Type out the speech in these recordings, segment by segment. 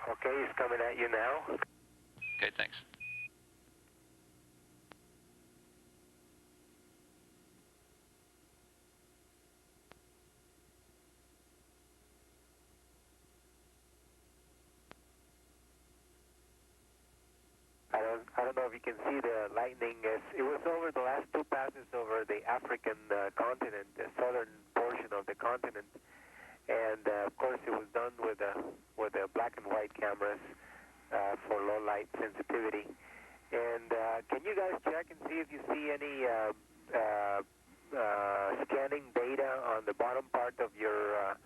Okay, he's coming at you now. Okay, thanks. I don't know if you can see the lightning. It was over the last two passes over the African continent, the southern portion of the continent, and of course it was done with the black and white cameras for low light sensitivity. And can you guys check and see if you see any scanning data on the bottom part of your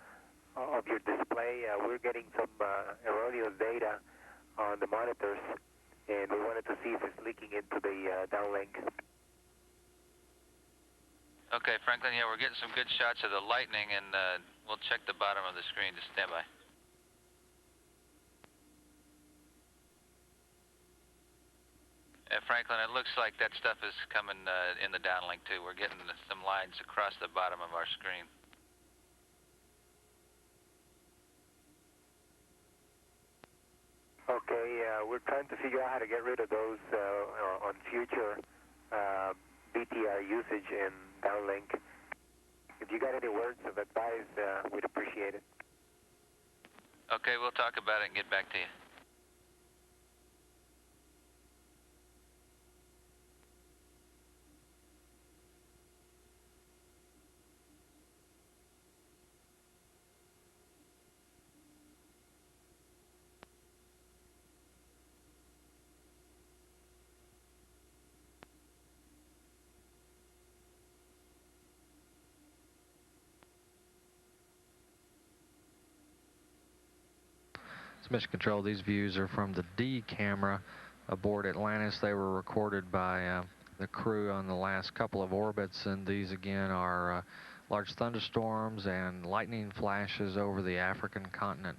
display? We're getting some erroneous data on the monitors, and we wanted to see if it's leaking into the downlink. Okay, Franklin, yeah, we're getting some good shots of the lightning, and we'll check the bottom of the screen. Just stand by. Franklin, it looks like that stuff is coming in the downlink too. We're getting some lines across the bottom of our screen. Okay, we're trying to figure out how to get rid of those on future BTR usage in downlink. If you got any words of advice, we'd appreciate it. Okay, we'll talk about it and get back to you. Mission Control, these views are from the D camera aboard Atlantis. They were recorded by the crew on the last couple of orbits, and these again are large thunderstorms and lightning flashes over the African continent.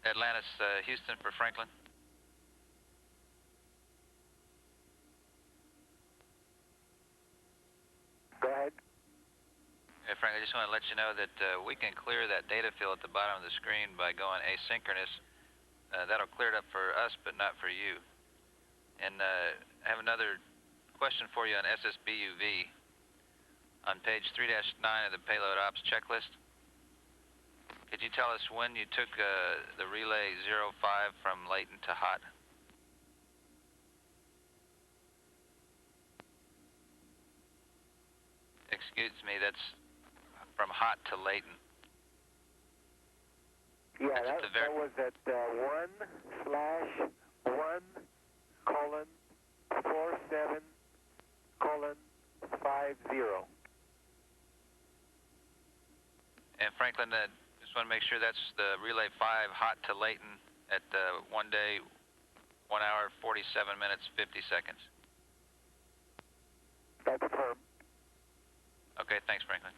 Atlantis, Houston for Franklin. Go ahead. Hey, Frank, I just want to let you know that we can clear that data field at the bottom of the screen by going asynchronous. That'll clear it up for us, but not for you. And I have another question for you on SSBUV. On page 3-9 of the payload ops checklist, could you tell us when you took the relay 05 from latent to hot? Excuse me, that's from hot to latent. Yeah, that was at 1/1:47:50. And Franklin, just want to make sure that's the relay 5 hot to latent at 1 day, 1 hour, 47 minutes, 50 seconds. That's firm. Okay, thanks, Franklin.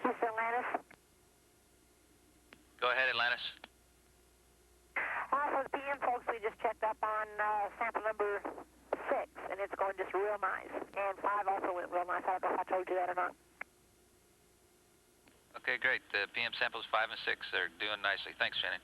Houston, Atlantis. Go ahead, Atlantis. For the PM folks, we just checked up on sample number 6, and it's going just real nice. And 5 also went real nice. I don't know if I told you that or not. Okay, great. The PM samples 5 and 6 are doing nicely. Thanks, Shannon.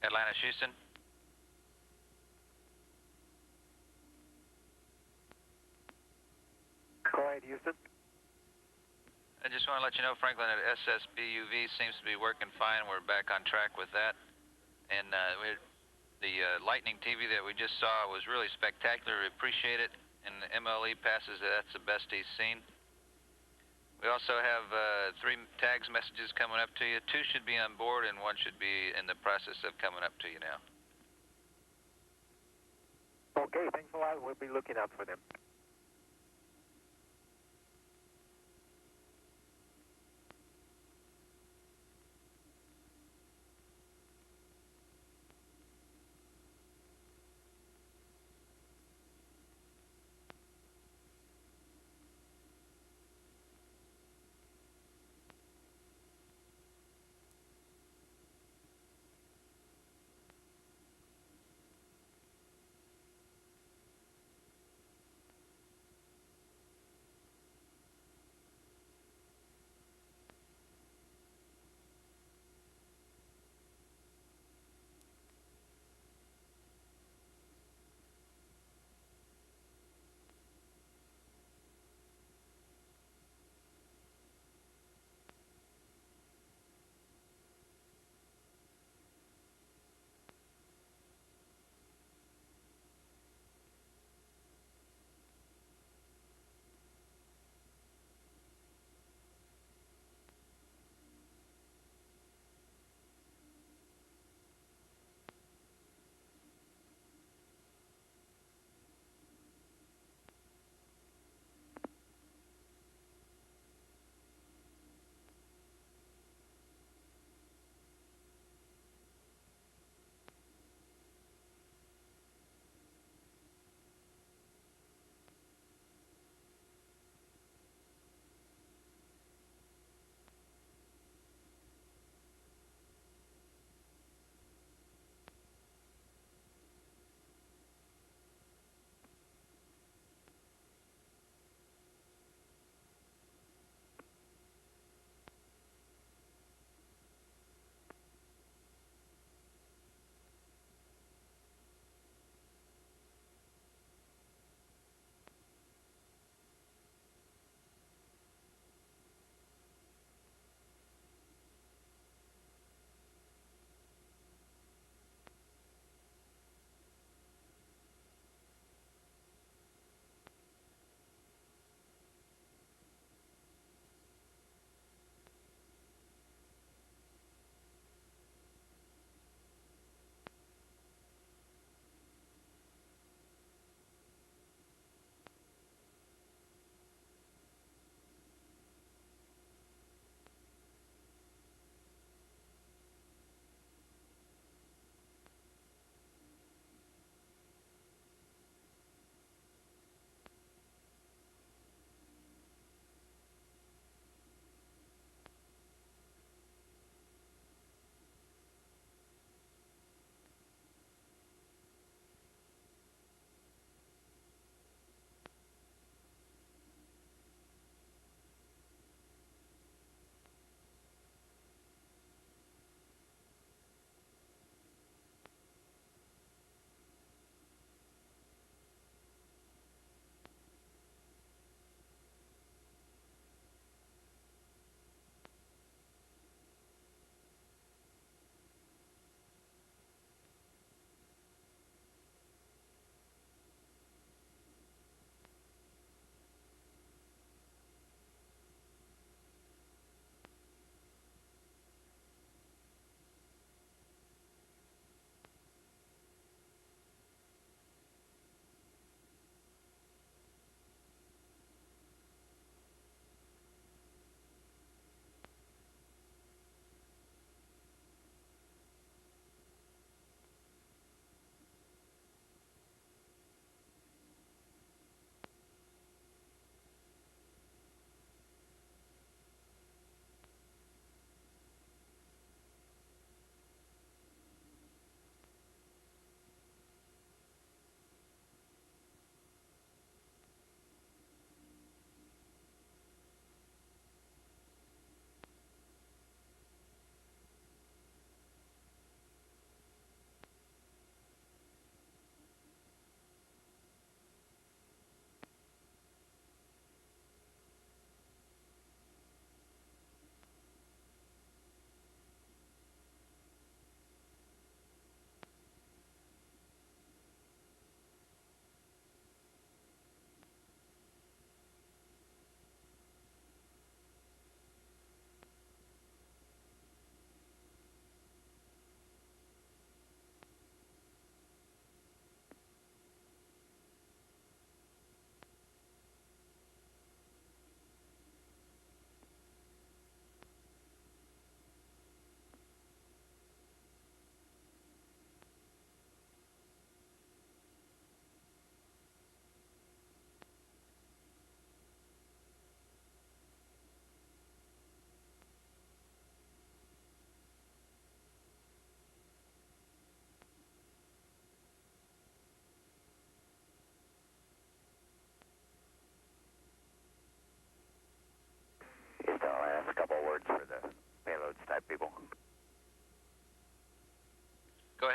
Atlanta, Houston. Go ahead, Houston. I just want to let you know, Franklin, that SSBUV seems to be working fine. We're back on track with that. And the Lightning TV that we just saw was really spectacular. We appreciate it. And the MLE passes that that's the best he's seen. We also have 3 tags messages coming up to you. 2 should be on board and 1 should be in the process of coming up to you now. Okay, thanks a lot. We'll be looking out for them.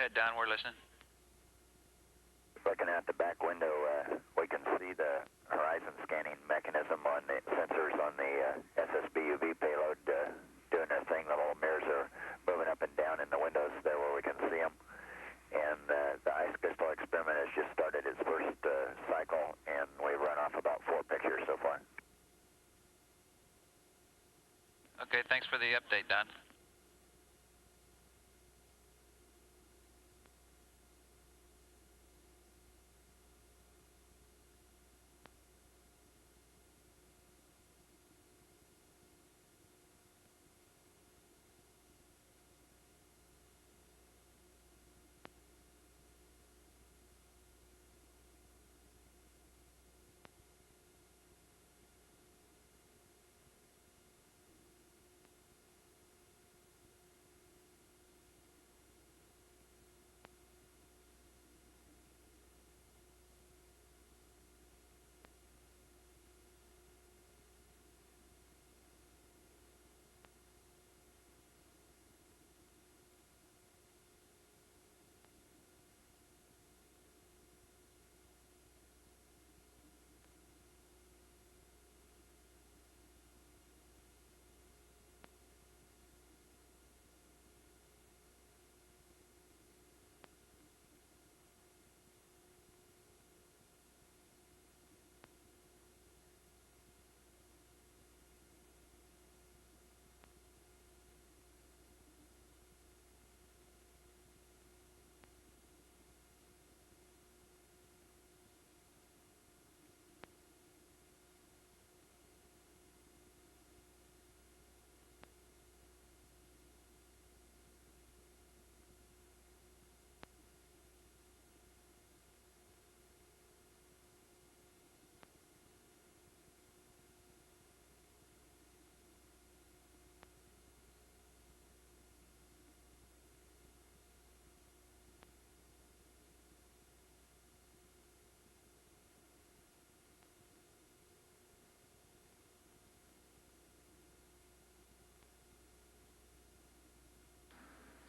ahead, Don. We're listening. Looking out the back window, we can see the horizon scanning mechanism on the sensors on the SSBUV payload doing their thing. The little mirrors are moving up and down in the windows there where we can see them. And the ice crystal experiment has just started its first cycle, and we've run off about 4 pictures so far. Okay, thanks for the update, Don.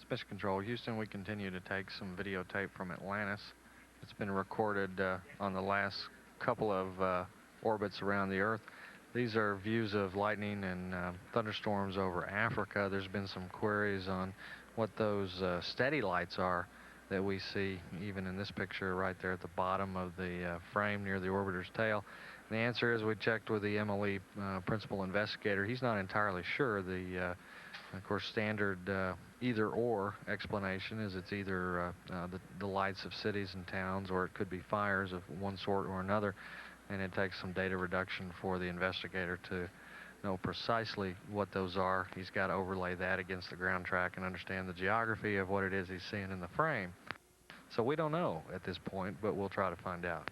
Mission Control, Houston, we continue to take some videotape from Atlantis. It's been recorded on the last couple of orbits around the Earth. These are views of lightning and thunderstorms over Africa. There's been some queries on what those steady lights are that we see even in this picture right there at the bottom of the frame near the orbiter's tail. And the answer is we checked with the MLE principal investigator. He's not entirely sure. Of course, standard either-or explanation is it's either the lights of cities and towns, or it could be fires of one sort or another, and it takes some data reduction for the investigator to know precisely what those are. He's got to overlay that against the ground track and understand the geography of what it is he's seeing in the frame. So we don't know at this point, but we'll try to find out.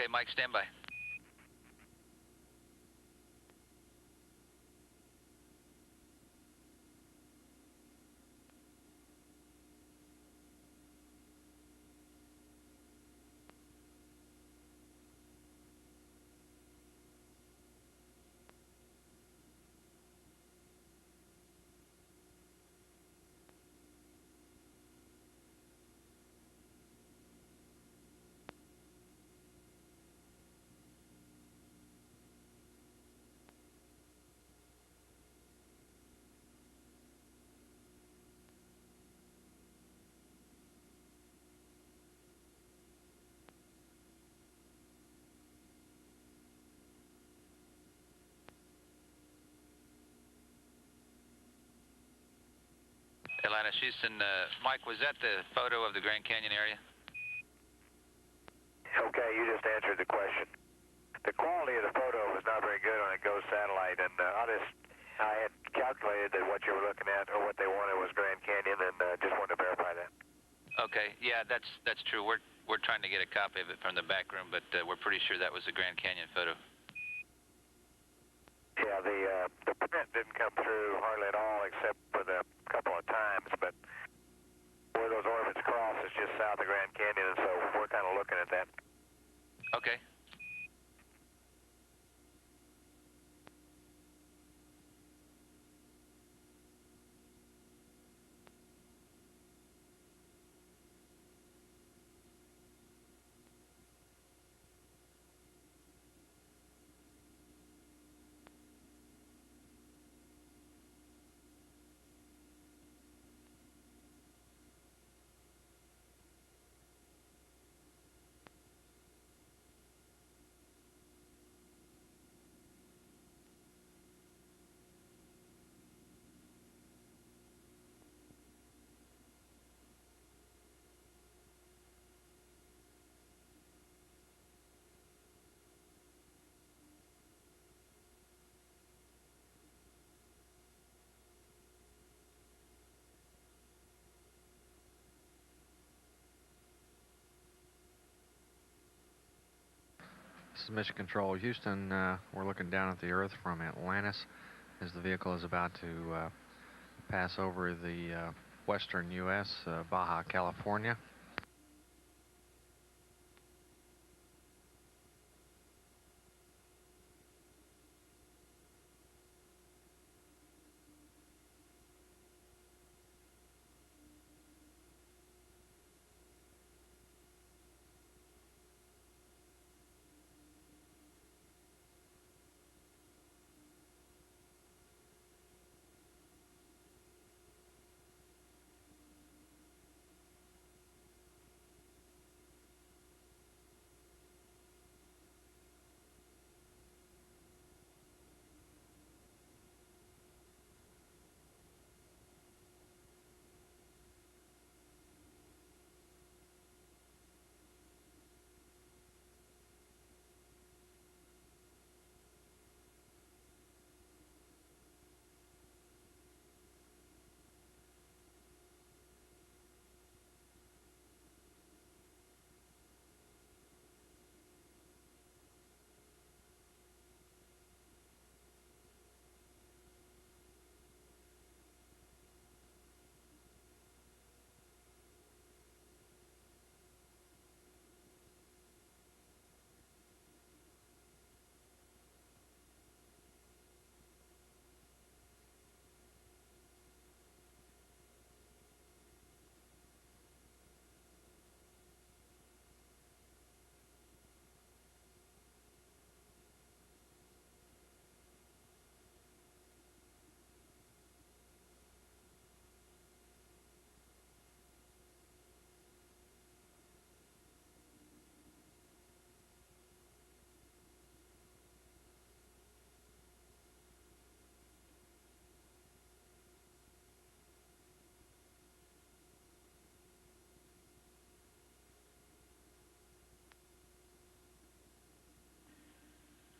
Okay, Mike, stand by. Atlantis, Houston, Mike, was that the photo of the Grand Canyon area? Okay, you just answered the question. The quality of the photo was not very good on a GO satellite, and I had calculated that what you were looking at, or what they wanted, was Grand Canyon, and just wanted to verify that. Okay, yeah, that's true. We're trying to get a copy of it from the back room, but we're pretty sure that was the Grand Canyon photo. Yeah, the print didn't come through hardly at all, except for the couple of times, but where those orbits cross is just south of Grand Canyon, and so we're kind of looking at that. Okay. This is Mission Control, Houston. We're looking down at the Earth from Atlantis as the vehicle is about to pass over the western U.S., Baja California.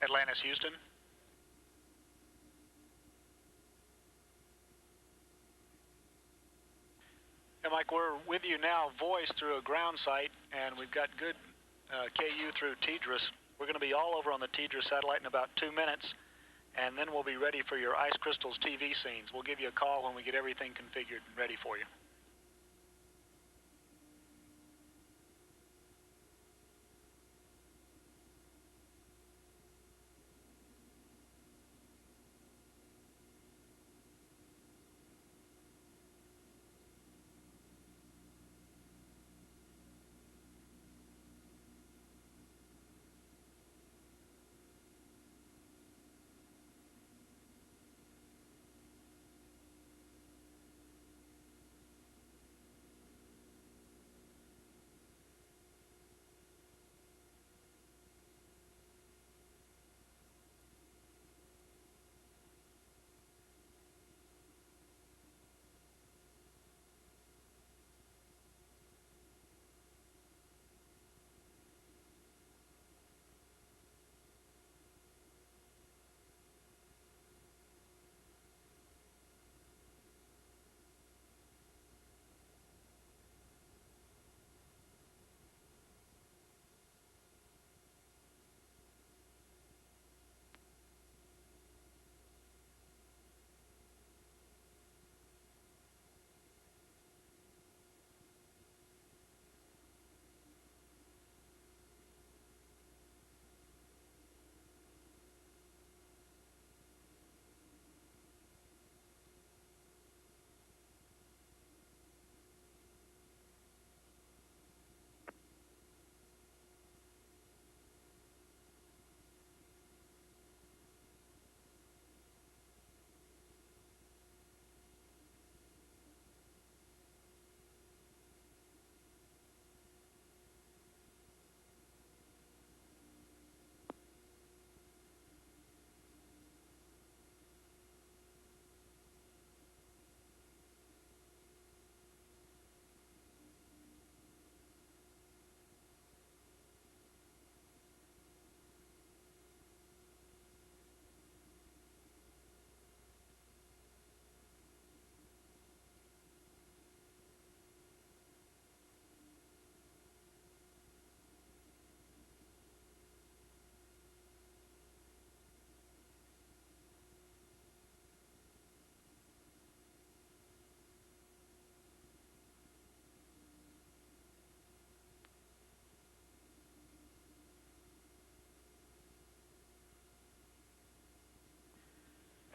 Atlantis, Houston. And Mike, we're with you now, voice through a ground site, and we've got good KU through TDRS. We're going to be all over on the TDRS satellite in about 2 minutes, and then we'll be ready for your Ice Crystals TV scenes. We'll give you a call when we get everything configured and ready for you.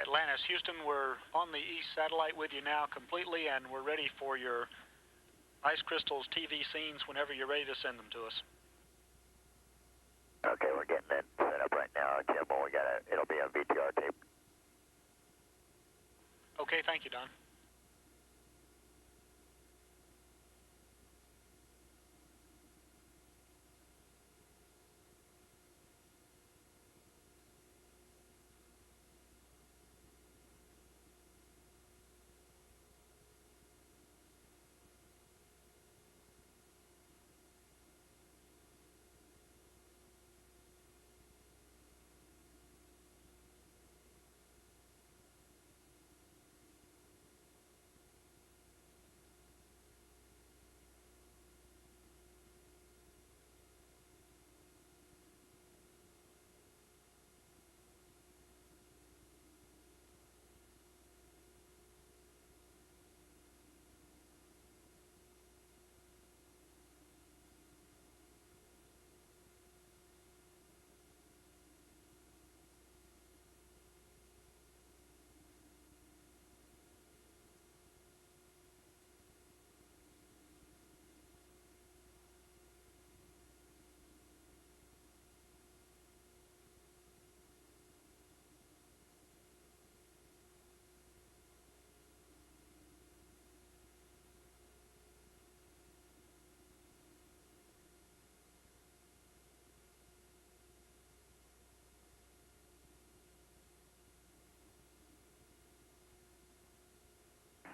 Atlantis, Houston, we're on the east satellite with you now completely, and we're ready for your Ice Crystals TV scenes whenever you're ready to send them to us. Okay, we're getting it set up right now, Jim. It'll be on VTR tape. Okay, thank you, Don.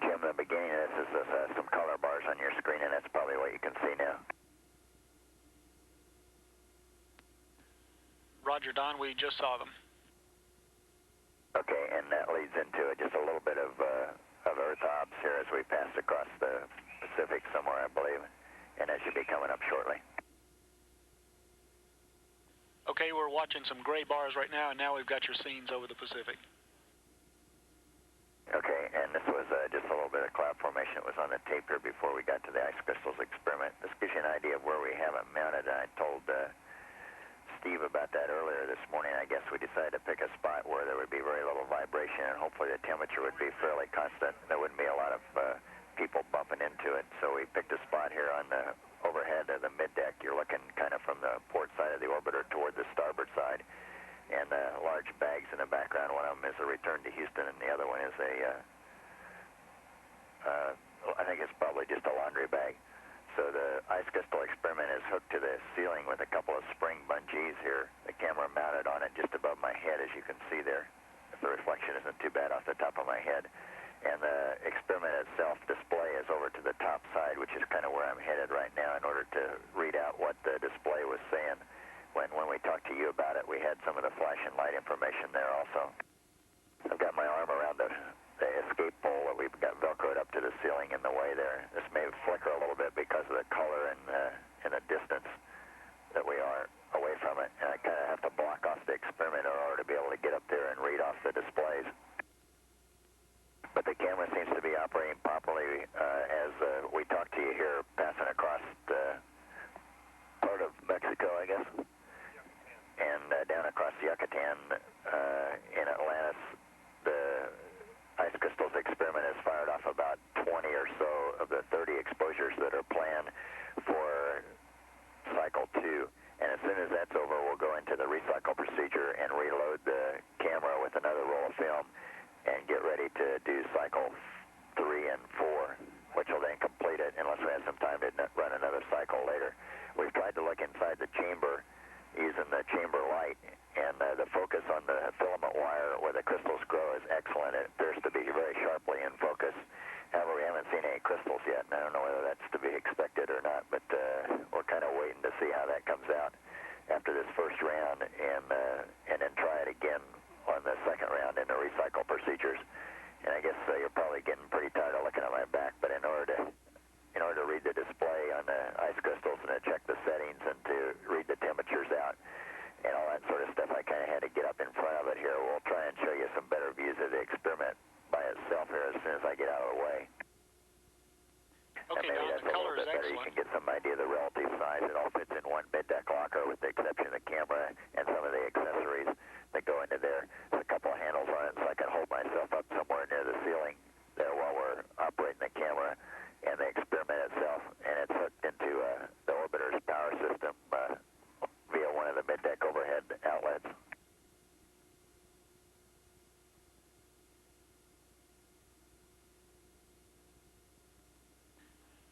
Jim, in the beginning of this is some color bars on your screen, and that's probably what you can see now. Roger, Don, we just saw them. Okay, and that leads into just a little bit of Earth obs here as we pass across the Pacific somewhere, I believe, and that should be coming up shortly. Okay, we're watching some gray bars right now, and now we've got your scenes over the Pacific. Okay, and this was just a little bit of cloud formation that was on the tape here before we got to the ice crystals experiment. This gives you an idea of where we have it mounted. I told Steve about that earlier this morning. I guess we decided to pick a spot where there would be very little vibration and hopefully the temperature would be fairly constant. There wouldn't be a lot of people bumping into it. So we picked a spot here on the overhead of the middeck. You're looking kind of from the port side of the orbiter toward the starboard side. And large bags in the background. One of them is a return to Houston, and the other one is I think it's probably just a laundry bag. So the ice crystal experiment is hooked to the ceiling with a couple of spring bungees here. The camera mounted on it just above my head, as you can see there. If the reflection isn't too bad off the top of my head. And the experiment itself display is over to the top side, which is kind of where I'm headed right now in order to read out what the display was saying. When we talked to you about it, we had some of the flash and light information there also. I've got my arm around the escape pole that we've got velcroed up to the ceiling in the way there. This may flicker a little bit because of the color and the distance that we are away from it. And I kind of have to block off the experiment in order to be able to get up there and read off the displays. But the camera seems to be operating properly as we talk to you here, passing across part of Mexico, I guess. And down across Yucatan in Atlantis, the ice crystals experiment has fired off about 20 or so of the 30 exposures that are planned for cycle 2. And as soon as that's over, we'll go into the recycle procedure and reload the camera with another roll of film and get ready to do cycle 3 and 4, which will then complete it unless we have some time to run another cycle later. We've tried to look inside the chamber using the chamber light, and the focus on the filament wire where the crystals grow is excellent. It appears to be very sharply in focus. However, we haven't seen any crystals yet, and I don't know whether that's to be expected or not, but we're kind of waiting to see how that comes out after this first round, and then try it again on the second round in the recycle procedures. And I guess you're probably getting pretty tired of looking at my back, but in order to read the display on the ice crystals and to check the settings and to read the temperatures out and all that sort of stuff, I kind of had to get up in front of it here. We'll try and show you some better views of the experiment by itself here as soon as I get out of the way. Okay, and maybe Don, that's the a color little is bit better. excellent. You can get some idea of the relative size. It all fits in one middeck locker with the exception of the camera and some of the accessories that go into there. There's a couple of handles on it so I can hold myself up somewhere near the ceiling there while we're operating the camera and the experiment itself. And it's hooked into the orbiter's power system via one of the middeck overhead outlets.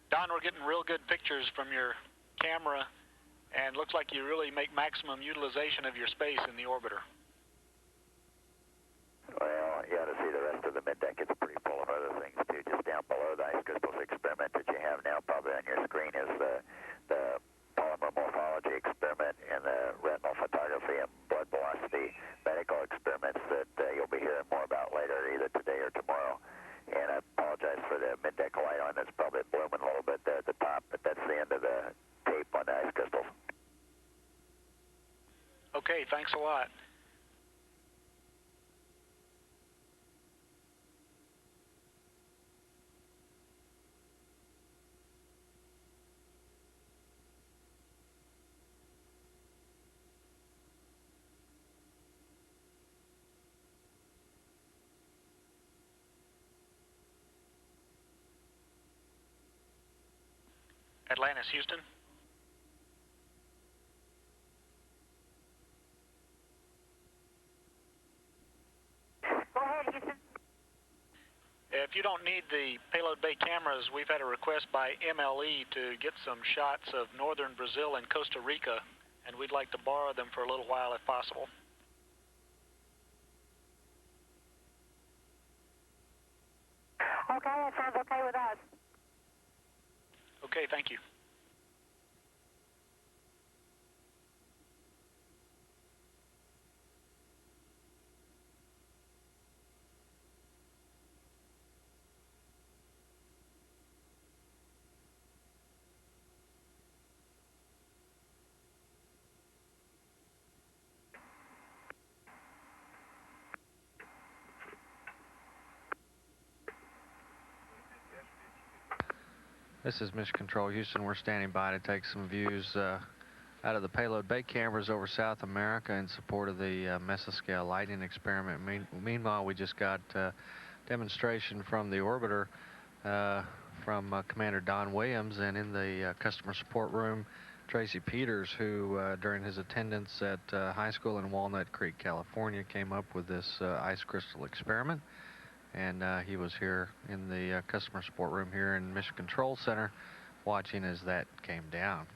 Don, we're getting real good pictures from your camera, and looks like you really make maximum utilization of your space in the orbiter. Well, you ought to see the rest of the middeck. It's pretty full of other things, too. Just down below the ice crystals experiment that you have now probably on your screen is the polymer morphology experiment and the retinal photography and blood velocity medical experiments that you'll be hearing more about later, either today or tomorrow. And I apologize for the middeck light on. It's probably blooming a little bit there at the top, but that's the end of the tape on the ice crystals. Okay, thanks a lot. Atlantis, Houston. Go ahead, Houston. If you don't need the payload bay cameras, we've had a request by MLE to get some shots of northern Brazil and Costa Rica, and we'd like to borrow them for a little while if possible. Okay, that sounds okay with us. Okay, thank you. This is Mission Control Houston. We're standing by to take some views out of the payload bay cameras over South America in support of the mesoscale lightning experiment. Meanwhile, we just got demonstration from the orbiter from Commander Don Williams, and in the customer support room, Tracy Peters, who during his attendance at high school in Walnut Creek, California, came up with this ice crystal experiment. And he was here in the customer support room here in Mission Control Center watching as that came down.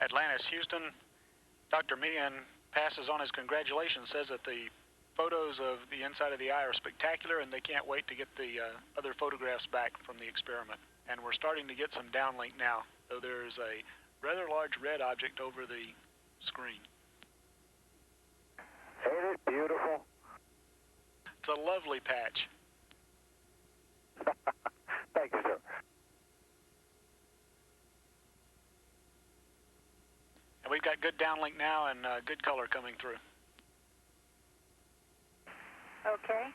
Atlantis, Houston. Dr. Meehan passes on his congratulations, says that the photos of the inside of the eye are spectacular, and they can't wait to get the other photographs back from the experiment. And we're starting to get some downlink now, though there's a rather large red object over the screen. Ain't it beautiful? It's a lovely patch. Thank you, sir. And we've got good downlink now and good color coming through. Okay.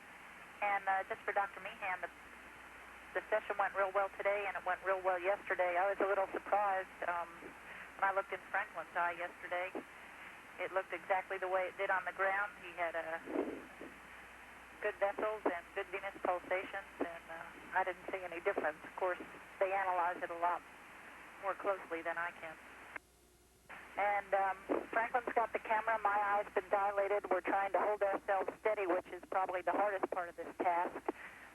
And just for Dr. Meehan, the session went real well today, and it went real well yesterday. I was a little surprised when I looked in Franklin's eye yesterday. It looked exactly the way it did on the ground. He had good vessels and good venous pulsations, and I didn't see any difference. Of course, they analyze it a lot more closely than I can. And Franklin's got the camera. My eye's been dilated. We're trying to hold ourselves steady, which is probably the hardest part of this task.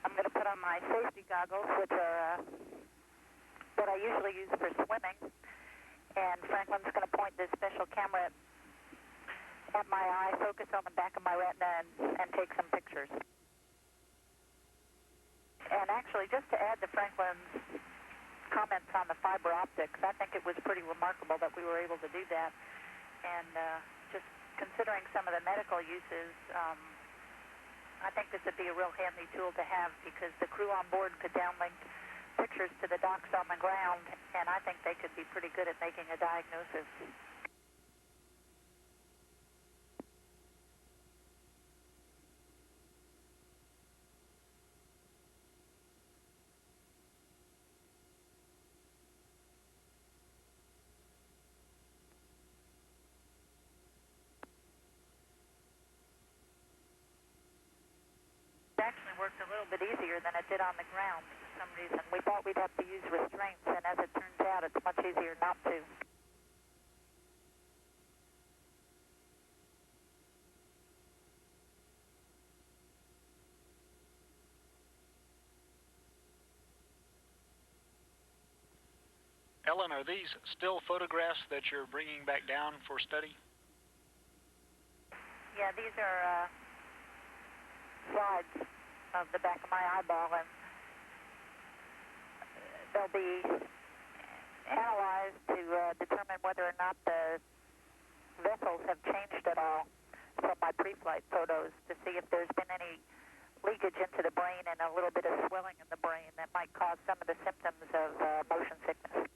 I'm going to put on my safety goggles, which are what I usually use for swimming. And Franklin's going to point this special camera at my eye, focus on the back of my retina, and take some pictures. And actually, just to add to Franklin's comments on the fiber optics, I think it was pretty remarkable that we were able to do that. And just considering some of the medical uses, I think this would be a real handy tool to have, because the crew on board could downlink pictures to the docs on the ground, and I think they could be pretty good at making a diagnosis. Actually worked a little bit easier than it did on the ground. some reason. We thought we'd have to use restraints, and as it turns out, it's much easier not to. Ellen, are these still photographs that you're bringing back down for study? Yeah, these are slides of the back of my eyeball, and they'll be analyzed to determine whether or not the vessels have changed at all from my pre-flight photos, to see if there's been any leakage into the brain and a little bit of swelling in the brain that might cause some of the symptoms of motion sickness.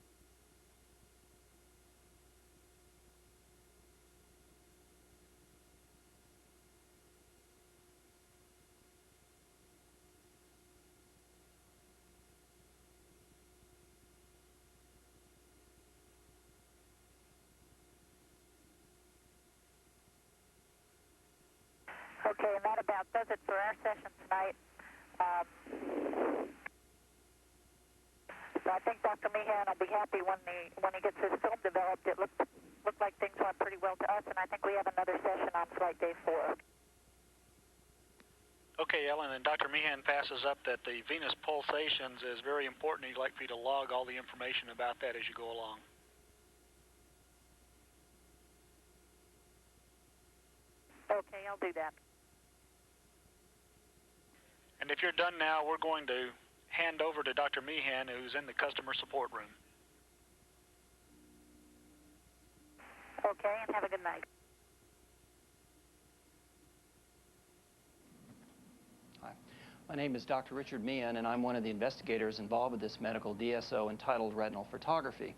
Okay, and that about does it for our session tonight. So I think Dr. Meehan will be happy when he gets his film developed. It looked like things went pretty well to us, and I think we have another session on flight day 4. Okay, Ellen, and Dr. Meehan passes up that the venous pulsations is very important. He'd like for you to log all the information about that as you go along. Okay, I'll do that. And if you're done now, we're going to hand over to Dr. Meehan, who's in the customer support room. Okay, and have a good night. Hi. My name is Dr. Richard Meehan, and I'm one of the investigators involved with this medical DSO entitled retinal photography.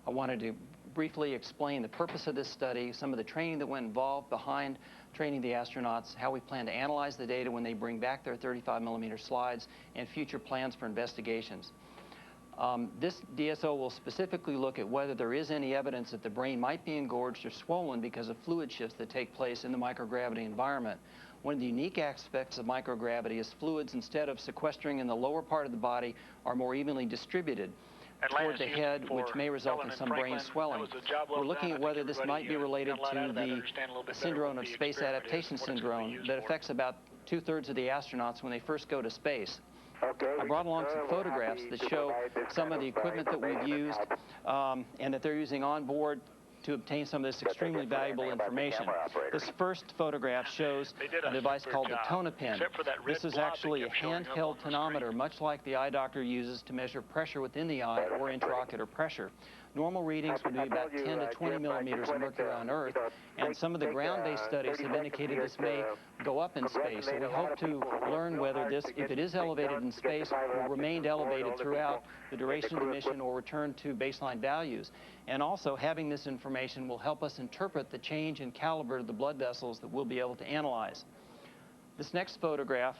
I wanted to briefly explain the purpose of this study, some of the training that went involved behind training the astronauts, how we plan to analyze the data when they bring back their 35mm slides, and future plans for investigations. This DSO will specifically look at whether there is any evidence that the brain might be engorged or swollen because of fluid shifts that take place in the microgravity environment. One of the unique aspects of microgravity is fluids, instead of sequestering in the lower part of the body, are more evenly distributed toward the head, which may result in some brain swelling. We're looking at whether this might be related to the syndrome of space adaptation syndrome that affects about 2/3 of the astronauts when they first go to space. I brought along some photographs that show some of the equipment that we've used and that they're using on board to obtain some of this extremely valuable information. This first photograph shows a device called the Tonopin. This is actually a handheld tonometer, much like the eye doctor uses to measure pressure within the eye or intraocular pressure. Normal readings would be about 10 to 20 millimeters of mercury on Earth, and some of the ground-based studies have indicated this may go up in space. So we hope to learn whether this, if it is elevated in space, will remain elevated throughout the duration of the mission or return to baseline values. And also, having this information will help us interpret the change in caliber of the blood vessels that we'll be able to analyze. This next photograph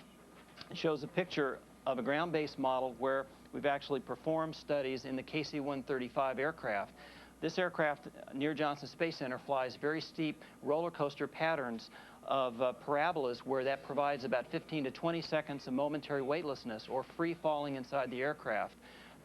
shows a picture of a ground-based model where we've actually performed studies in the KC-135 aircraft. This aircraft near Johnson Space Center flies very steep roller coaster patterns of parabolas where that provides about 15 to 20 seconds of momentary weightlessness or free falling inside the aircraft.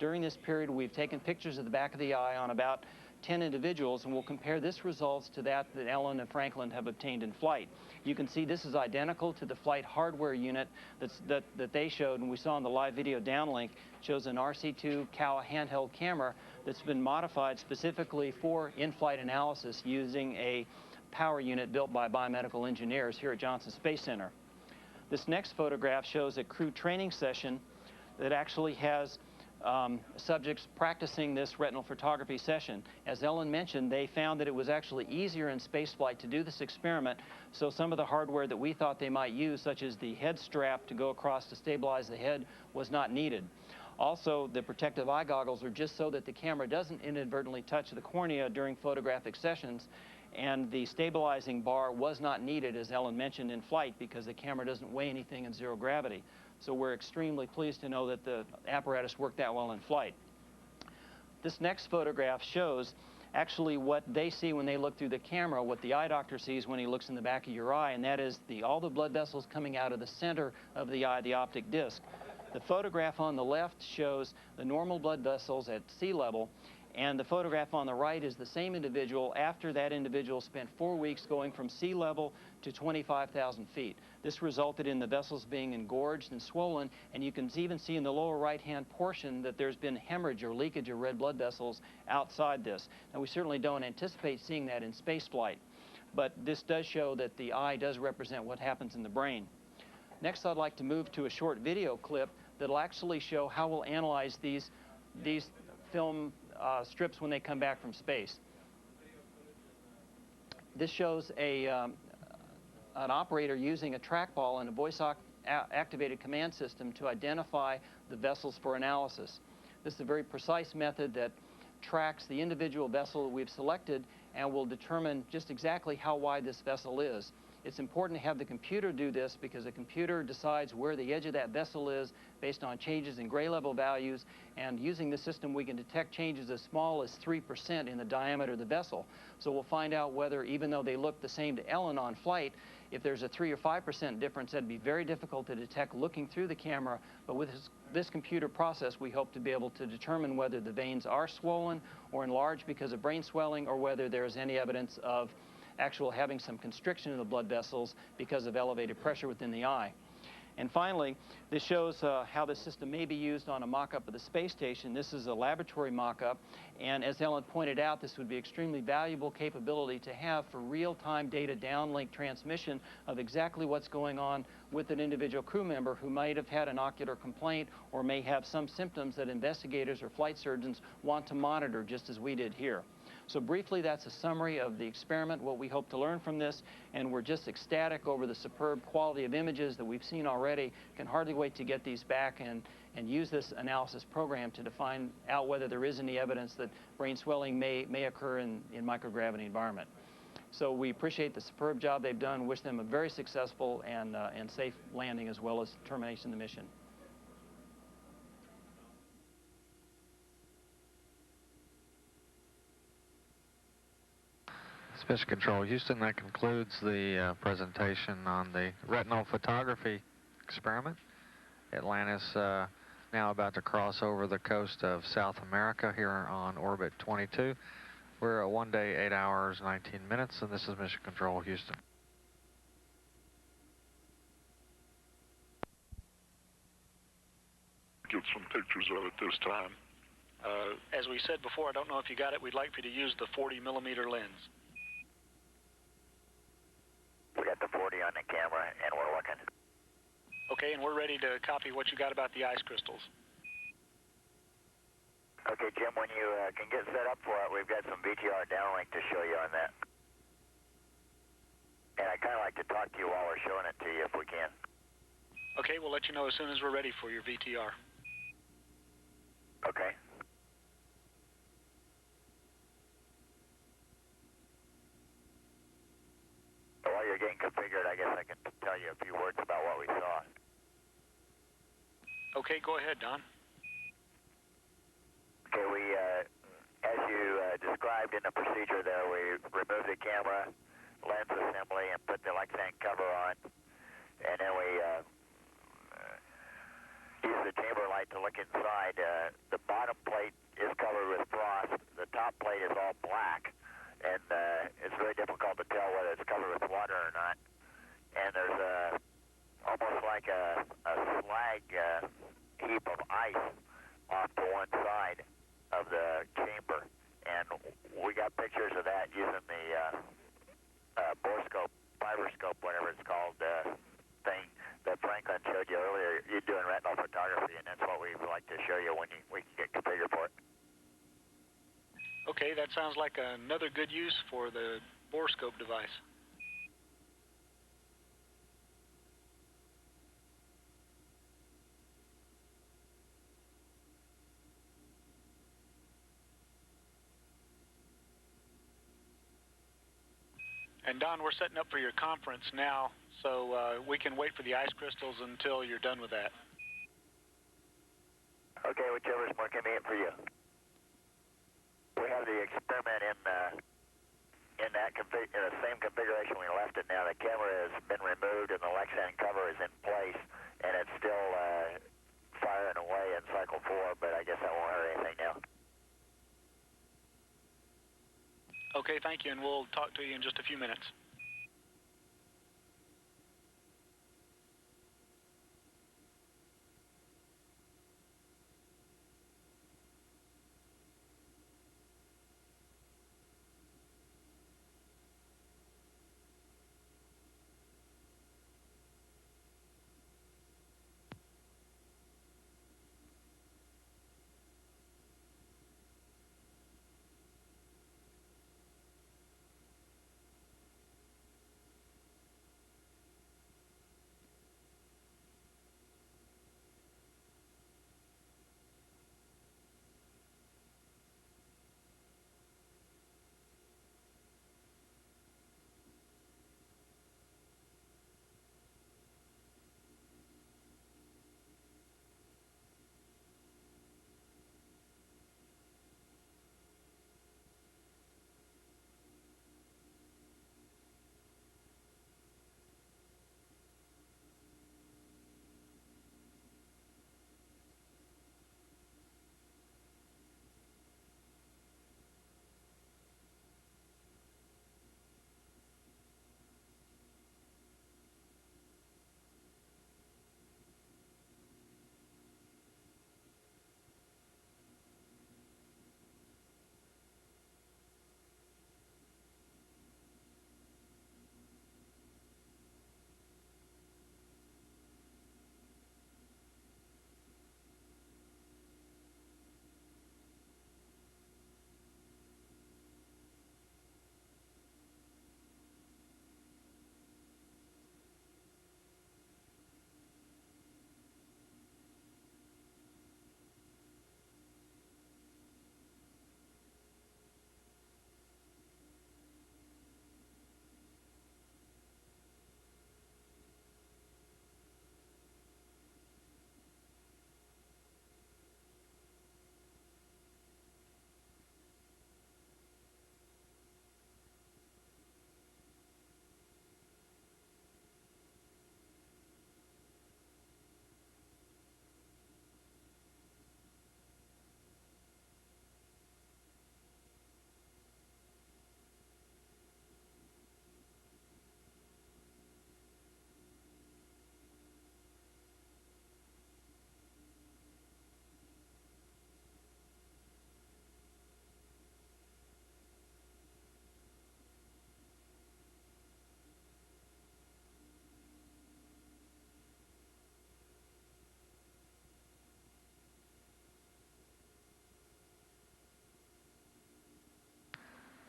During this period, we've taken pictures of the back of the eye on about 10 individuals, and we'll compare this results to that Ellen and Franklin have obtained in flight. You can see this is identical to the flight hardware unit that they showed, and we saw in the live video downlink. Shows an RC2 Kawa handheld camera that's been modified specifically for in-flight analysis using a power unit built by biomedical engineers here at Johnson Space Center. This next photograph shows a crew training session that actually has subjects practicing this retinal photography session. As Ellen mentioned, they found that it was actually easier in spaceflight to do this experiment, so some of the hardware that we thought they might use, such as the head strap to go across to stabilize the head, was not needed. Also, the protective eye goggles are just so that the camera doesn't inadvertently touch the cornea during photographic sessions, and the stabilizing bar was not needed, as Ellen mentioned, in flight because the camera doesn't weigh anything in zero gravity. So we're extremely pleased to know that the apparatus worked that well in flight. This next photograph shows actually what they see when they look through the camera, what the eye doctor sees when he looks in the back of your eye, and that is all the blood vessels coming out of the center of the eye, the optic disc. The photograph on the left shows the normal blood vessels at sea level, and the photograph on the right is the same individual after that individual spent 4 weeks going from sea level to 25,000 feet. This resulted in the vessels being engorged and swollen, and you can even see in the lower right-hand portion that there's been hemorrhage or leakage of red blood vessels outside this. Now, we certainly don't anticipate seeing that in spaceflight, but this does show that the eye does represent what happens in the brain. Next, I'd like to move to a short video clip that'll actually show how we'll analyze these film strips when they come back from space. This shows an operator using a trackball and a voice-activated command system to identify the vessels for analysis. This is a very precise method that tracks the individual vessel that we've selected and will determine just exactly how wide this vessel is. It's important to have the computer do this because the computer decides where the edge of that vessel is based on changes in gray level values, and using the system we can detect changes as small as 3% in the diameter of the vessel. So we'll find out whether, even though they look the same to Ellen on flight, if there's a 3 or 5% difference, that'd be very difficult to detect looking through the camera. But with this computer process, we hope to be able to determine whether the veins are swollen or enlarged because of brain swelling, or whether there's any evidence of actual having some constriction in the blood vessels because of elevated pressure within the eye. And finally, this shows how this system may be used on a mock-up of the space station. This is a laboratory mock-up, and as Ellen pointed out, this would be extremely valuable capability to have for real-time data downlink transmission of exactly what's going on with an individual crew member who might have had an ocular complaint or may have some symptoms that investigators or flight surgeons want to monitor, just as we did here. So briefly, that's a summary of the experiment, what we hope to learn from this, and we're just ecstatic over the superb quality of images that we've seen already. Can hardly wait to get these back and use this analysis program to find out whether there is any evidence that brain swelling may occur in microgravity environment. So we appreciate the superb job they've done, wish them a very successful and safe landing as well as termination of the mission. Mission Control Houston, that concludes the presentation on the retinal photography experiment. Atlantis now about to cross over the coast of South America here on orbit 22. We're at 1 day, 8 hours, 19 minutes, and this is Mission Control Houston. Get some pictures of it this time. As we said before, I don't know if you got it, we'd like for you to use the 40mm lens. We got the 40 on the camera, and we're looking. Okay, and we're ready to copy what you got about the ice crystals. Okay, Jim, when you can get set up for it, we've got some VTR downlink to show you on that. And I'd kind of like to talk to you while we're showing it to you if we can. Okay, we'll let you know as soon as we're ready for your VTR. Okay. While you're getting configured, I guess I can tell you a few words about what we saw. Okay, go ahead, Don. Okay, as you described in the procedure there, we removed the camera, lens assembly, and put the Lexan cover on. And then we used the chamber light to look inside. The bottom plate is covered with frost. The top plate is all black. And it's very difficult to tell whether it's covered with water or not. And there's almost like a slag heap of ice off to one side of the chamber. And we got pictures of that using the borescope, fiberscope, whatever it's called, thing that Franklin showed you earlier. You're doing retinal photography, and that's what we would like to show you when we can get configured for it. Okay, that sounds like another good use for the borescope device. And Don, we're setting up for your conference now, so we can wait for the ice crystals until you're done with that. Okay, whichever is more convenient for you. We have the experiment in the same configuration we left it now. The camera has been removed and the Lexan cover is in place, and it's still firing away in cycle 4, but I guess that won't hurt anything now. Okay, thank you, and we'll talk to you in just a few minutes.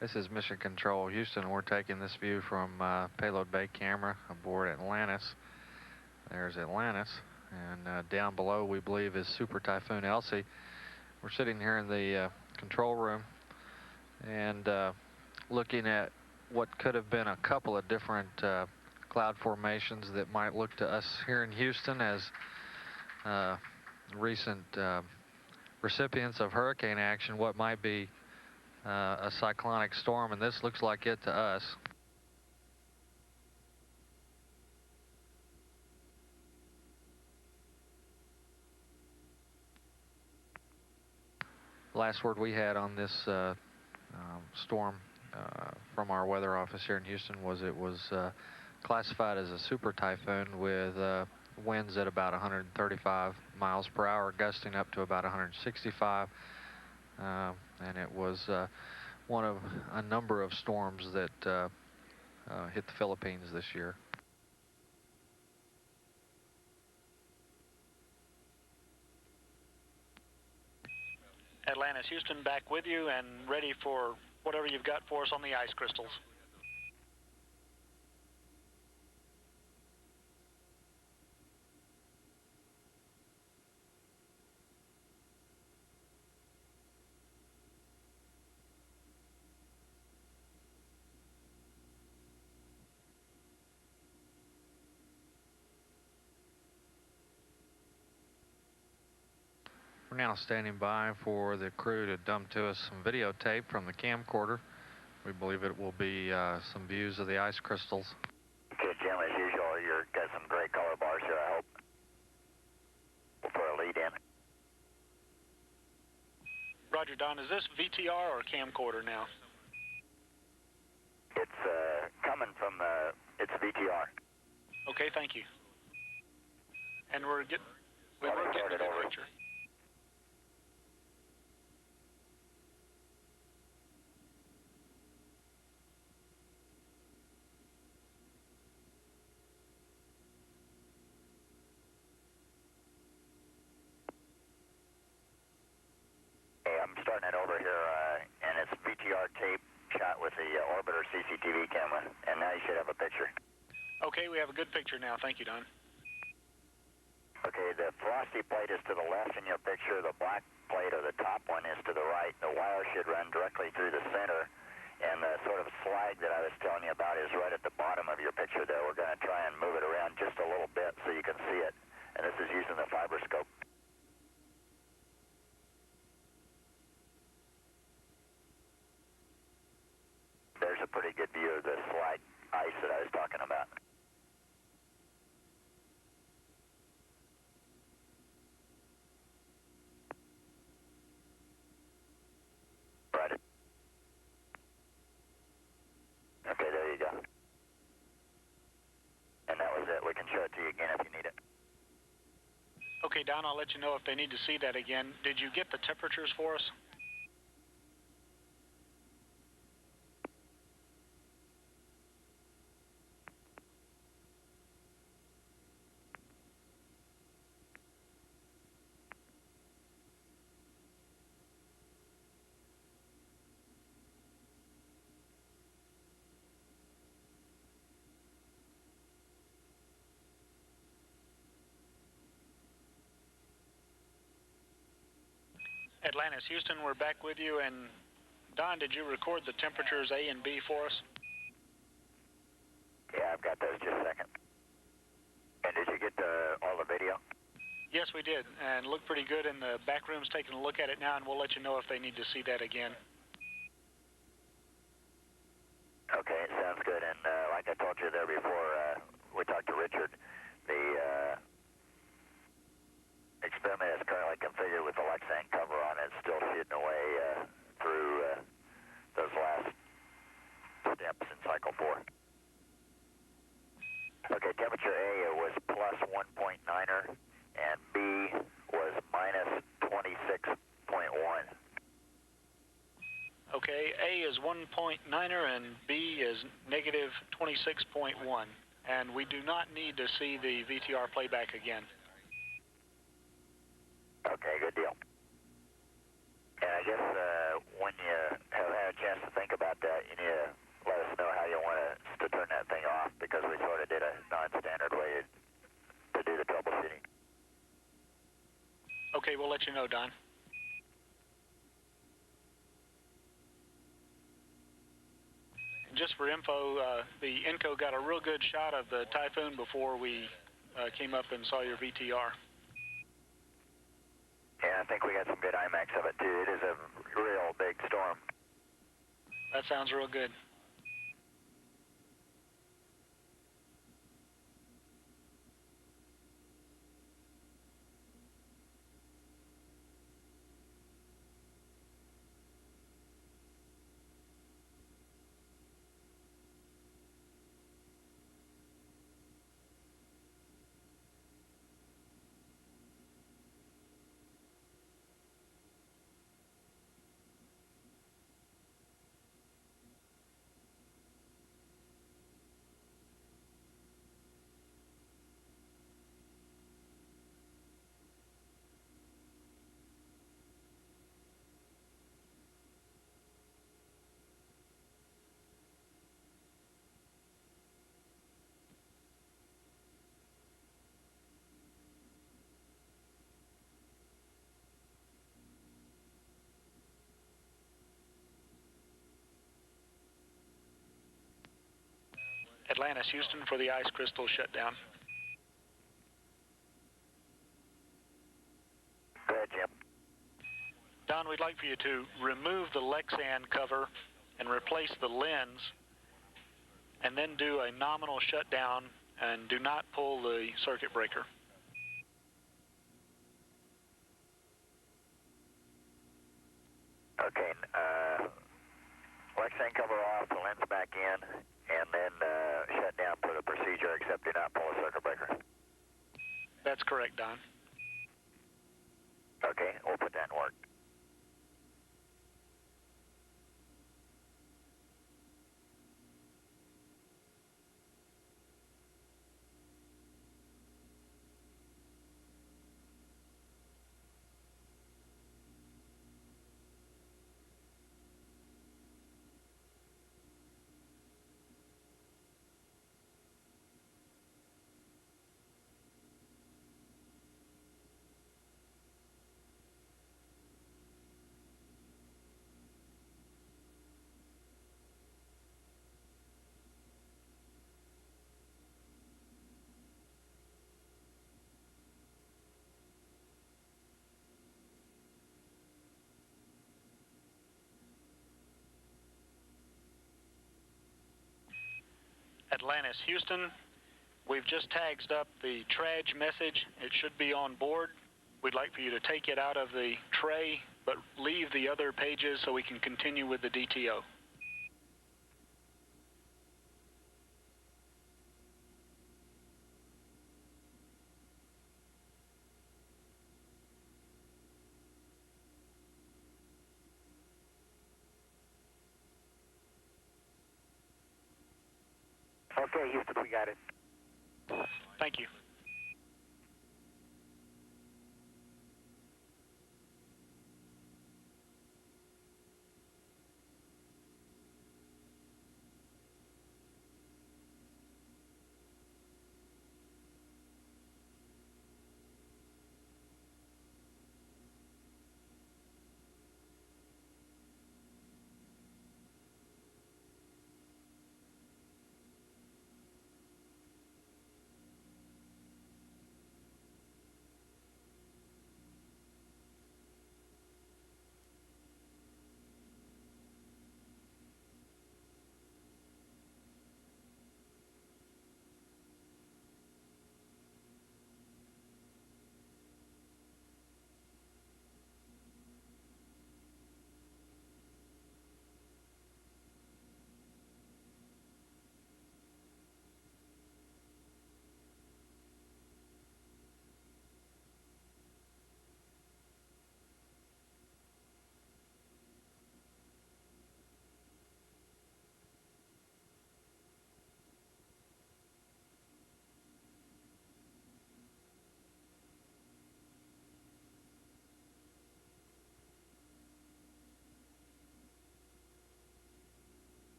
This is Mission Control, Houston. We're taking this view from payload bay camera aboard Atlantis. There's Atlantis, and down below we believe is Super Typhoon Elsie. We're sitting here in the control room and looking at what could have been a couple of different cloud formations that might look to us here in Houston as recent recipients of hurricane action, what might be a cyclonic storm, and this looks like it to us. Last word we had on this storm from our weather office here in Houston was it was classified as a super typhoon with winds at about 135 miles per hour, gusting up to about 165. And it was one of a number of storms that hit the Philippines this year. Atlantis, Houston, back with you and ready for whatever you've got for us on the ice crystals. We're now standing by for the crew to dump to us some videotape from the camcorder. We believe it will be some views of the ice crystals. Okay, Jim, as usual, you've got some great color bars here, I hope. We'll put a lead in Roger, Don. Is this VTR or camcorder now? It's coming from it's VTR. Okay, thank you. And we were getting a good picture. Hey, I'm starting it over here, and it's VTR tape shot with the orbiter CCTV camera, and now you should have a picture. Okay, we have a good picture now. Thank you, Don. Okay, the velocity plate is to the left in your picture. The black plate, or the top one, is to the right. The wire should run directly through the center, and the sort of slag that I was telling you about is right at the bottom of your picture there. We're going to try and move it around just a little bit so you can see it, and this is using the fiberscope. There's a pretty good view of the slag ice that I was talking about. Right. Okay, there you go. And that was it. We can show it to you again if you need it. Okay, Don, I'll let you know if they need to see that again. Did you get the temperatures for us? Atlantis, Houston, we're back with you. And Don, did you record the temperatures A and B for us? Yeah, I've got those. Just a second. And did you get all the video? Yes, we did, and looked pretty good. And the back room's taking a look at it now, and we'll let you know if they need to see that again. Okay, sounds good. And like I told you there before, we talked to Richard. The experiment is currently configured with the Lexan cover on it, still shooting away through those last steps in cycle 4. Okay, temperature A was plus 1.9er, and B was minus 26.1. Okay, A is 1.9er and B is negative 26.1. And we do not need to see the VTR playback again. Okay, good deal. And I guess when you have had a chance to think about that, you need to let us know how you want us to turn that thing off, because we sort of did a non-standard way to do the troubleshooting. Okay, we'll let you know, Don. And just for info, the Inco got a real good shot of the Typhoon before we came up and saw your VTR. Yeah, I think we got some good IMAX of it, too. It is a real big storm. That sounds real good. Atlantis, Houston, for the ice crystal shutdown. Go ahead, Jim. Don, we'd like for you to remove the Lexan cover and replace the lens, and then do a nominal shutdown, and do not pull the circuit breaker. Okay, Lexan cover off, the lens back in, and then shut down for the procedure, except do not pull a circuit breaker. That's correct, Don. Okay, we'll put that in work. Atlantis, Houston, we've just tagged up the TRAJ message. It should be on board. We'd like for you to take it out of the tray, but leave the other pages so we can continue with the DTO. Okay, Houston, we got it. Thank you.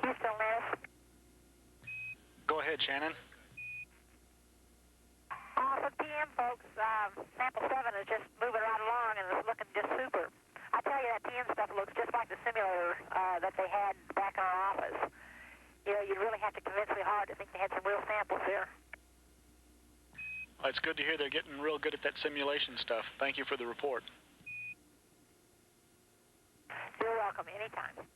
Houston, Liz. Go ahead, Shannon. For TM folks, sample 7 is just moving right along and it's looking just super. I tell you, that TM stuff looks just like the simulator that they had back in our office. You know, you'd really have to convince me hard to think they had some real samples here. Well, it's good to hear they're getting real good at that simulation stuff. Thank you for the report. You're welcome, anytime.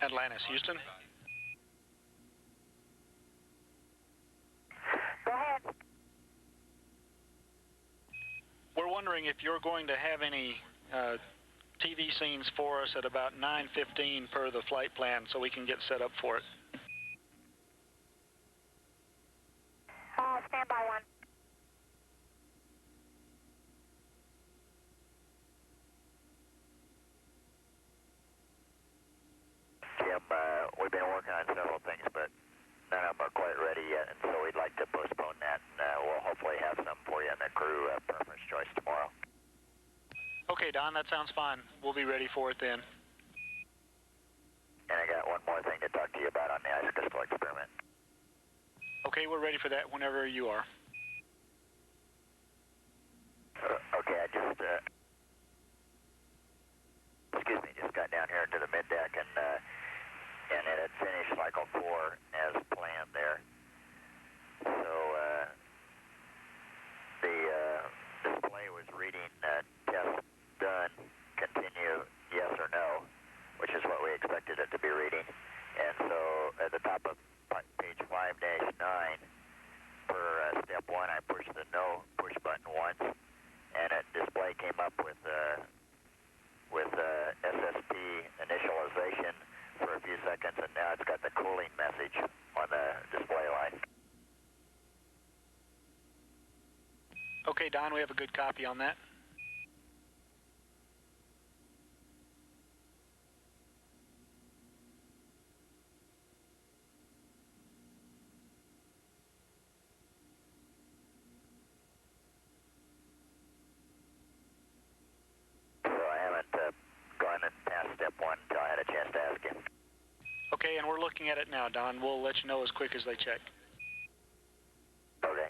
Atlantis, Houston. Go ahead. We're wondering if you're going to have any TV scenes for us at about 9:15 per the flight plan so we can get set up for it. Stand by one. Jim, we've been working on several things, but none of them are quite ready yet, and so we'd like to postpone that, and we'll hopefully have some for you in the crew preference choice tomorrow. Okay, Don, that sounds fine. We'll be ready for it then. And I got one more thing to talk to you about on the ice crystal experiment. Okay, we're ready for that whenever you are. Okay, I just, just got down here into the mid deck, and it had finished cycle 4 as planned there. So the display was reading test done, continue, yes or no, which is what we expected it to be reading. And so at the top of page 5-9 for step 1, I pushed the no push button once, and a display came up with SSP initialization for a few seconds, and now it's got the cooling message on the display line. Okay, Don, we have a good copy on that. So I haven't gone and past step 1 until I had a chance to ask him. Okay, and we're looking at it now, Don. We'll let you know as quick as they check. Okay.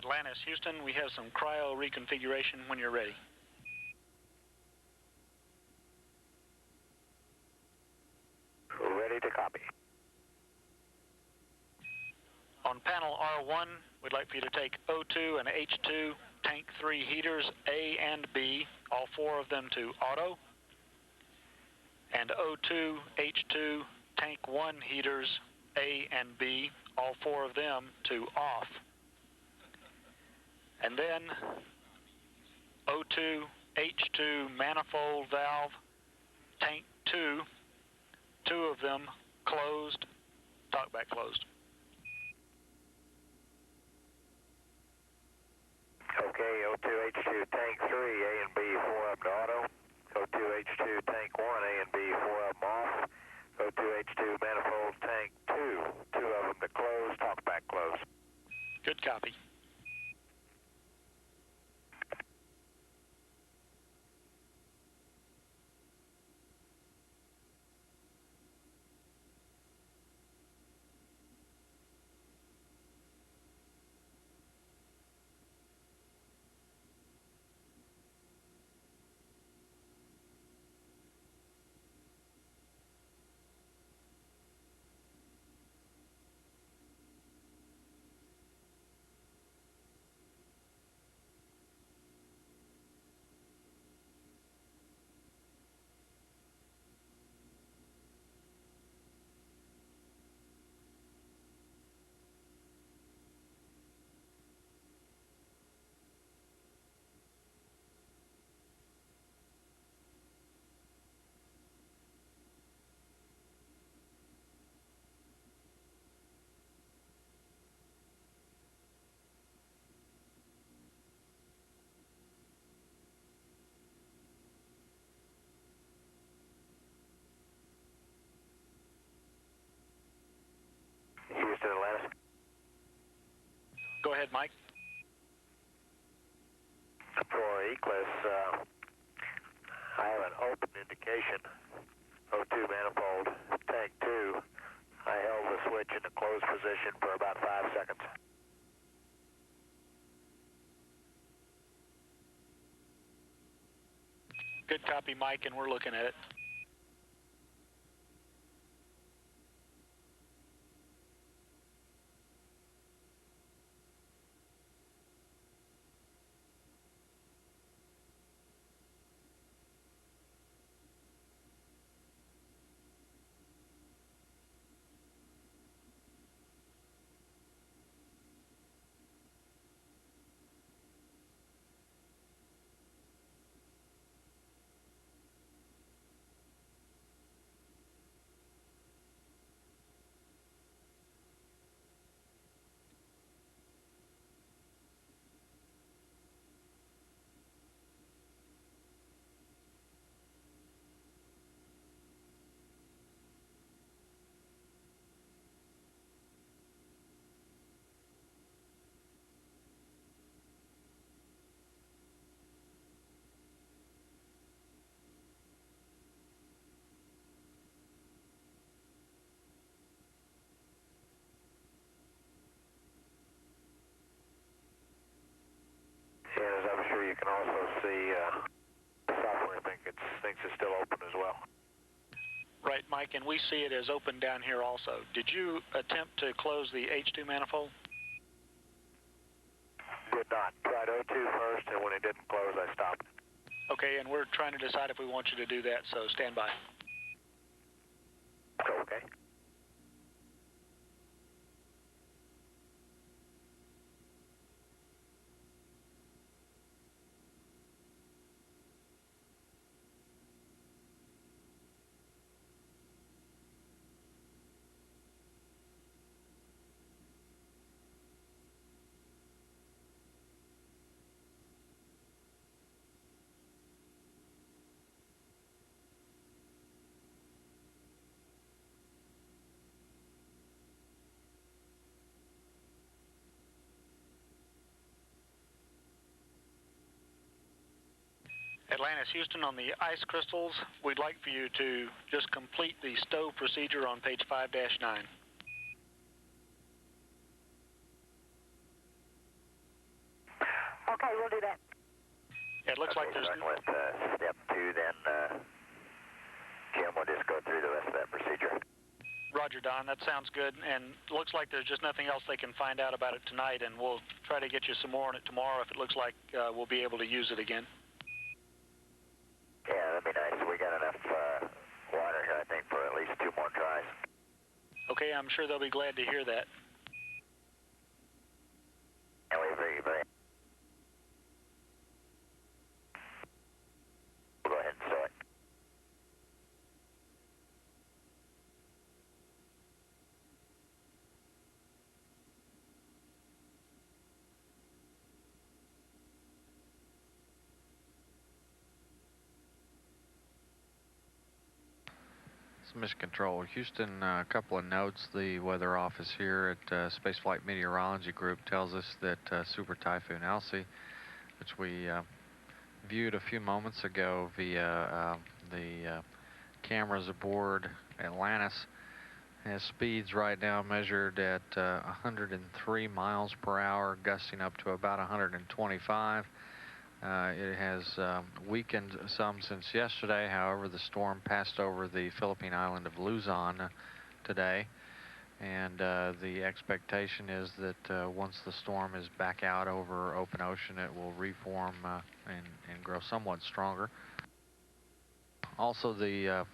Atlantis, Houston, we have some cryo reconfiguration when you're ready. Ready to copy. On panel R1, we'd like for you to take O2 and H2 tank 3 heaters A and B, all 4 of them to auto, and O2, H2, tank 1 heaters A and B, all 4 of them to off. And then O2, H2 manifold valve, tank 2, 2 of them closed, talkback closed. Okay, O2, H2, tank 3, A and B, 4 up to auto. O2, H2, tank 1, A and B, 4 up off. O2, H2, manifold, tank 2, 2 of them to close, talkback close. Good copy. Houston, Atlantis. Go ahead, Mike. For Eclipse, I have an open indication. O2 manifold, tank 2. I held the switch in the closed position for about 5 seconds. Good copy, Mike, and we're looking at it. And as I'm sure you can also see, the software thinks it's still open as well. Right, Mike, and we see it as open down here also. Did you attempt to close the H2 manifold? Did not. Tried O2 first, and when it didn't close, I stopped. Okay, and we're trying to decide if we want you to do that, so stand by. Okay. Atlantis, Houston, on the ice crystals, we'd like for you to just complete the stow procedure on page 5-9. It looks like there's... Starting with step 2, then Jim will just go through the rest of that procedure. Roger, Don. That sounds good. And looks like there's just nothing else they can find out about it tonight, and we'll try to get you some more on it tomorrow if it looks like we'll be able to use it again. Yeah, that'd be nice. We got enough water here, I think, for at least 2 more tries. Okay, I'm sure they'll be glad to hear that. And we very... We'll go ahead and stow it. Mission Control, Houston, a couple of notes. The weather office here at Spaceflight Meteorology Group tells us that Super Typhoon Elsie, which we viewed a few moments ago via the cameras aboard Atlantis, has speeds right now measured at 103 miles per hour, gusting up to about 125. It has weakened some since yesterday. However, the storm passed over the Philippine island of Luzon today, and the expectation is that once the storm is back out over open ocean, it will reform and grow somewhat stronger. Also, the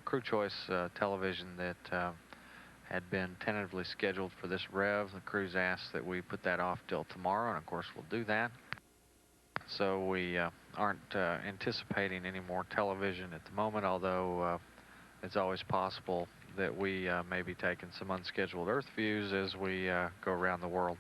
Crew Choice television that had been tentatively scheduled for this rev, the crews asked that we put that off till tomorrow, and of course we'll do that. So we aren't anticipating any more television at the moment, although it's always possible that we may be taking some unscheduled Earth views as we go around the world.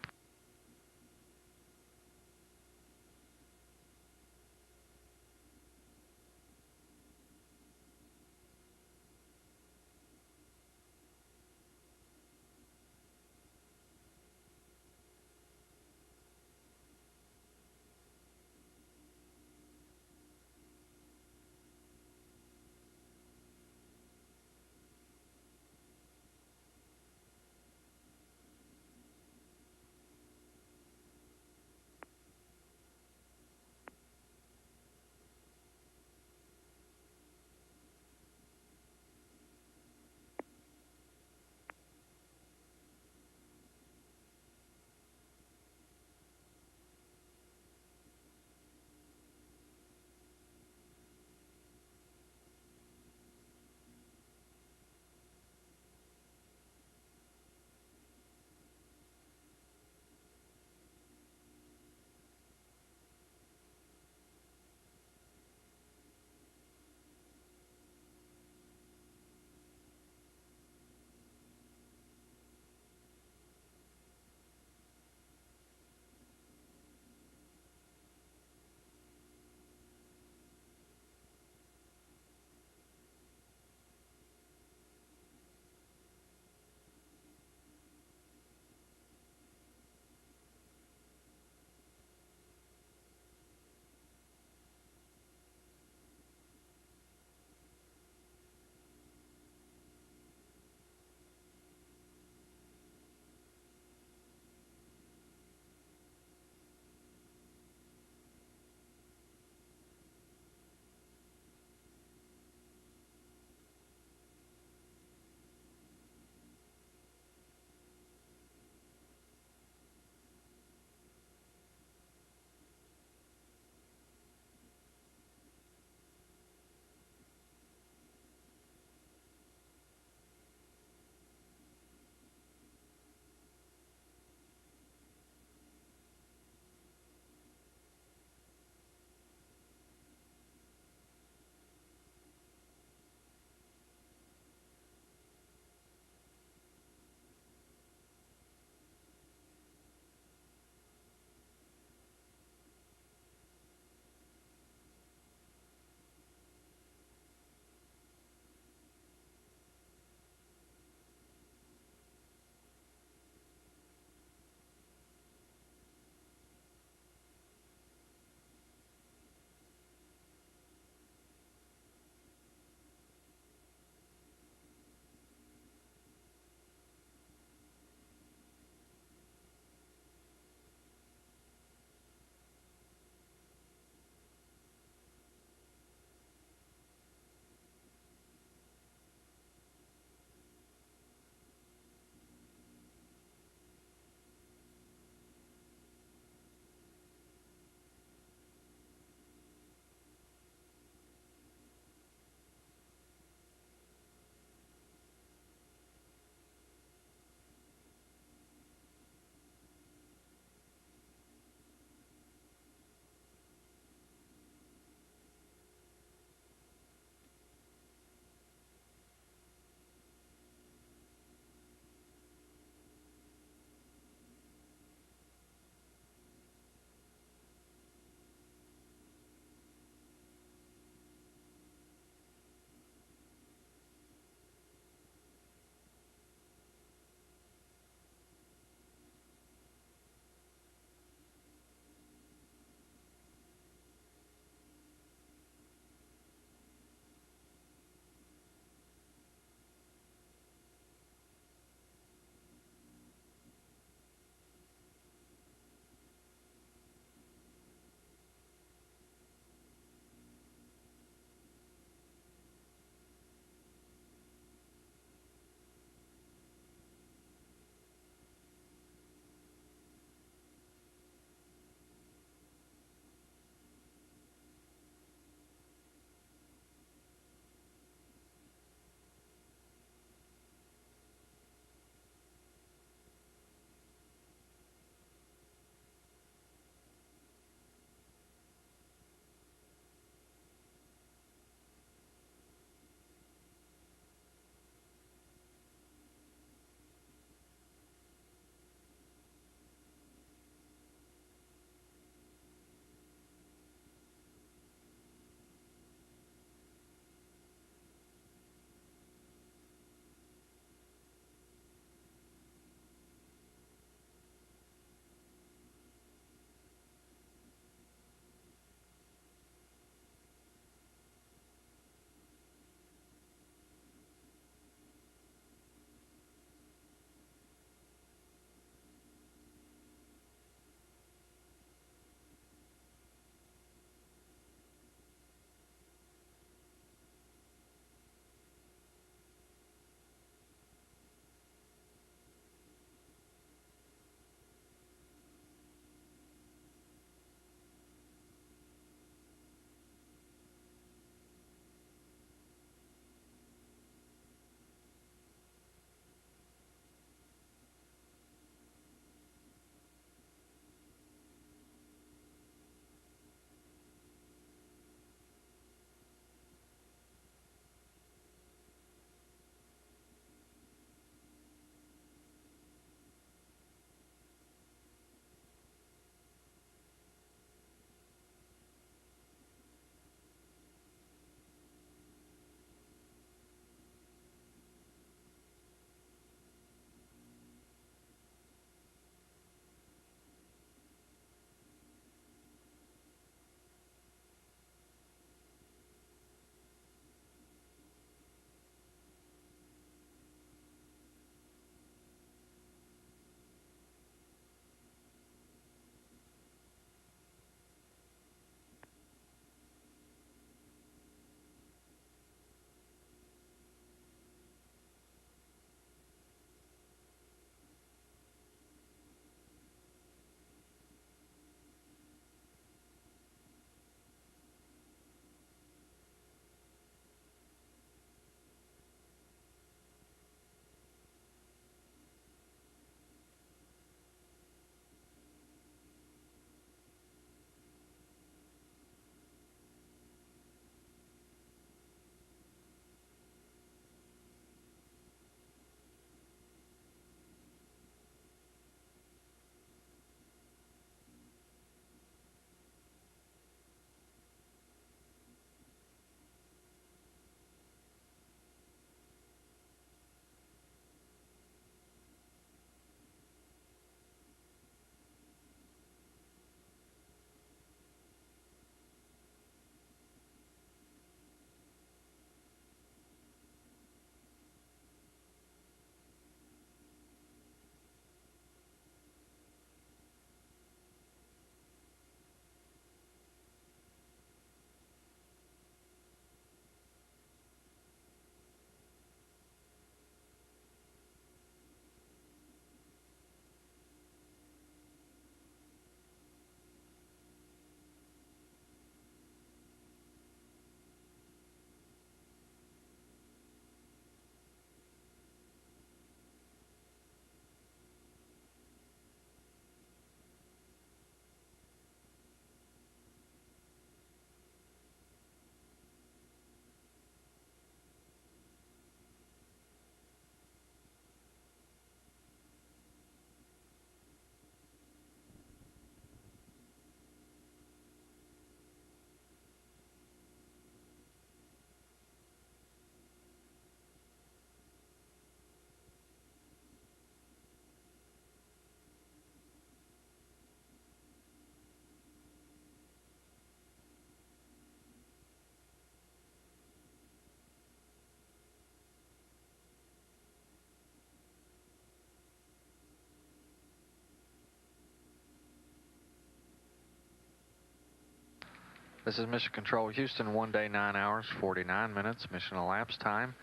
This is Mission Control Houston, 1 day, 9 hours, 49 minutes, mission elapsed time.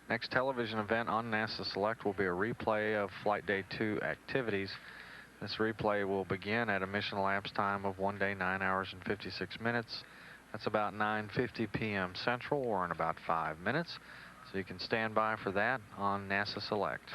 Next television event on NASA Select will be a replay of Flight Day 2 activities. This replay will begin at a mission elapsed time of 1 day, 9 hours, and 56 minutes. That's about 9:50 p.m. Central, or in about 5 minutes. So you can stand by for that on NASA Select.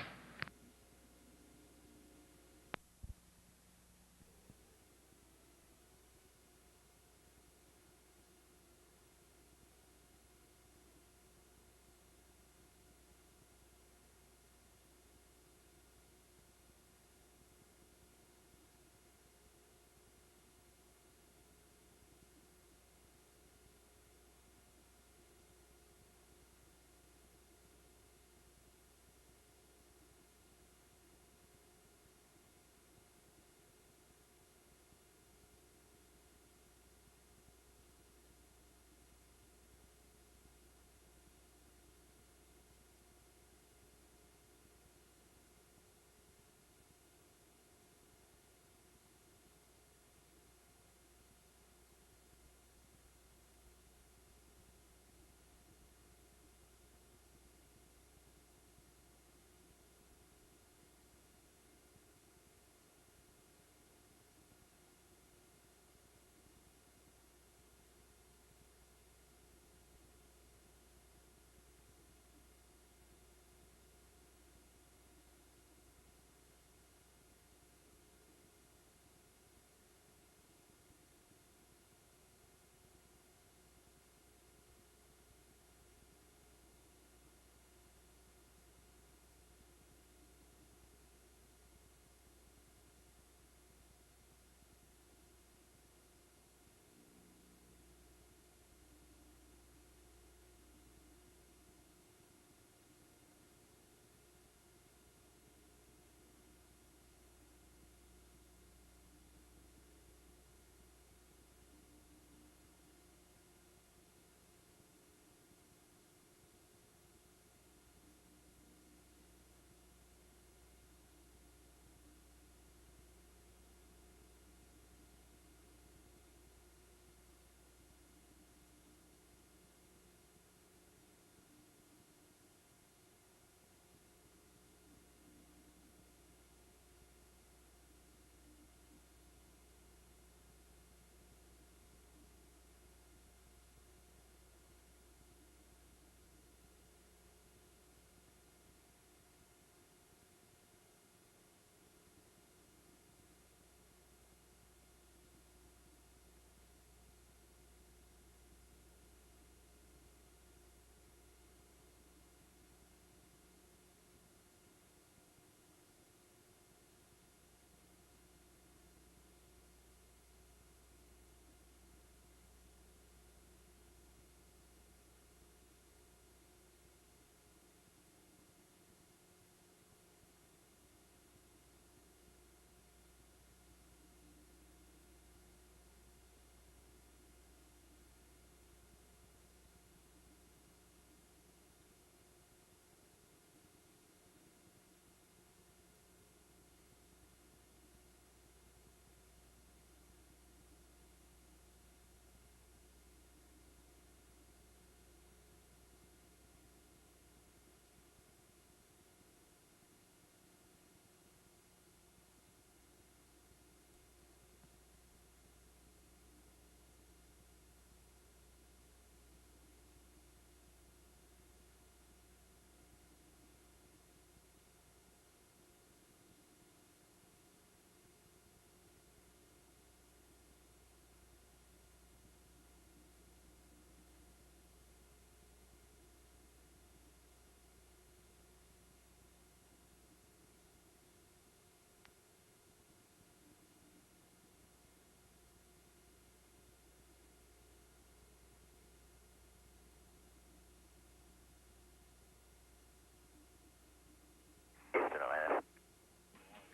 Houston, Atlanta.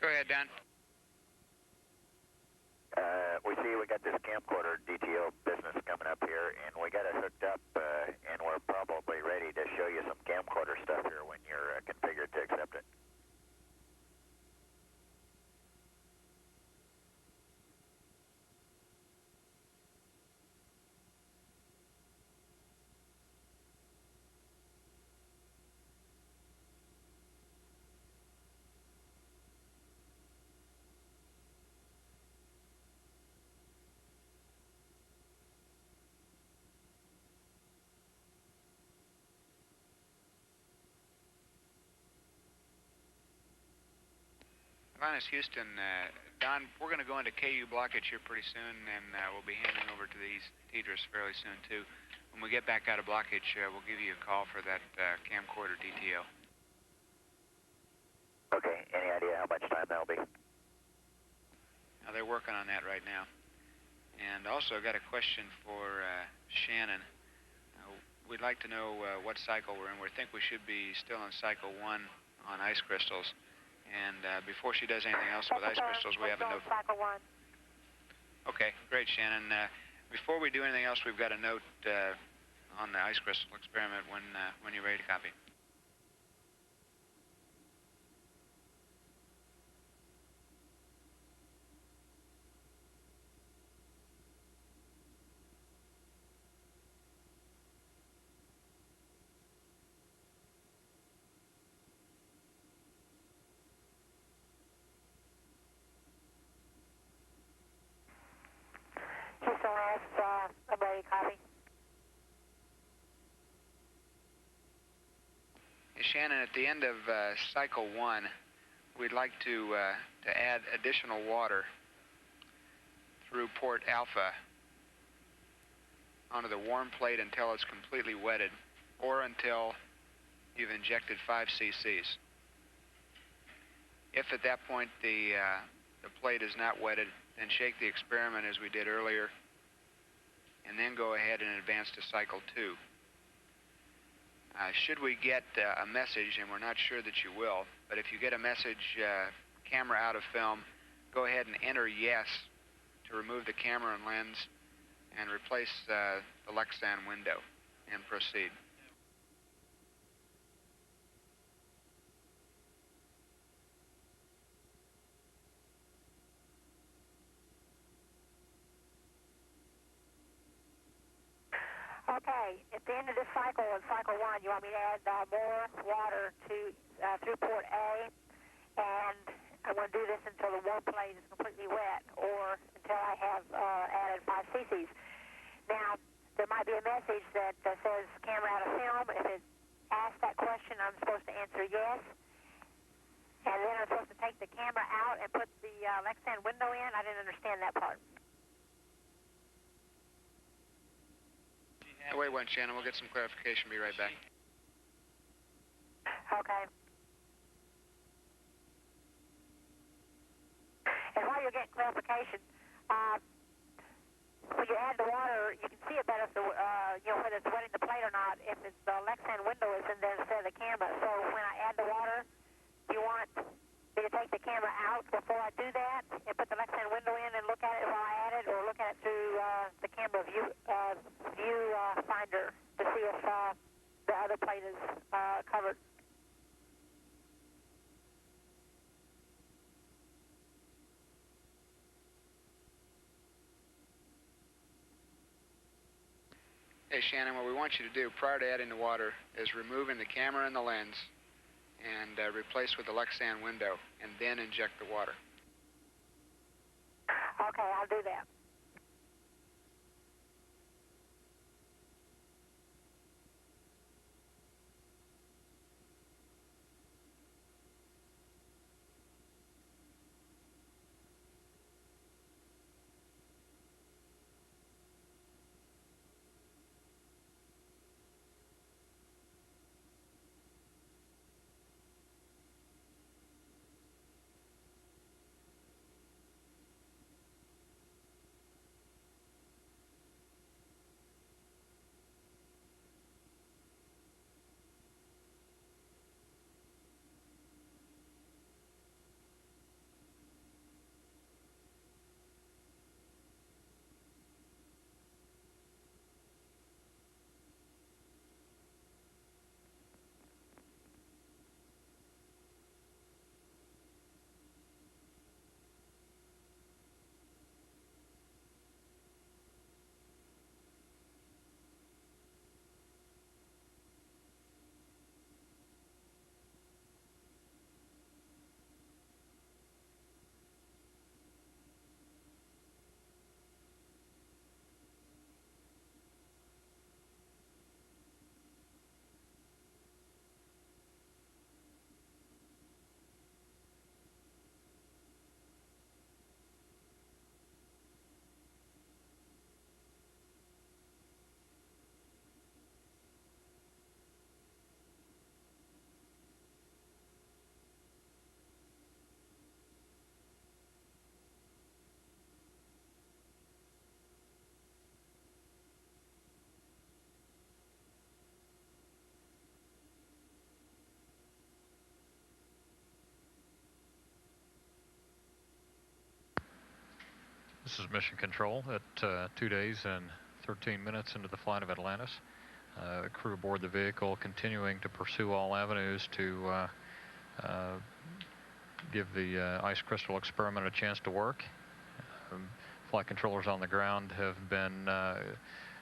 Go ahead, Don. We see we got this camcorder DTO business coming up here, and we got it hooked up, and we're probably ready to show you some camcorder stuff here when you're configured to accept it. Linus Houston, Don, we're going to go into KU blockage here pretty soon, and we'll be handing over to these TDRS fairly soon, too. When we get back out of blockage, we'll give you a call for that camcorder DTO. Okay, any idea how much time that'll be? Now, they're working on that right now. And also, I got a question for Shannon. We'd like to know what cycle we're in. We think we should be still in cycle 1 on ice crystals. And before she does anything else with ice crystals, we have a note. Cycle 1. Okay, great, Shannon. Before we do anything else, we've got a note on the ice crystal experiment when you're ready to copy. Houston Labs, I'm ready to copy. Shannon, at the end of cycle 1, we'd like to add additional water through port alpha onto the warm plate until it's completely wetted, or until you've injected 5 cc's. If at that point the plate is not wetted, then shake the experiment as we did earlier, and then go ahead and advance to cycle 2. Should we get a message, and we're not sure that you will, but if you get a message, camera out of film, go ahead and enter yes to remove the camera and lens and replace the Lexan window and proceed. Okay, at the end of this cycle, in cycle 1, you want me to add more water to through port A, and I want to do this until the warm plate is completely wet, or until I have added 5 cc's. Now, there might be a message that says camera out of film. If it asks that question, I'm supposed to answer yes, and then I'm supposed to take the camera out and put the Lexan window in. I didn't understand that part. Wait one, Shannon. We'll get some clarification. Be right back. Okay. And while you're getting clarification, when you add the water, you can see it better if the, whether it's wetting the plate or not, if it's the Lexan window is in there instead of the camera. So when I add the water, do you want me to take the camera out before I do that and put the Lexan window in and look at it while I add it, or look at it through the camera view finder to see if the other plate is covered? Hey, Shannon, what we want you to do prior to adding the water is removing the camera and the lens and replace with the Lexan window, and then inject the water. Okay, I'll do that. This is Mission Control at 2 days and 13 minutes into the flight of Atlantis. The crew aboard the vehicle continuing to pursue all avenues to give the ice crystal experiment a chance to work. Flight controllers on the ground have been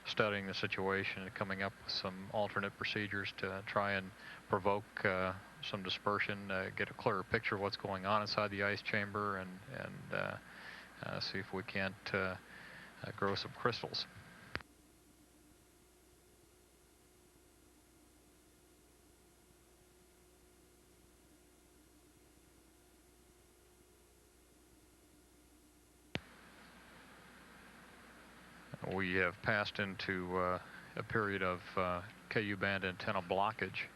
studying the situation and coming up with some alternate procedures to try and provoke some dispersion, get a clearer picture of what's going on inside the ice chamber, and see if we can't grow some crystals. We have passed into a period of KU band antenna blockage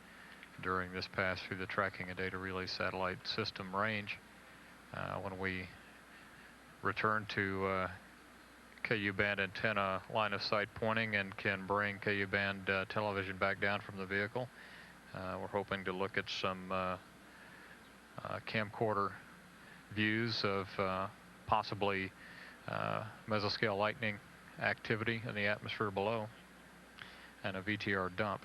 during this pass through the tracking and data relay satellite system range. When we return to KU band antenna line of sight pointing and can bring KU band television back down from the vehicle, we're hoping to look at some camcorder views of possibly mesoscale lightning activity in the atmosphere below and a VTR dump.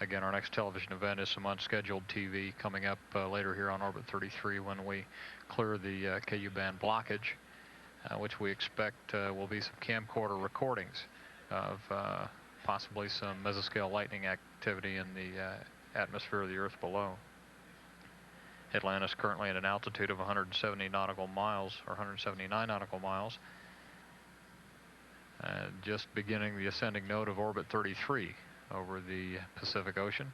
Again, our next television event is some unscheduled TV coming up later here on Orbit 33 when we clear the KU band blockage, which we expect will be some camcorder recordings of possibly some mesoscale lightning activity in the atmosphere of the Earth below. Atlantis currently at an altitude of 170 nautical miles, or 179 nautical miles, just beginning the ascending node of Orbit 33 over the Pacific Ocean.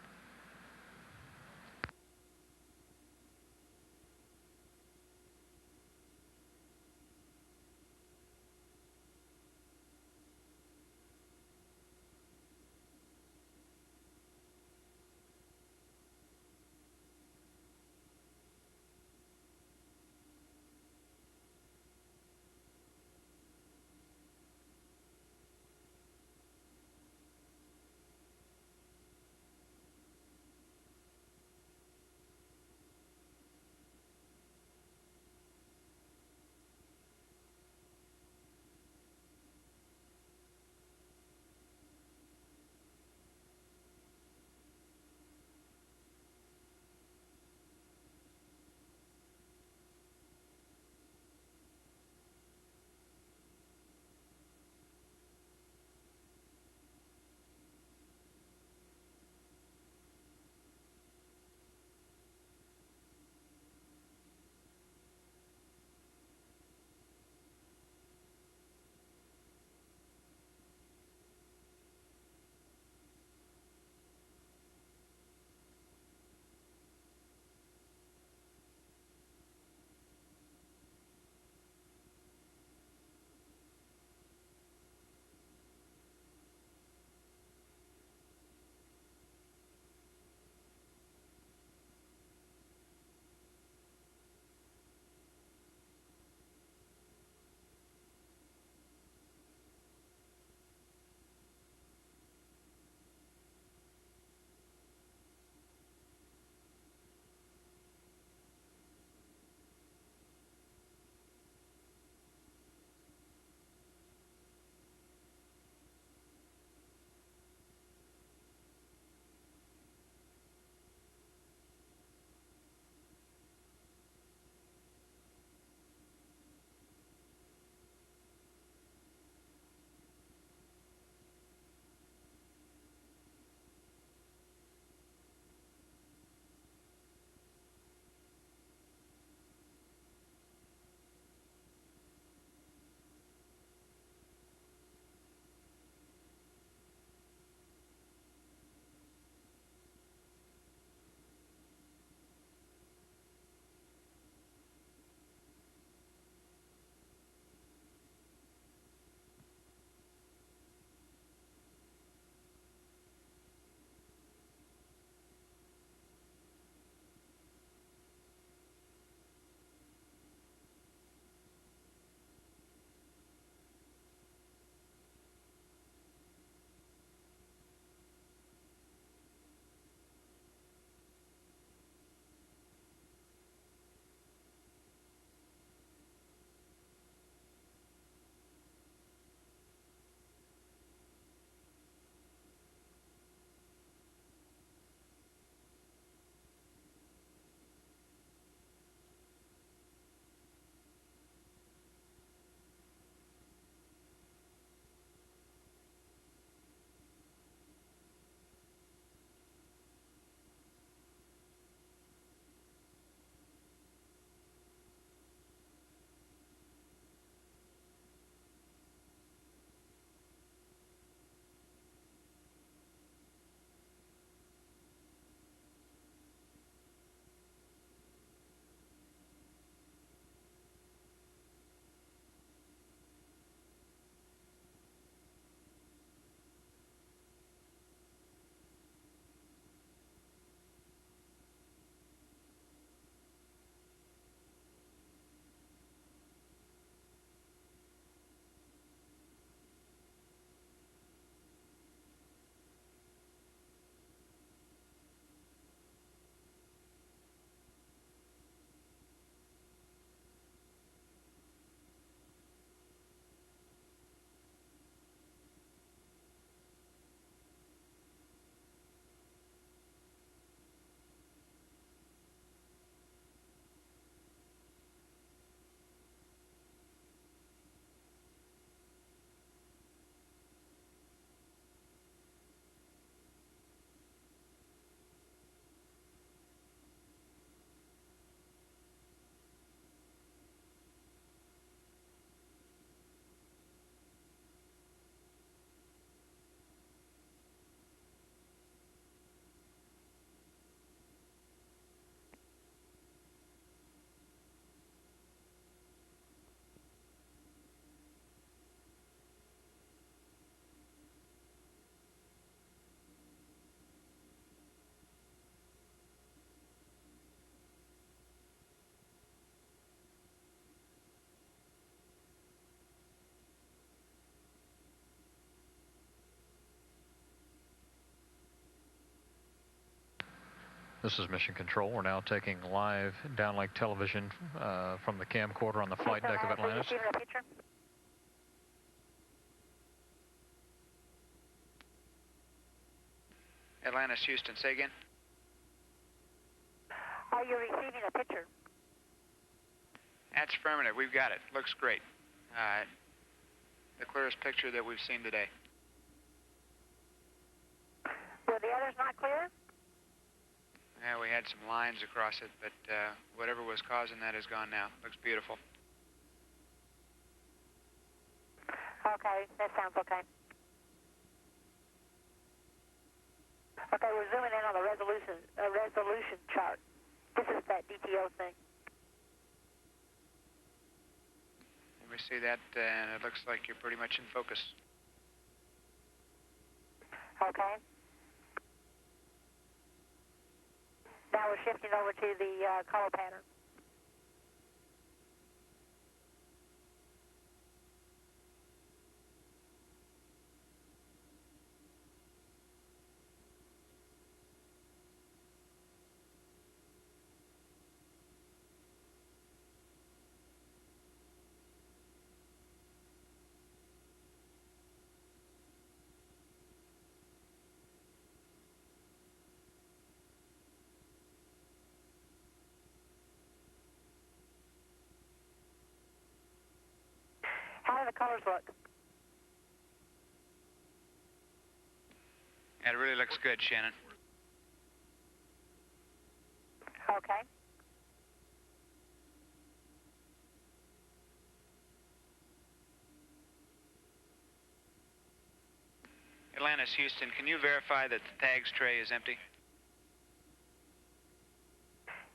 This is Mission Control. We're now taking live downlink television from the camcorder on the flight deck of Atlantis. Atlantis, Houston, say again. Are you receiving a picture? That's affirmative. We've got it. Looks great. The clearest picture that we've seen today. Were the others not clear? Yeah, we had some lines across it, but whatever was causing that is gone now. Looks beautiful. Okay, that sounds okay. Okay, we're zooming in on the resolution chart. This is that DTO thing. We see that, and it looks like you're pretty much in focus. Okay. Now we're shifting over to the color pattern. How do the colors look? It really looks good, Shannon. Okay. Atlantis, Houston, can you verify that the tags tray is empty?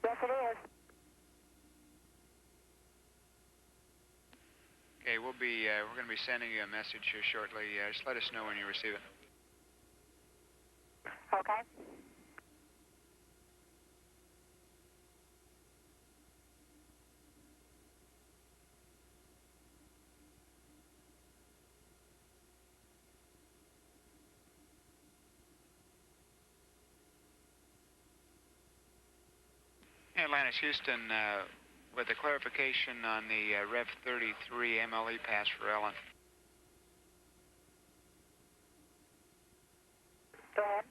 Yes, it is. Okay, we're going to be sending you a message here shortly. Just let us know when you receive it. Okay. Atlantis, Houston, with a clarification on the Rev 33 MLE pass for Ellen. Go ahead.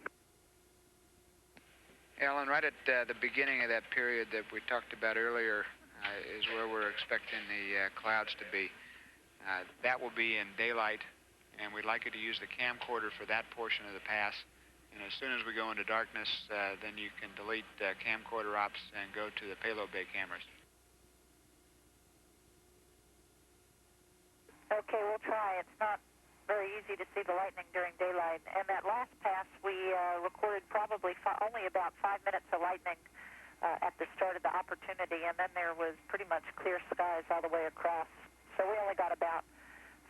Ellen, right at the beginning of that period that we talked about earlier is where we're expecting the clouds to be. That will be in daylight, and we'd like you to use the camcorder for that portion of the pass. And as soon as we go into darkness, then you can delete camcorder ops and go to the payload bay cameras. Okay, we'll try. It's not very easy to see the lightning during daylight. And that last pass, we recorded probably only about 5 minutes of lightning at the start of the opportunity, and then there was pretty much clear skies all the way across. So we only got about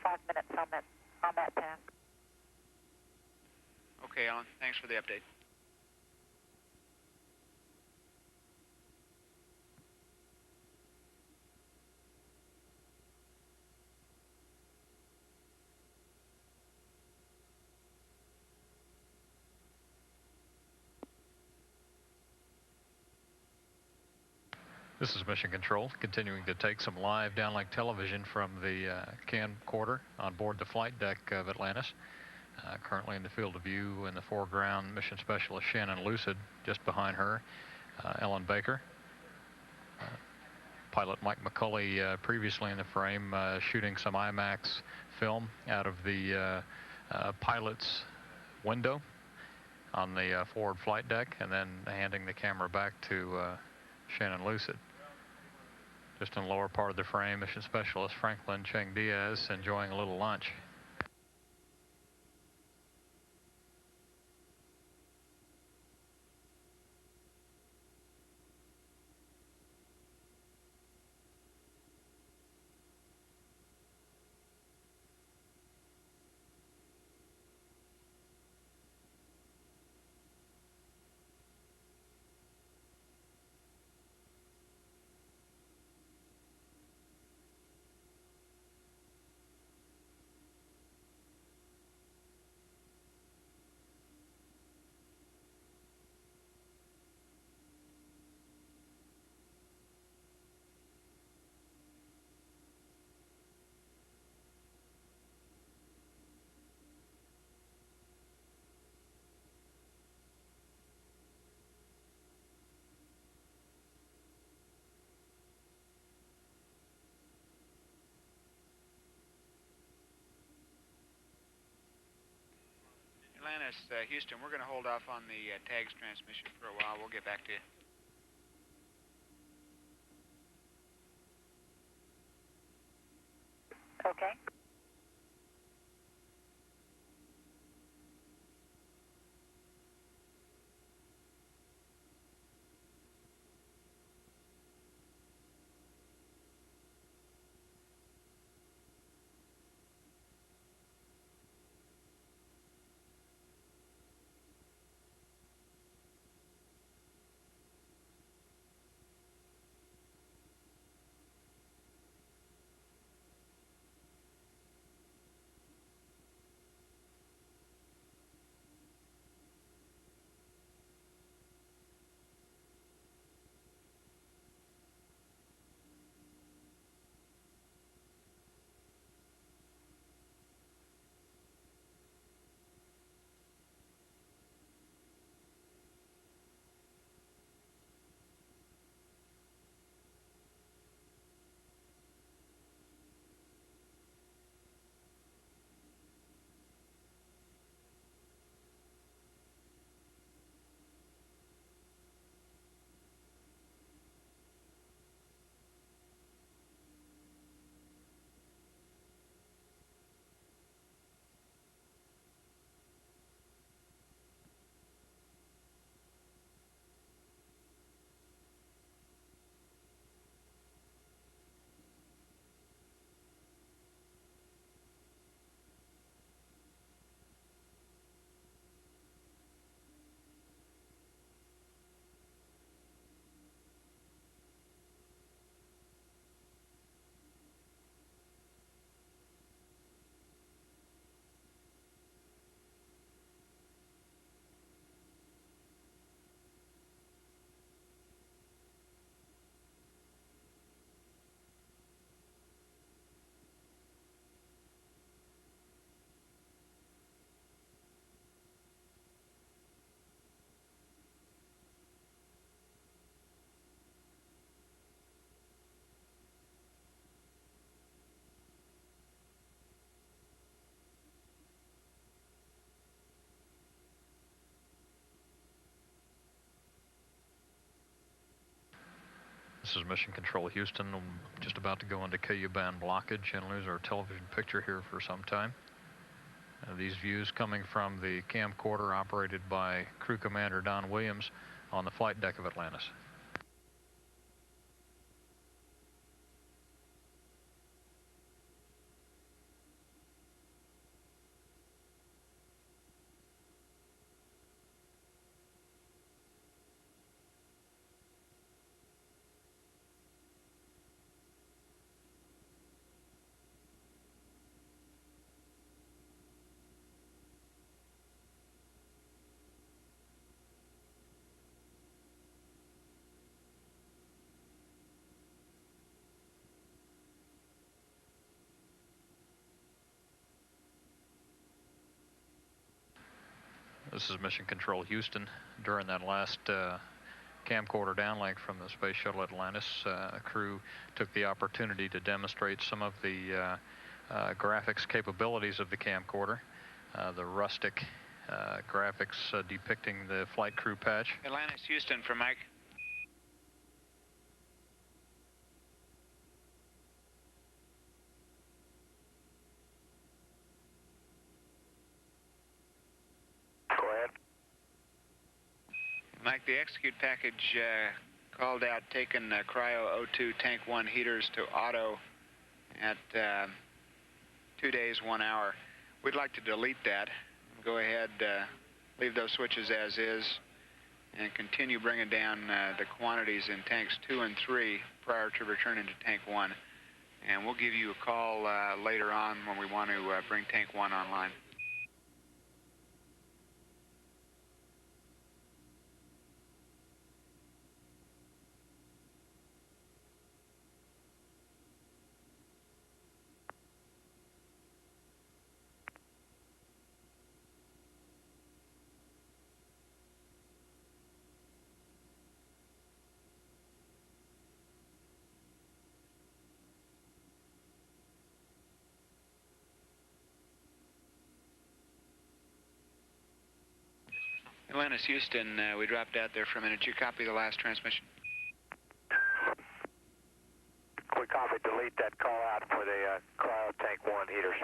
5 minutes on that pass. Okay, Alan. Thanks for the update. This is Mission Control, continuing to take some live downlink television from the camcorder on board the flight deck of Atlantis. Currently in the field of view in the foreground, Mission Specialist Shannon Lucid. Just behind her, Ellen Baker. Pilot Mike McCulley previously in the frame, shooting some IMAX film out of the pilot's window on the forward flight deck, and then handing the camera back to Shannon Lucid. Just in the lower part of the frame, Mission Specialist Franklin Cheng Diaz enjoying a little lunch. Atlantis, Houston, we're going to hold off on the tags transmission for a while. We'll get back to you. Okay. This is Mission Control Houston. I'm just about to go into KU band blockage and lose our television picture here for some time. These views coming from the camcorder operated by Crew Commander Don Williams on the flight deck of Atlantis. This is Mission Control Houston. During that last camcorder downlink from the Space Shuttle Atlantis, crew took the opportunity to demonstrate some of the graphics capabilities of the camcorder. The rustic graphics depicting the flight crew patch. Atlantis, Houston for Mike. Mike, the execute package called out taking Cryo O2 Tank 1 heaters to auto at 2 days, 1 hour. We'd like to delete that. Go ahead, leave those switches as is, and continue bringing down the quantities in tanks 2 and 3 prior to returning to tank 1. And we'll give you a call later on when we want to bring tank 1 online. Atlantis, Houston, we dropped out there for a minute. You copy the last transmission? We copy. Delete that call out for the cryo tank 1 heaters.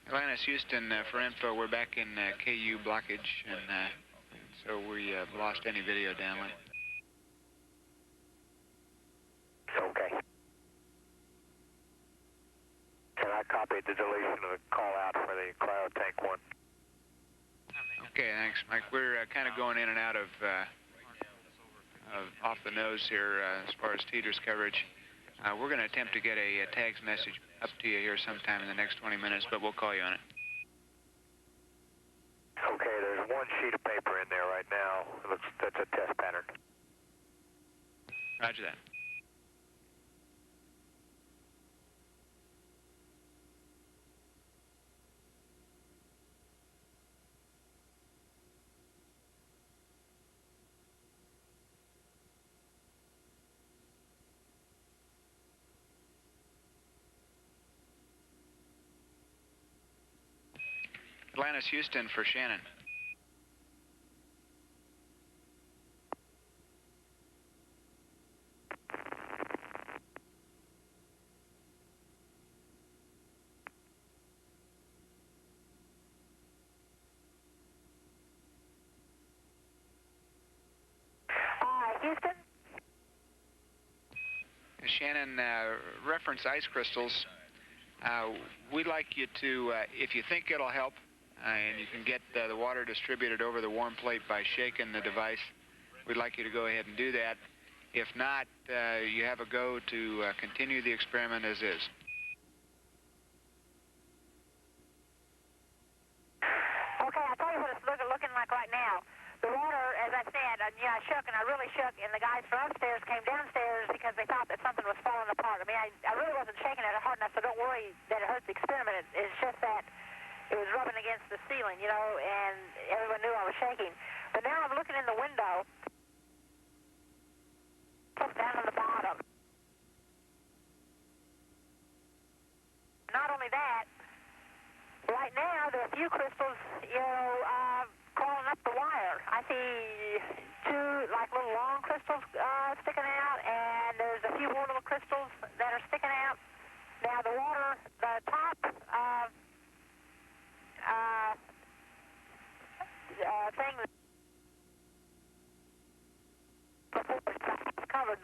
Atlantis, Houston, for info, we're back in KU blockage, and so we lost any video downlink. Okay. Can I copy the deletion of the call out for the cryo tank 1? Okay, thanks, Mike. We're kind of going in and out of off the nose here as far as Teeter's coverage. We're going to attempt to get a tags message up to you here sometime in the next 20 minutes, but we'll call you on it. Okay, there's one sheet of paper in there right now. It looks, that's a test pattern. Roger that. Atlantis, Houston for Shannon. Houston? Shannon, reference ice crystals. We'd like you to, if you think it'll help, and you can get the water distributed over the warm plate by shaking the device, we'd like you to go ahead and do that. If not, you have a go to continue the experiment as is. Okay, I'll tell you what it's looking like right now. The water, as I said, I shook, and I really shook, and the guys from upstairs came downstairs because they thought that something was falling apart. I mean, I really wasn't shaking it hard enough, so don't worry that it hurts the experiment. It's just that it was rubbing against the ceiling, you know, and everyone knew I was shaking. But now I'm looking in the window, down on the bottom. Not only that, right now there are a few crystals, you know, crawling up the wire. I see two, like, little long crystals sticking out, and there's a few more little crystals that are sticking out. Now the water, the top thing it's covered.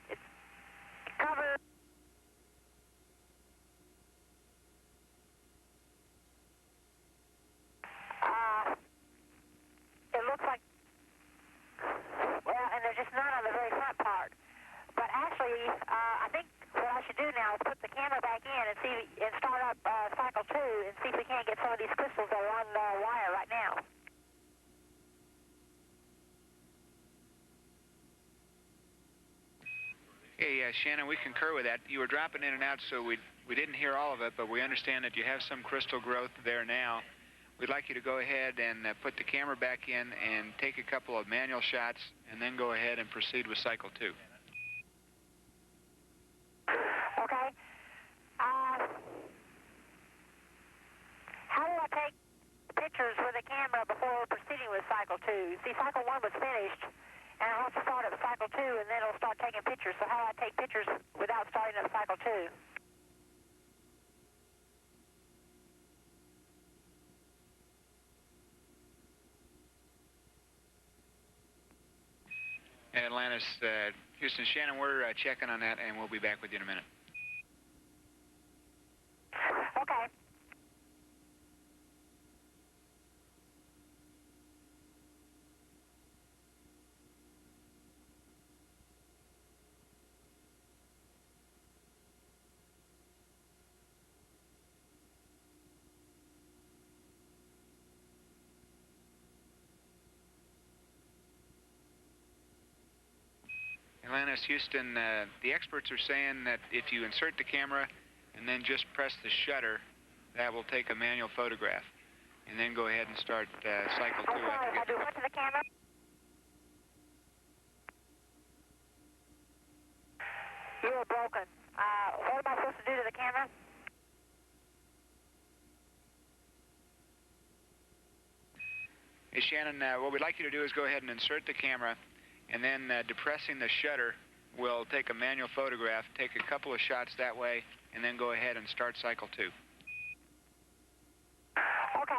It's covered. It looks like, well, and they're just not on the very front part. But actually, I think what I should do now is put the camera back in and see and start up cycle 2 and see if we can't get some of these crystals that are on the wire right now. Hey, Shannon, we concur with that. You were dropping in and out, so we didn't hear all of it, but we understand that you have some crystal growth there now. We'd like you to go ahead and put the camera back in and take a couple of manual shots, and then go ahead and proceed with cycle 2. Okay. How do I take pictures with a camera before proceeding with cycle 2? See, cycle 1 was finished, And I'll have to start at cycle 2, and then it'll start taking pictures. So how do I take pictures without starting at cycle 2? Atlantis, Houston, Shannon, we're checking on that, and we'll be back with you in a minute. Okay. Atlantis, Houston, the experts are saying that if you insert the camera and then just press the shutter, that will take a manual photograph. And then go ahead and start cycle 2. I'm sorry, I do what to the camera? You were broken. What am I supposed to do to the camera? Hey, Shannon, what we'd like you to do is go ahead and insert the camera, and then depressing the shutter will take a manual photograph, take a couple of shots that way, and then go ahead and start cycle 2. Okay.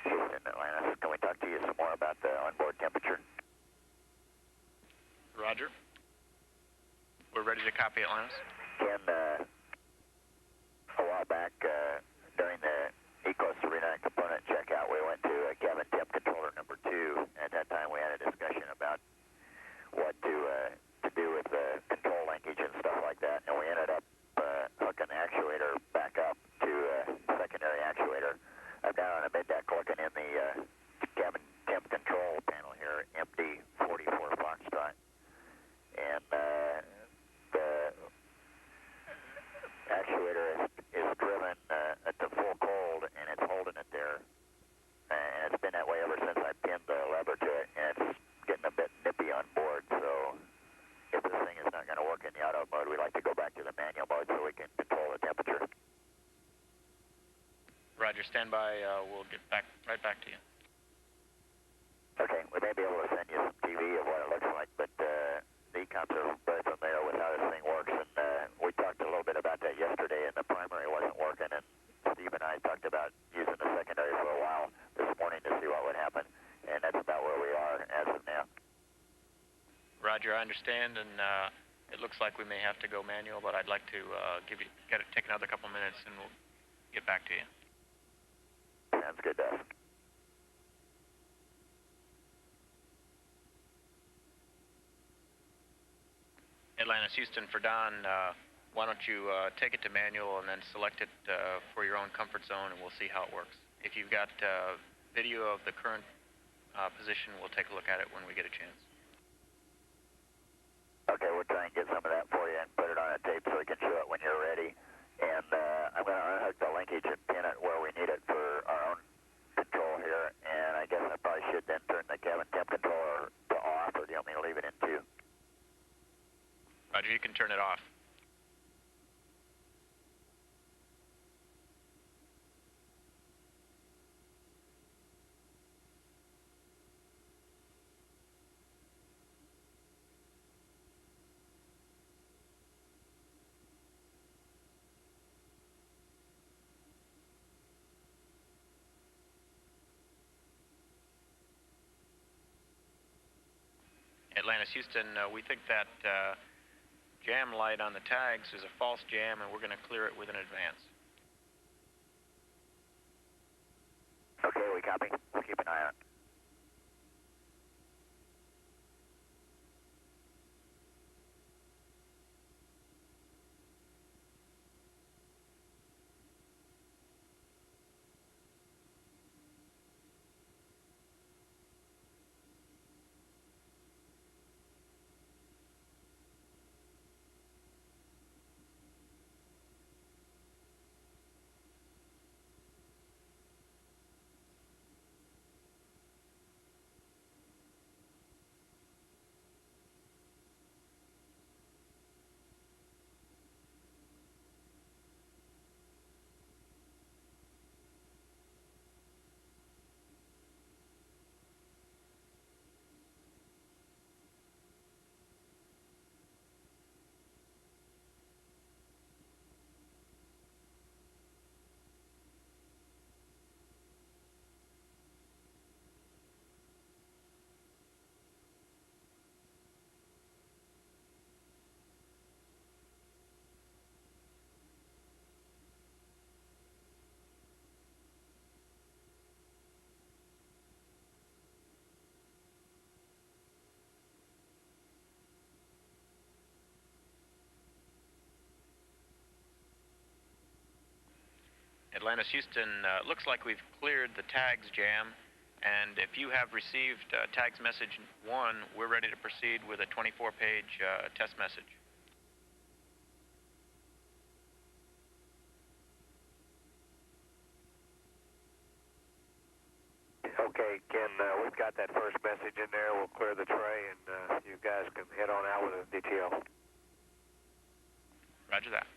Houston, Atlantis, can we talk to you some more about the onboard temperature? Roger. We're ready to copy, Atlantis. Ken, a while back, during the Ecos Arena component checkout, we went to cabin temp controller number 2. At that time, we had a discussion about what to do with the control linkage and stuff like that, and we ended up hooking the actuator back up to a secondary actuator. I'm down on the mid-deck looking in the cabin temp control panel here, MD44 Foxtrot, and the actuator is driven at the full cold, and it's holding it there, and it's been that way ever since I pinned the lever to it, and it's getting a bit nippy on board. So if this thing is not going to work in the auto mode, we'd like to go back to the manual mode so we can control the temperature. Roger, stand by. We'll get right back to you. Okay, we may be able to send you some TV of what it looks like, but the ECOMs are very familiar with how this thing works, and we talked a little bit about that yesterday, and the primary wasn't working, and Steve and I talked about using the secondary for a while this morning to see what would happen, and that's about where we are as of now. Roger, I understand, and it looks like we may have to go manual, but I'd like to take another couple minutes, and we'll get back to you. Sounds good to us. Atlantis Houston, for Don, why don't you take it to manual and then select it for your own comfort zone, and we'll see how it works. If you've got video of the current position, we'll take a look at it when we get a chance. Okay, we'll try and get some of that for you and put it on a tape so we can show it when you're ready. And I'm going to unhook the linkage and pin it where we need it for our own control here. And I guess I probably should then turn the cabin temp controller to off, or do you want me to leave it in too? Roger, you can turn it off. Atlantis Houston, we think that jam light on the tags is a false jam, and we're going to clear it with an advance. Okay, we copy. We'll keep an eye on it. Atlantis Houston, looks like we've cleared the tags jam, and if you have received tags message 1, we're ready to proceed with a 24-page test message. Okay, Ken, we've got that first message in there. We'll clear the tray, and you guys can head on out with the DTL. Roger that.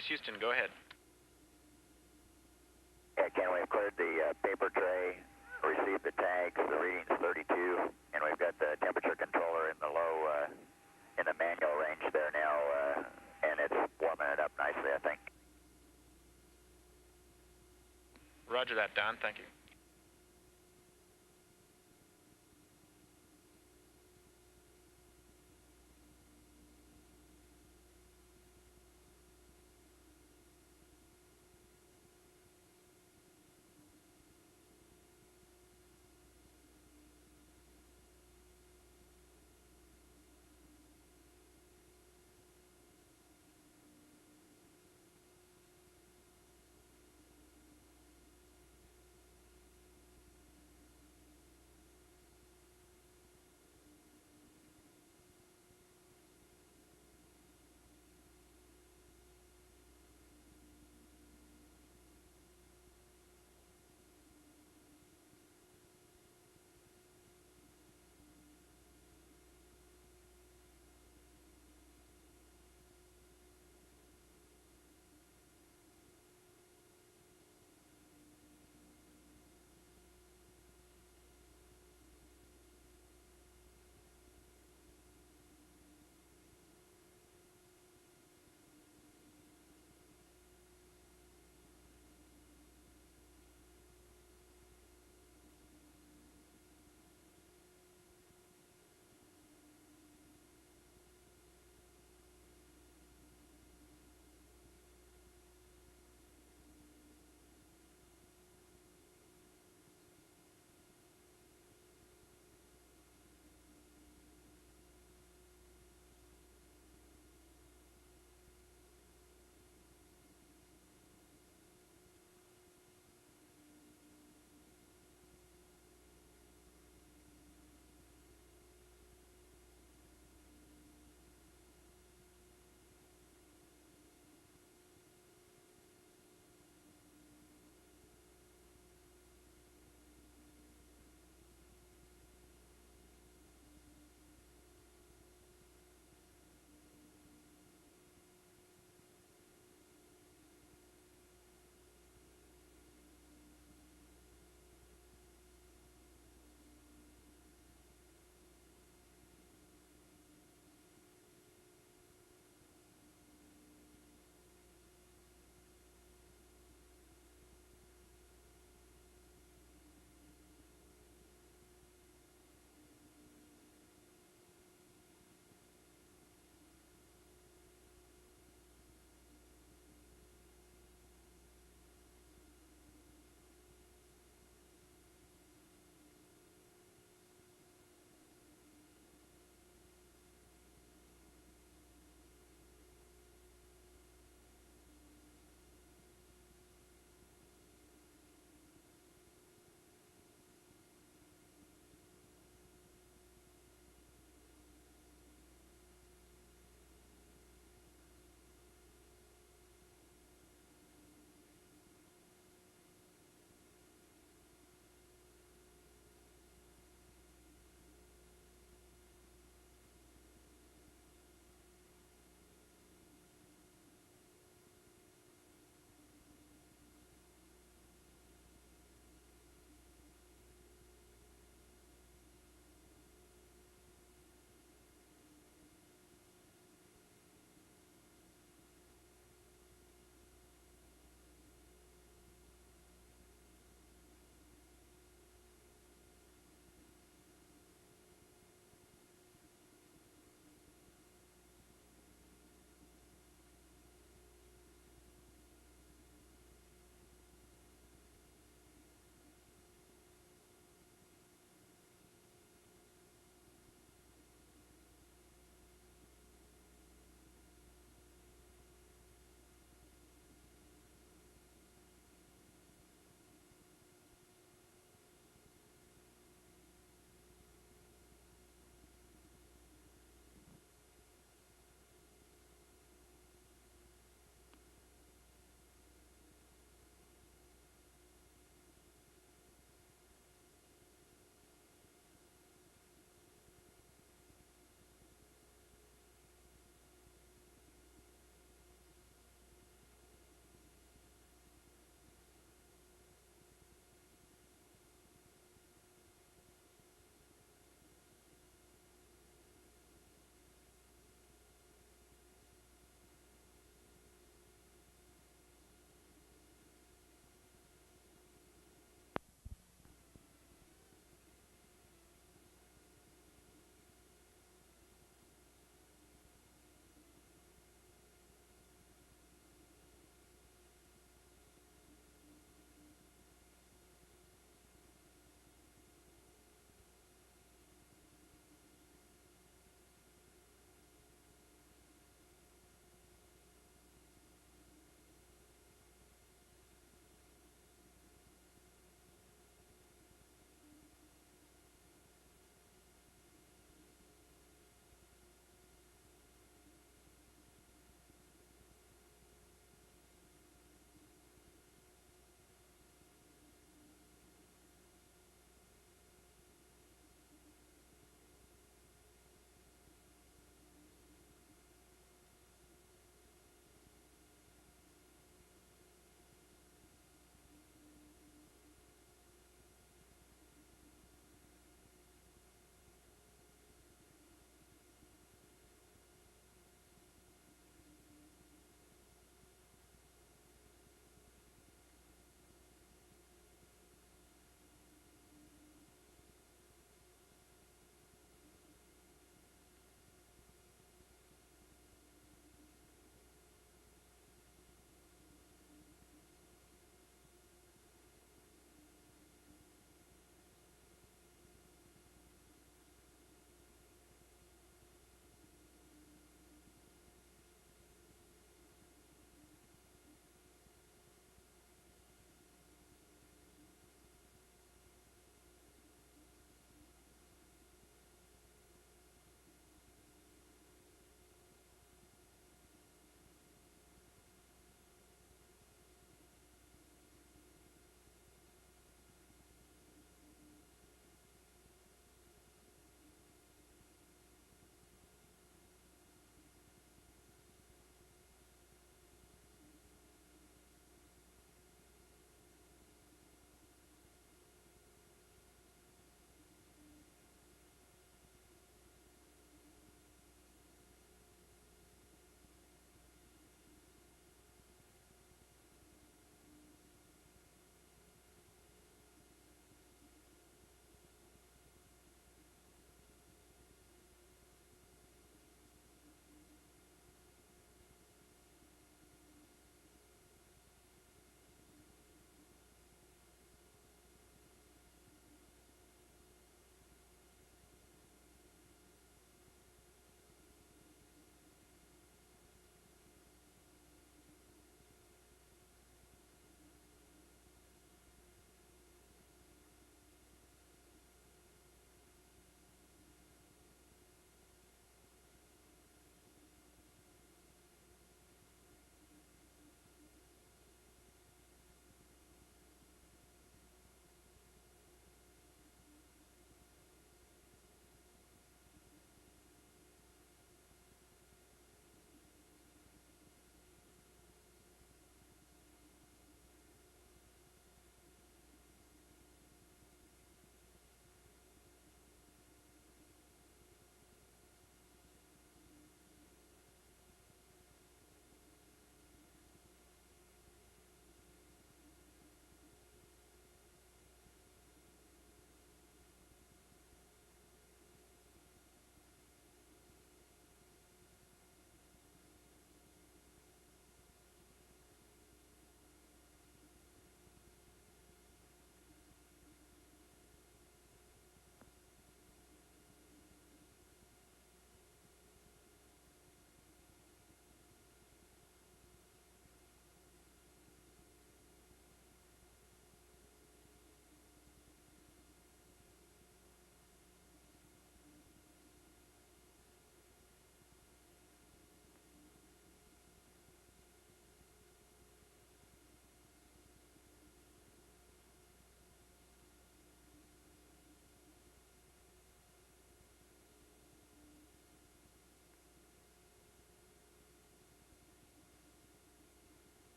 Dennis Houston, go ahead. Yeah, Ken, we've cleared the paper tray, received the tags, the reading's 32, and we've got the temperature controller in the low, in the manual range there now, and it's warming it up nicely, I think. Roger that, Don. Thank you.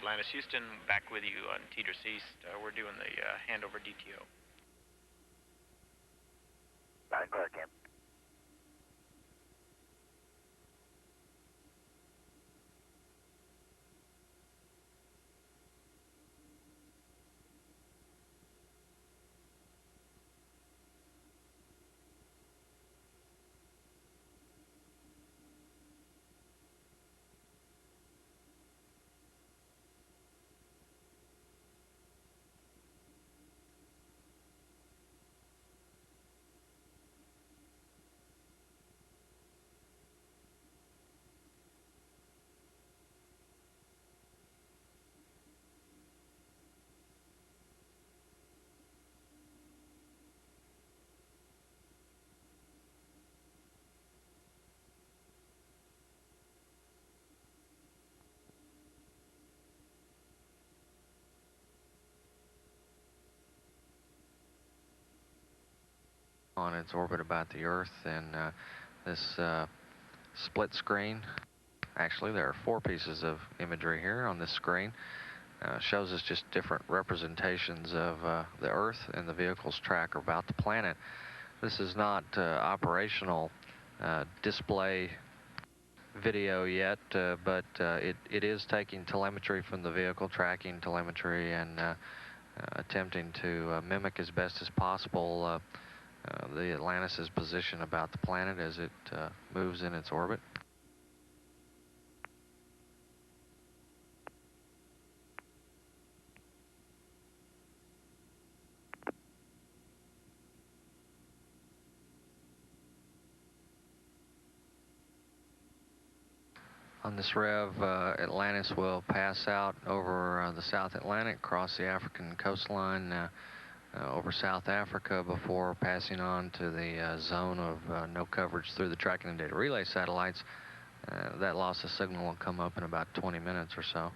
Atlantis Houston, back with you on Teeters East. We're doing the handover DTO. Line clear, Cam. On its orbit about the Earth, and this split screen, actually there are 4 pieces of imagery here on this screen, shows us just different representations of the Earth and the vehicle's track about the planet. This is not operational display video yet, but it is taking telemetry from the vehicle, tracking telemetry, and attempting to mimic as best as possible the Atlantis' position about the planet as it moves in its orbit. On this rev, Atlantis will pass out over the South Atlantic, cross the African coastline, over South Africa before passing on to the zone of no coverage through the tracking and data relay satellites. That loss of signal will come up in about 20 minutes or so.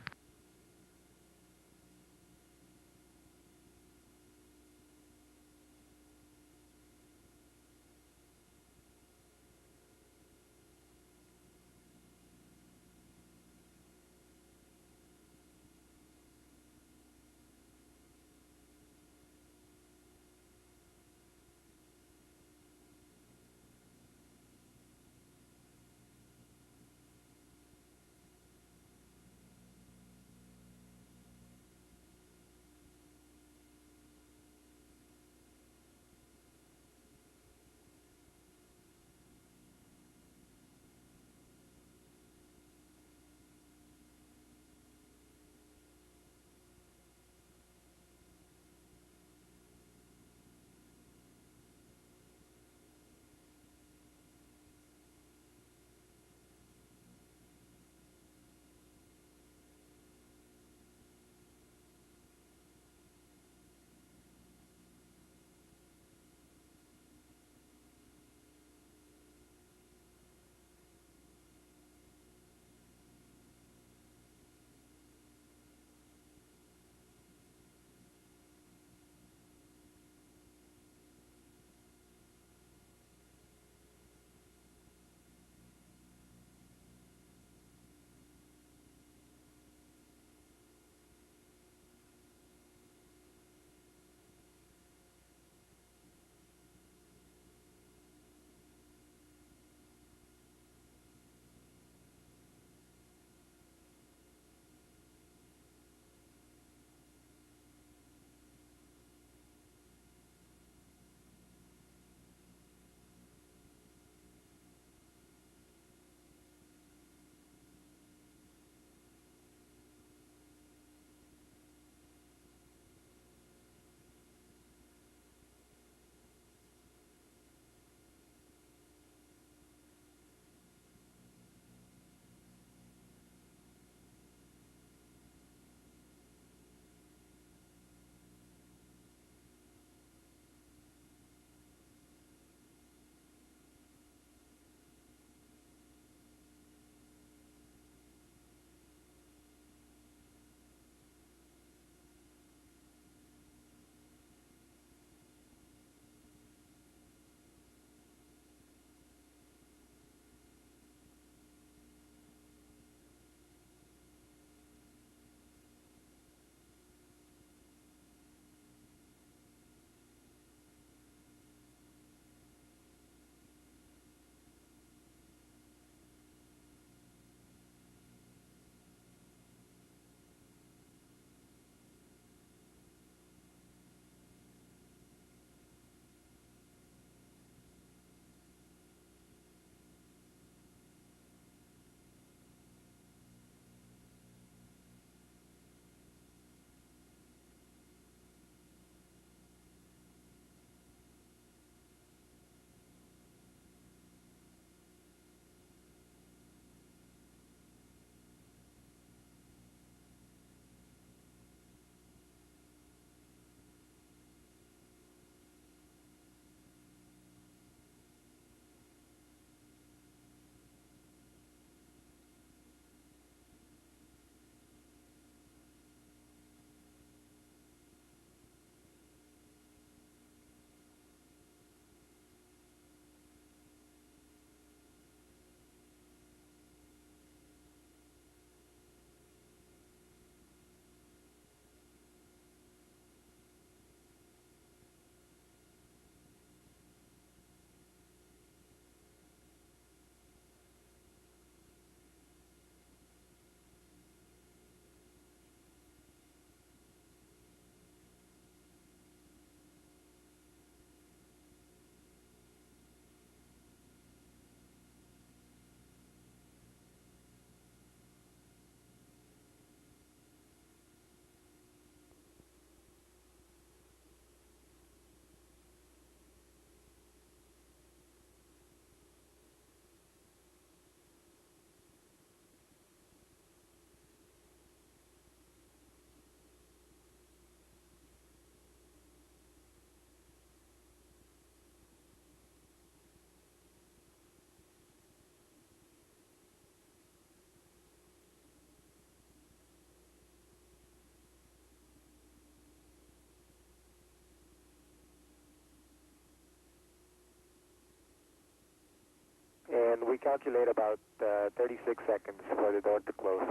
and we calculate about 36 seconds for the door to close.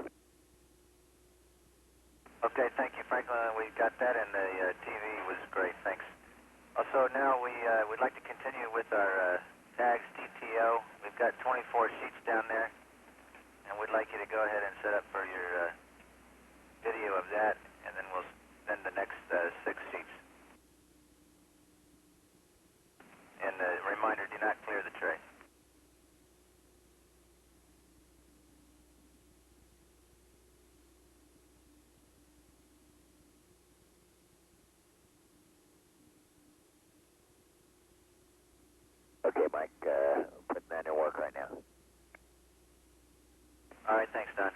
Okay, thank you, Franklin. We got that, and the TV was great. Thanks. Also, now we'd like to continue with our tags TTO. We've got 24 sheets down there, and we'd like you to go ahead and set up for your video of that, and then we'll send the next 6 sheets. And reminder, do not clear the tray. Okay, Mike, putting that in work right now. All right, thanks, Don.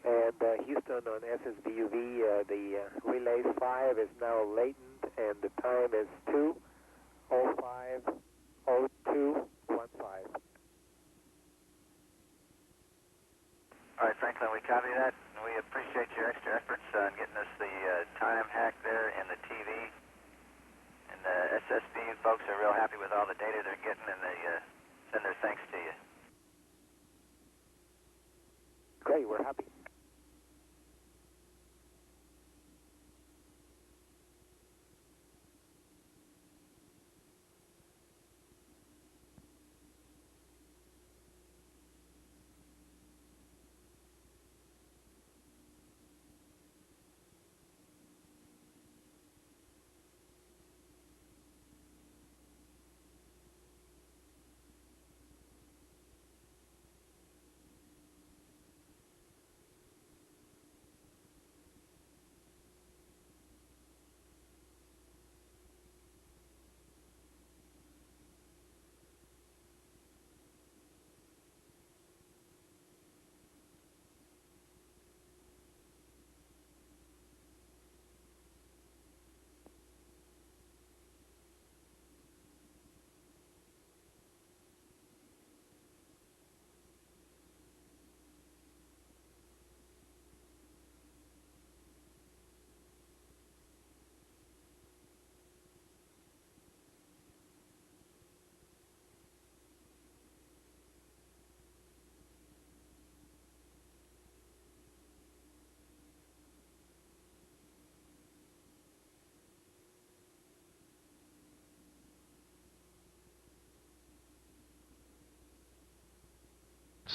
And Houston on SSBUV, the relay 5 is now latent, and the time is 2:05:02:15. All right, Franklin, we copy that. We appreciate your extra efforts on getting us the time hack there and the TV. And the SSB folks are real happy with all the data they're getting, and they send their thanks to you. Great, we're happy.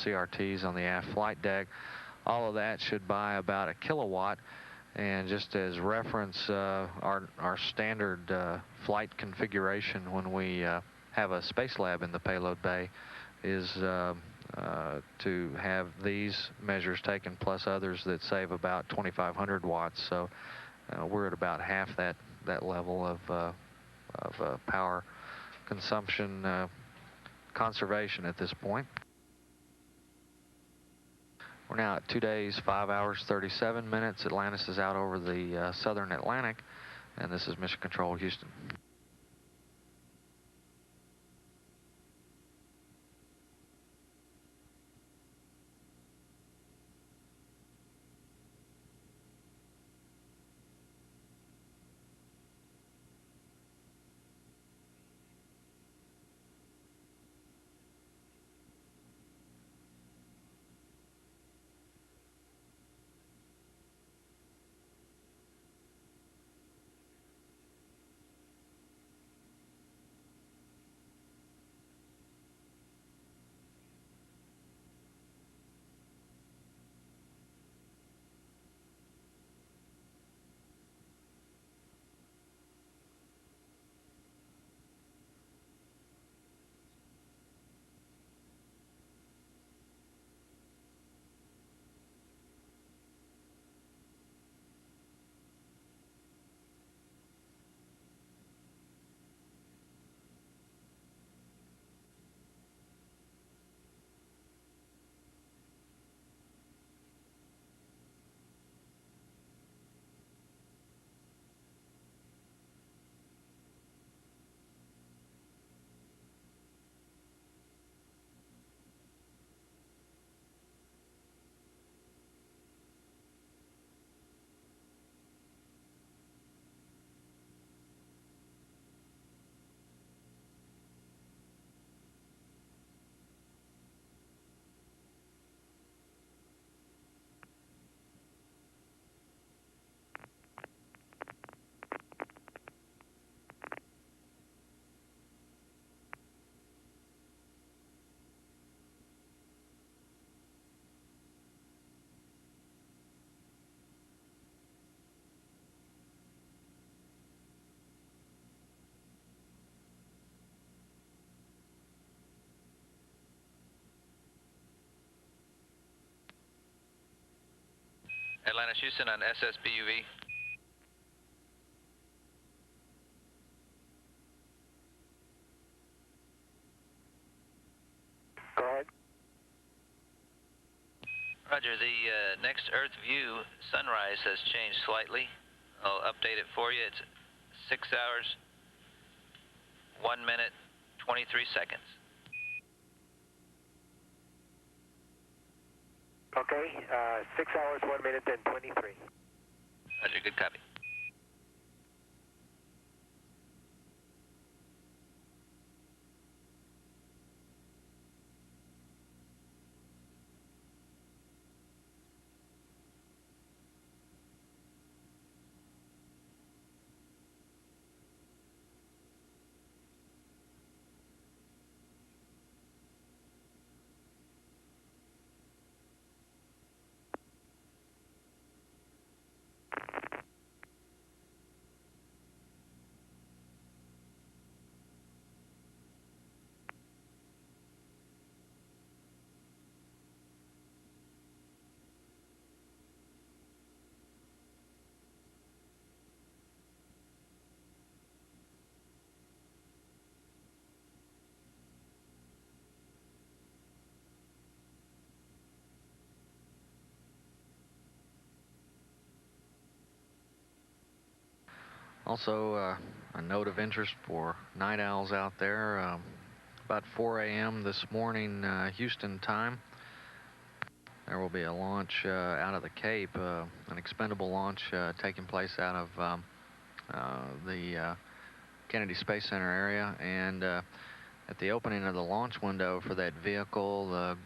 CRTs on the aft flight deck. All of that should buy about 1 kilowatt. And just as reference, our standard flight configuration when we have a space lab in the payload bay is to have these measures taken plus others that save about 2,500 watts. So we're at about half that level of power consumption conservation at this point. We're now at 2 days, 5 hours, 37 minutes. Atlantis is out over the southern Atlantic, and this is Mission Control, Houston. Atlantis Houston on SSBUV. Go ahead. Roger, the next Earth view sunrise has changed slightly. I'll update it for you. It's 6 hours, 1 minute, 23 seconds. Okay, 6 hours, 1 minute, and 23. Roger, good copy. Also, a note of interest for night owls out there. About 4 a.m. this morning, Houston time, there will be a launch out of the Cape, an expendable launch taking place out of the Kennedy Space Center area. And at the opening of the launch window for that vehicle, the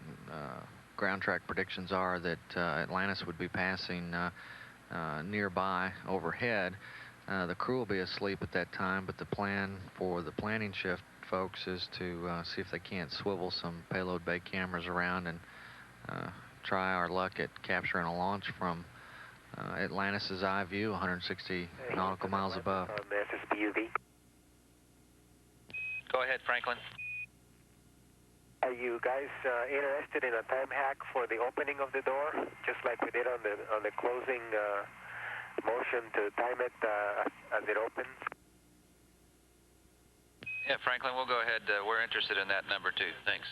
ground track predictions are that Atlantis would be passing nearby overhead. The crew will be asleep at that time, but the plan for the planning shift folks is to see if they can't swivel some payload bay cameras around and try our luck at capturing a launch from Atlantis' eye view, 160 nautical miles above. SSBUV. Go ahead, Franklin. Are you guys interested in a time hack for the opening of the door, just like we did on the closing motion to time it as it opens? Yeah, Franklin, we'll go ahead. We're interested in that number too. Thanks.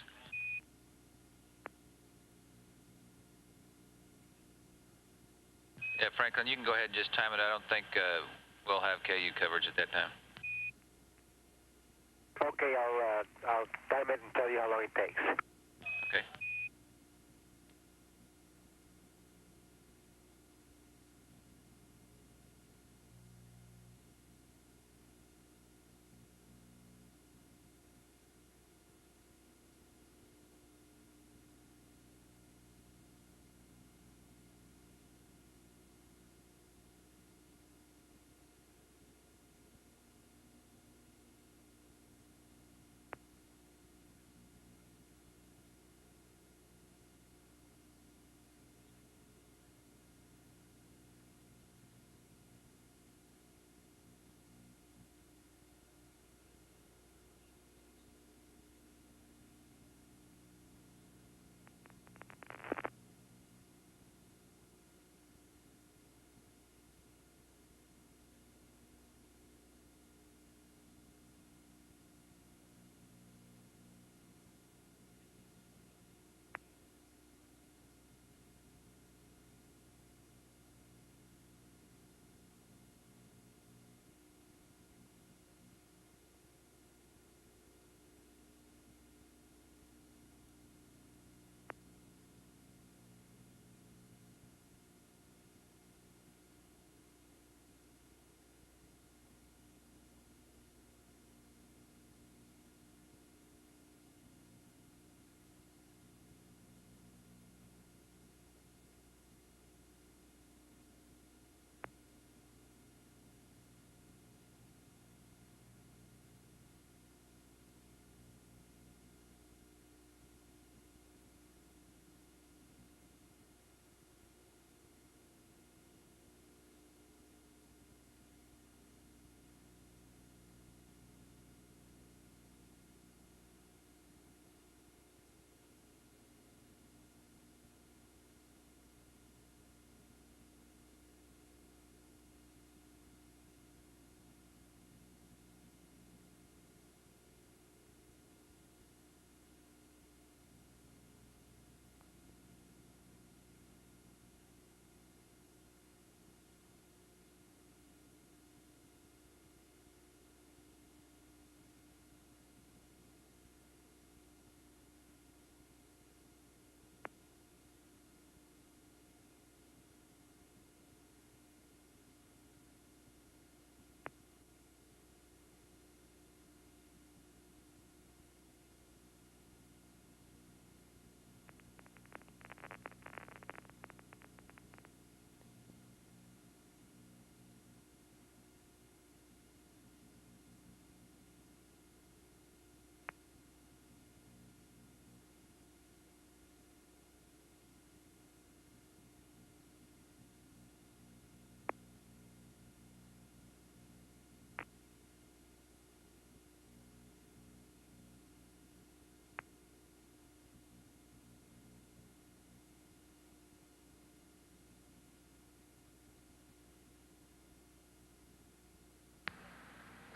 Yeah, Franklin, you can go ahead and just time it. I don't think we'll have KU coverage at that time. Okay, I'll time it and tell you how long it takes. Okay.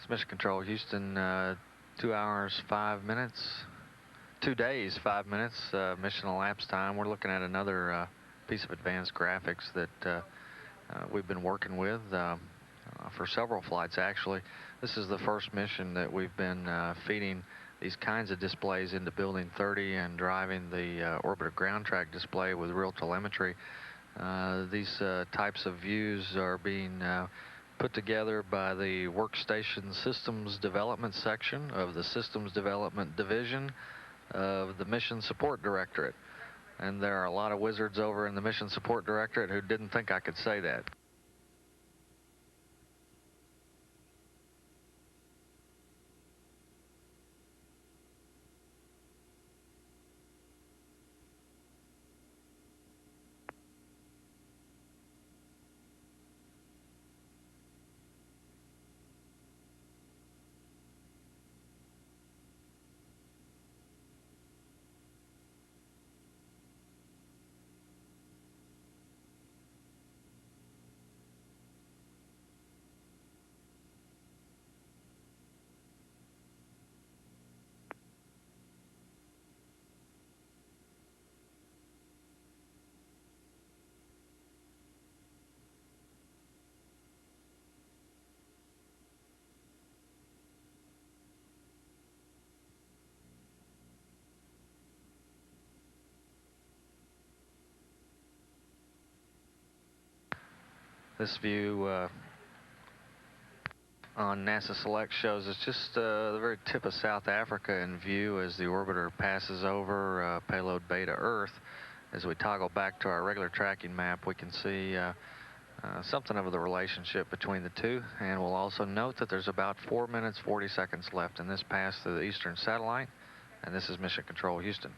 It's Mission Control, Houston, 2 hours, 5 minutes. 2 days, 5 minutes, mission elapsed time. We're looking at another piece of advanced graphics that we've been working with for several flights, actually. This is the first mission that we've been feeding these kinds of displays into Building 30 and driving the orbiter ground track display with real telemetry. These types of views are being put together by the Workstation Systems Development section of the Systems Development Division of the Mission Support Directorate. And there are a lot of wizards over in the Mission Support Directorate who didn't think I could say that. This view on NASA Select shows us just the very tip of South Africa in view as the orbiter passes over payload Beta Earth. As we toggle back to our regular tracking map, we can see something of the relationship between the two, and we'll also note that there's about 4 minutes 40 seconds left in this pass through the Eastern Satellite, and this is Mission Control, Houston.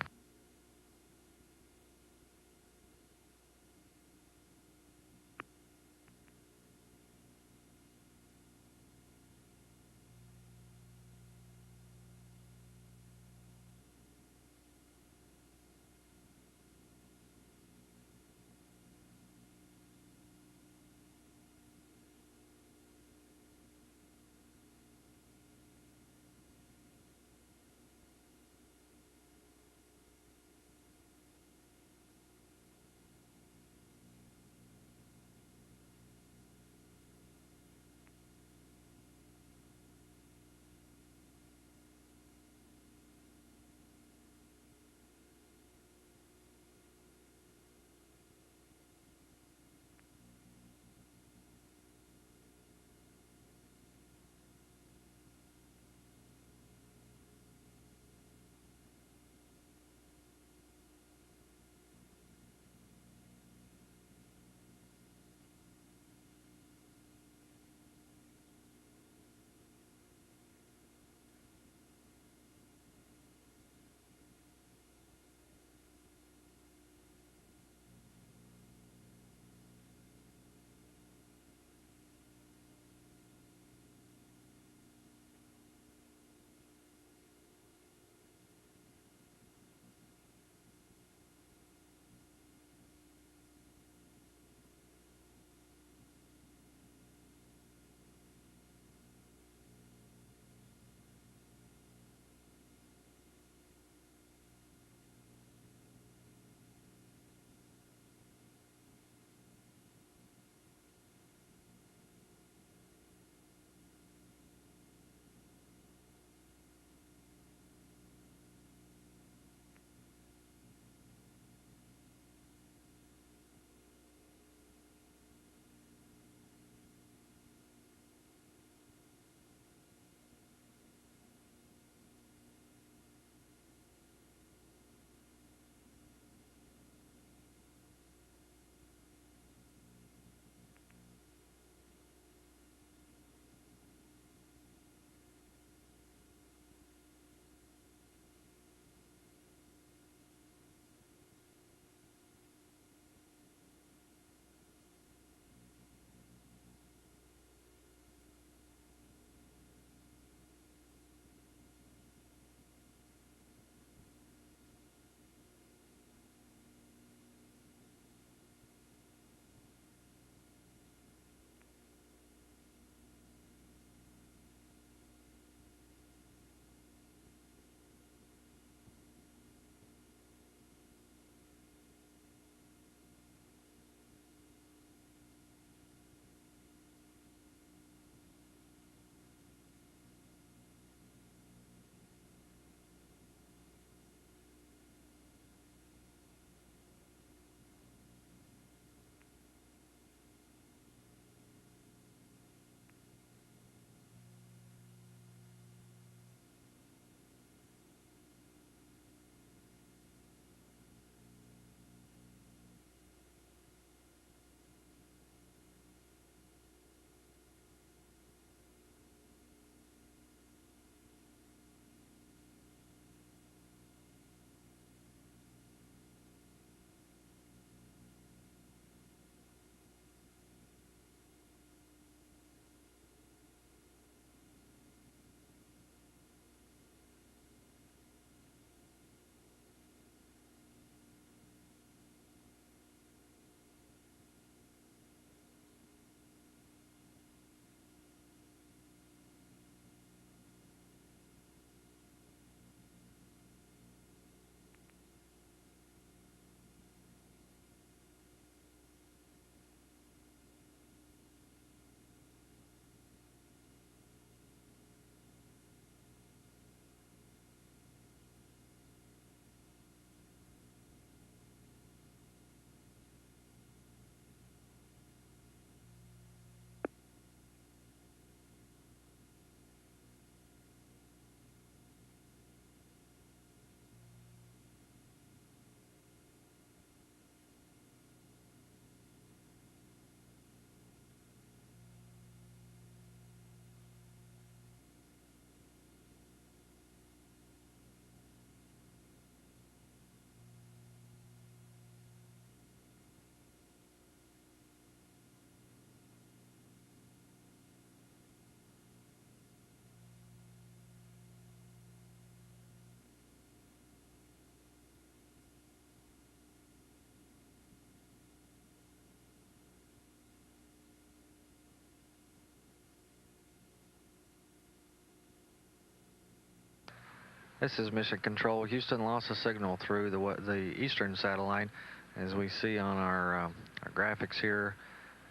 This is Mission Control. Houston lost a signal through the eastern satellite. As we see on our graphics here,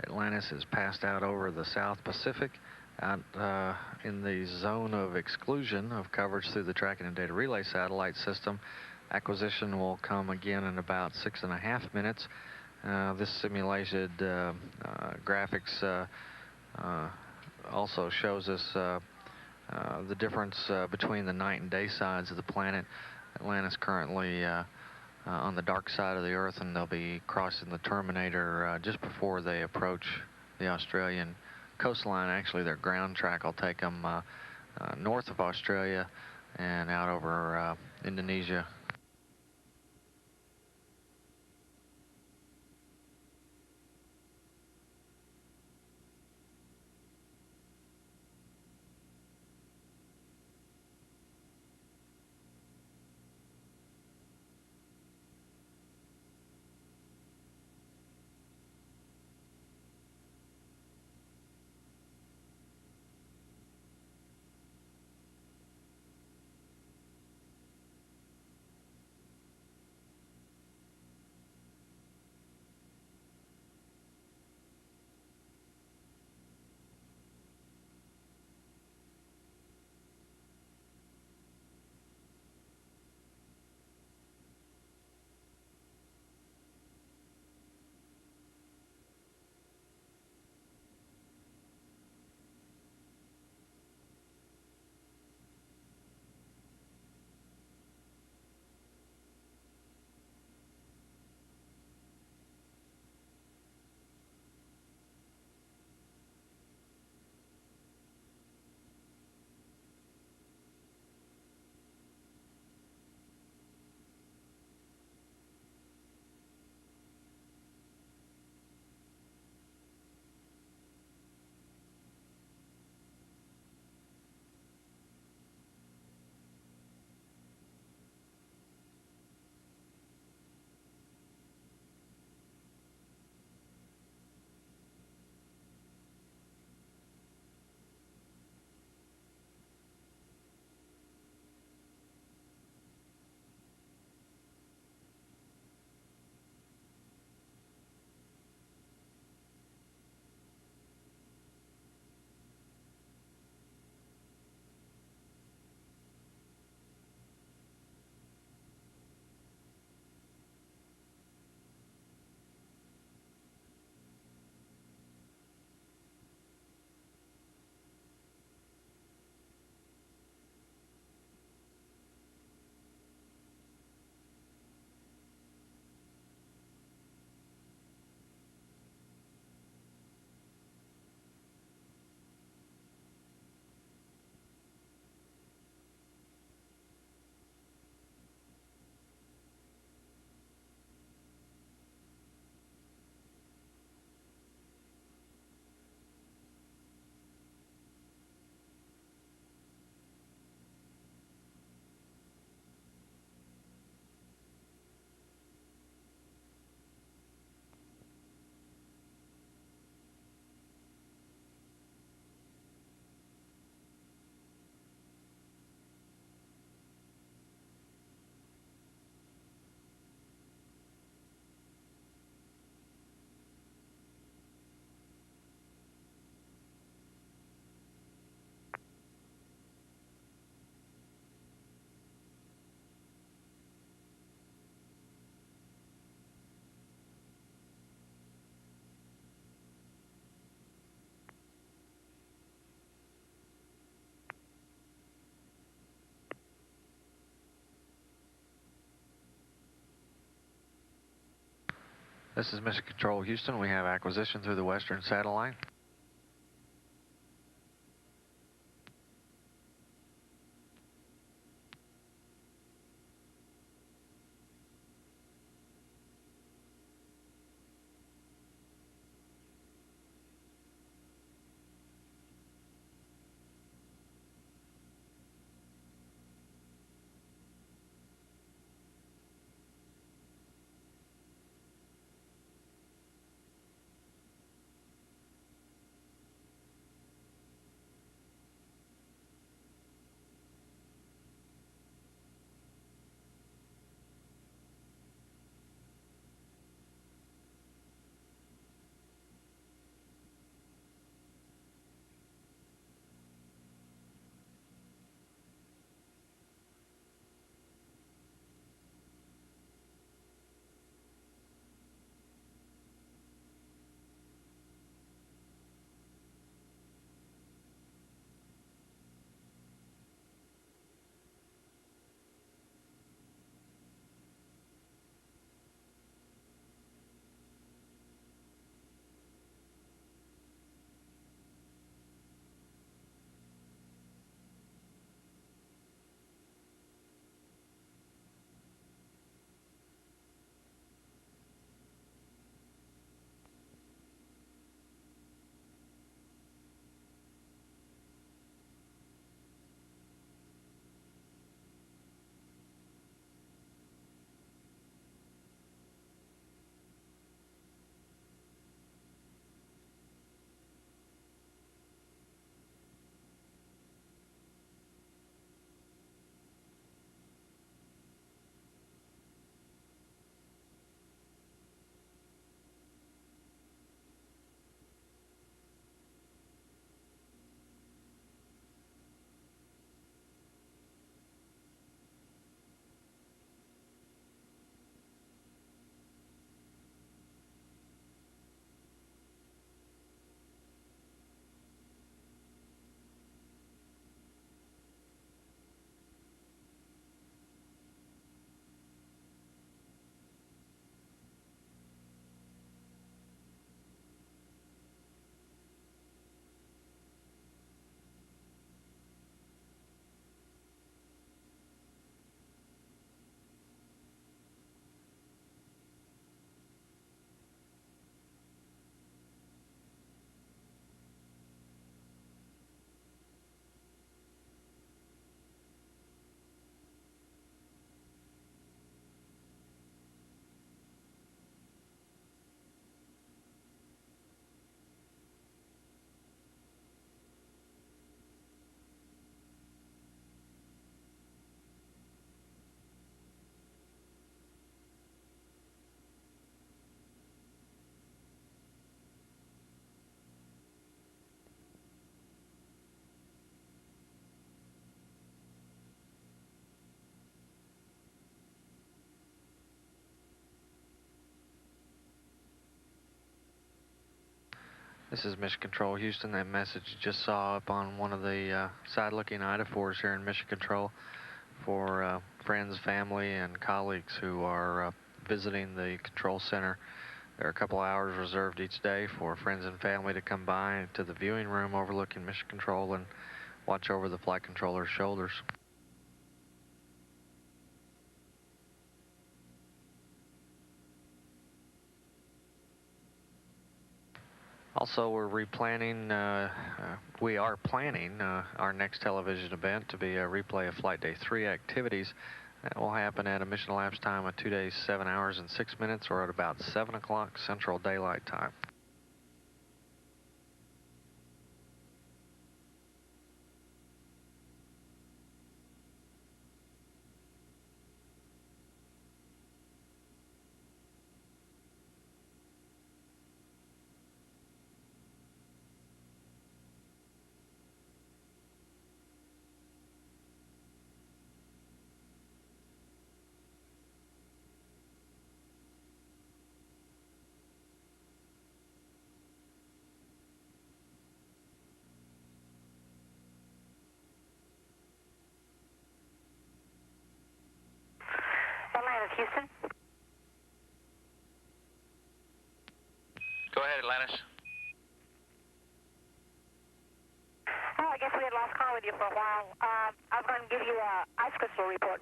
Atlantis is passed out over the South Pacific, out in the zone of exclusion of coverage through the tracking and data relay satellite system. Acquisition will come again in about 6.5 minutes. This simulated graphics also shows us the difference between the night and day sides of the planet. Atlantis currently on the dark side of the Earth, and they'll be crossing the Terminator just before they approach the Australian coastline. Actually, their ground track will take them north of Australia and out over Indonesia. This is Mission Control Houston. We have acquisition through the western satellite. This is Mission Control Houston. That message you just saw up on one of the side-looking iodophores here in Mission Control for friends, family, and colleagues who are visiting the control center. There are a couple hours reserved each day for friends and family to come by to the viewing room overlooking Mission Control and watch over the flight controller's shoulders. Also, we're we are planning our next television event to be a replay of Flight Day 3 activities. That will happen at a mission elapsed time of 2 days, 7 hours, and 6 minutes, or at about 7 o'clock Central Daylight Time. Atlantis, Houston. Go ahead, Atlantis. Oh, I guess we had lost call with you for a while. I was going to give you a ice crystal report.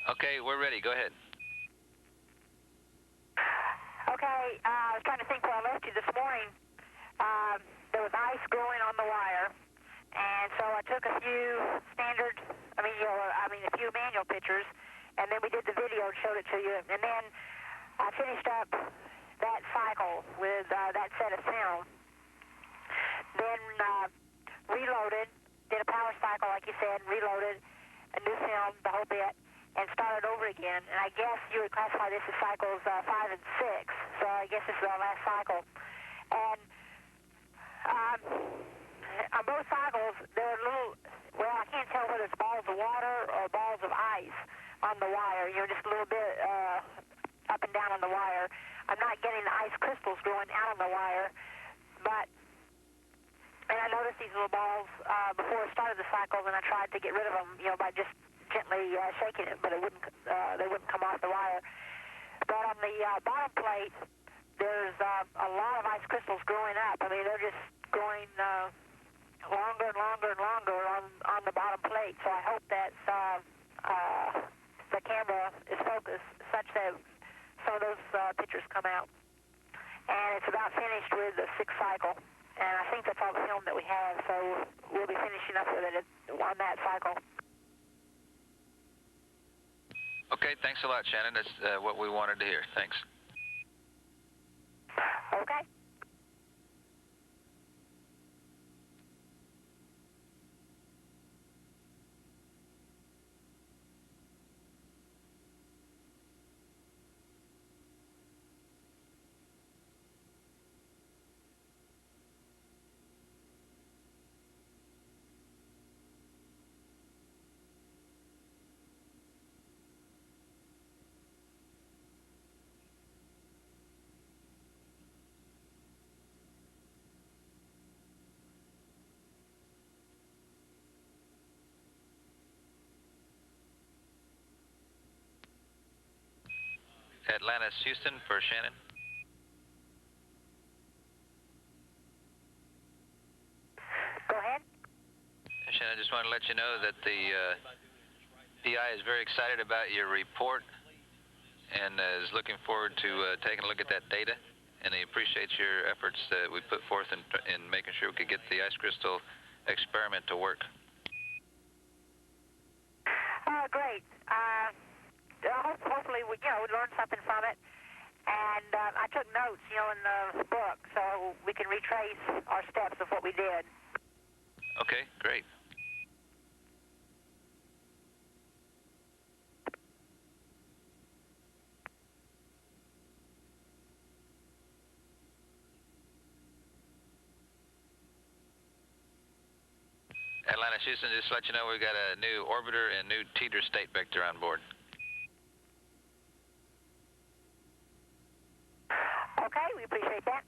Okay, we're ready. Go ahead. Okay, I was trying to think where I left you this morning. There was ice growing on the wire, and so I took a few standard, a few manual pictures, and then we did the video and showed it to you, and then I finished up that cycle with that set of film. Then reloaded, did a power cycle like you said, reloaded, a new film, the whole bit, and started over again. And I guess you would classify this as cycles 5 and 6, so I guess this is our last cycle. And on both cycles, there are little, well, I can't tell whether it's balls of water or balls of ice on the wire, just a little bit up and down on the wire. I'm not getting the ice crystals growing out on the wire, and I noticed these little balls before I started the cycle, and I tried to get rid of them, by just gently shaking it, but they wouldn't come off the wire. But on the bottom plate, there's a lot of ice crystals growing up. I mean, they're just growing longer and longer and longer on the bottom plate. So I hope that the camera is focused such that some of those pictures come out. And it's about finished with the 6th cycle. And I think that's all the film that we have, so we'll be finishing up with it on that cycle. Okay, thanks a lot, Shannon. That's what we wanted to hear. Thanks. Okay. Atlantis, Houston for Shannon. Go ahead. Shannon, I just want to let you know that the PI is very excited about your report and is looking forward to taking a look at that data, and he appreciates your efforts that we put forth in making sure we could get the ice crystal experiment to work. Great. Hopefully we learn something from it. And I took notes, in the book, so we can retrace our steps of what we did. Okay, great. Atlantis, Houston, just to let you know we've got a new orbiter and new teeter state vector on board. Okay, we appreciate that.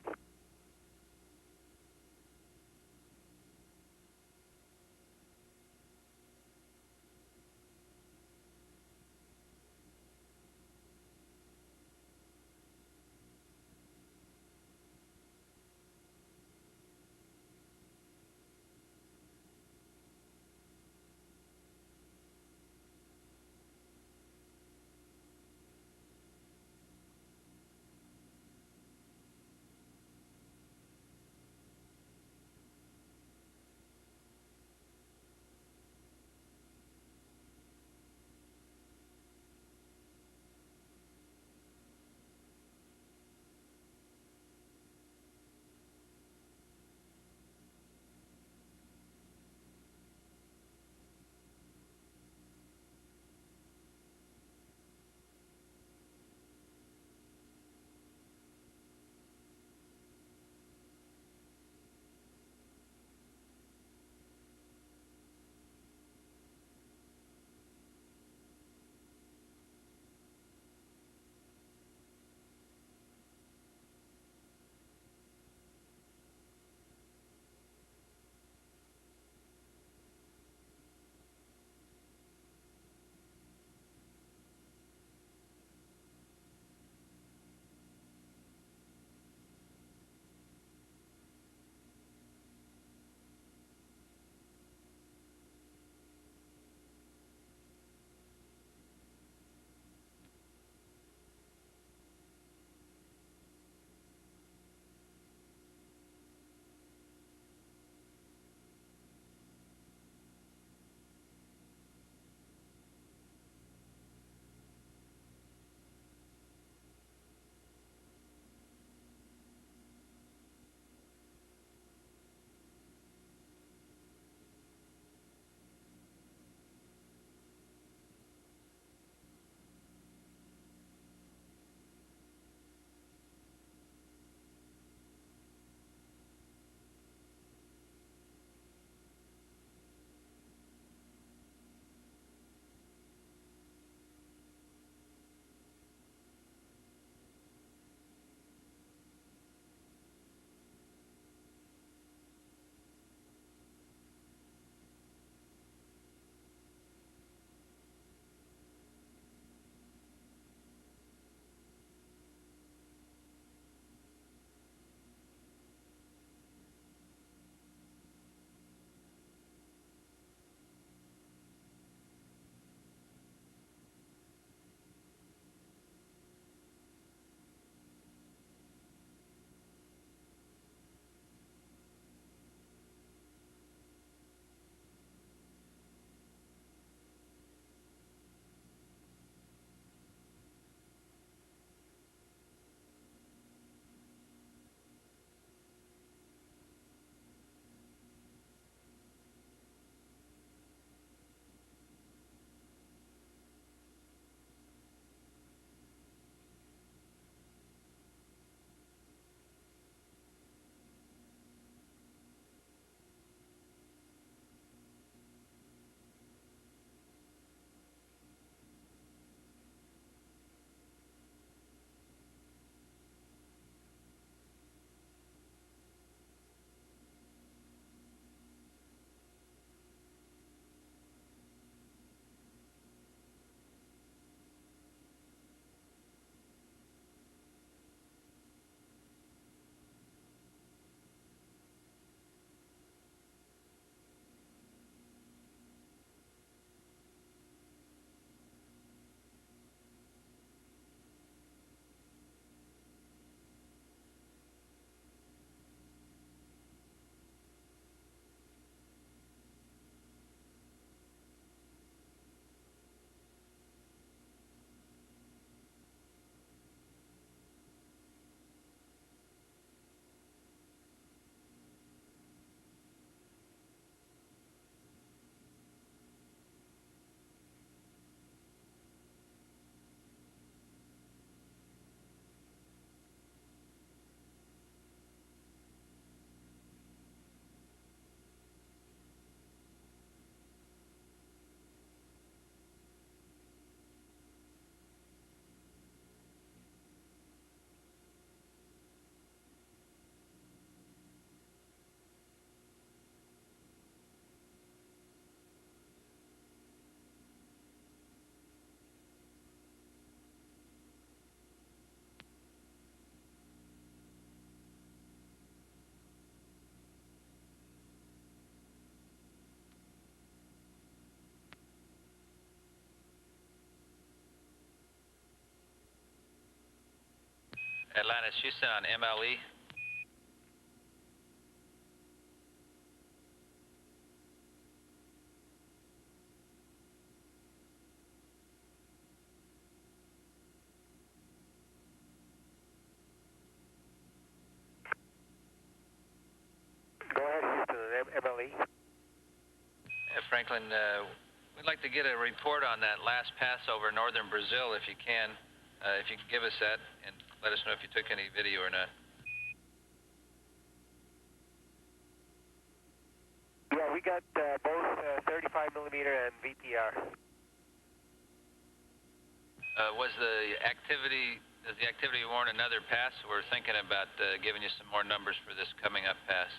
Atlantis, Houston on MLE. Go ahead, Houston, MLE. Franklin, we'd like to get a report on that last pass over northern Brazil, if you can. If you could give us that and let us know if you took any video or not. Yeah, we got both 35 millimeter and VTR. Does the activity warrant another pass? We're thinking about giving you some more numbers for this coming up pass.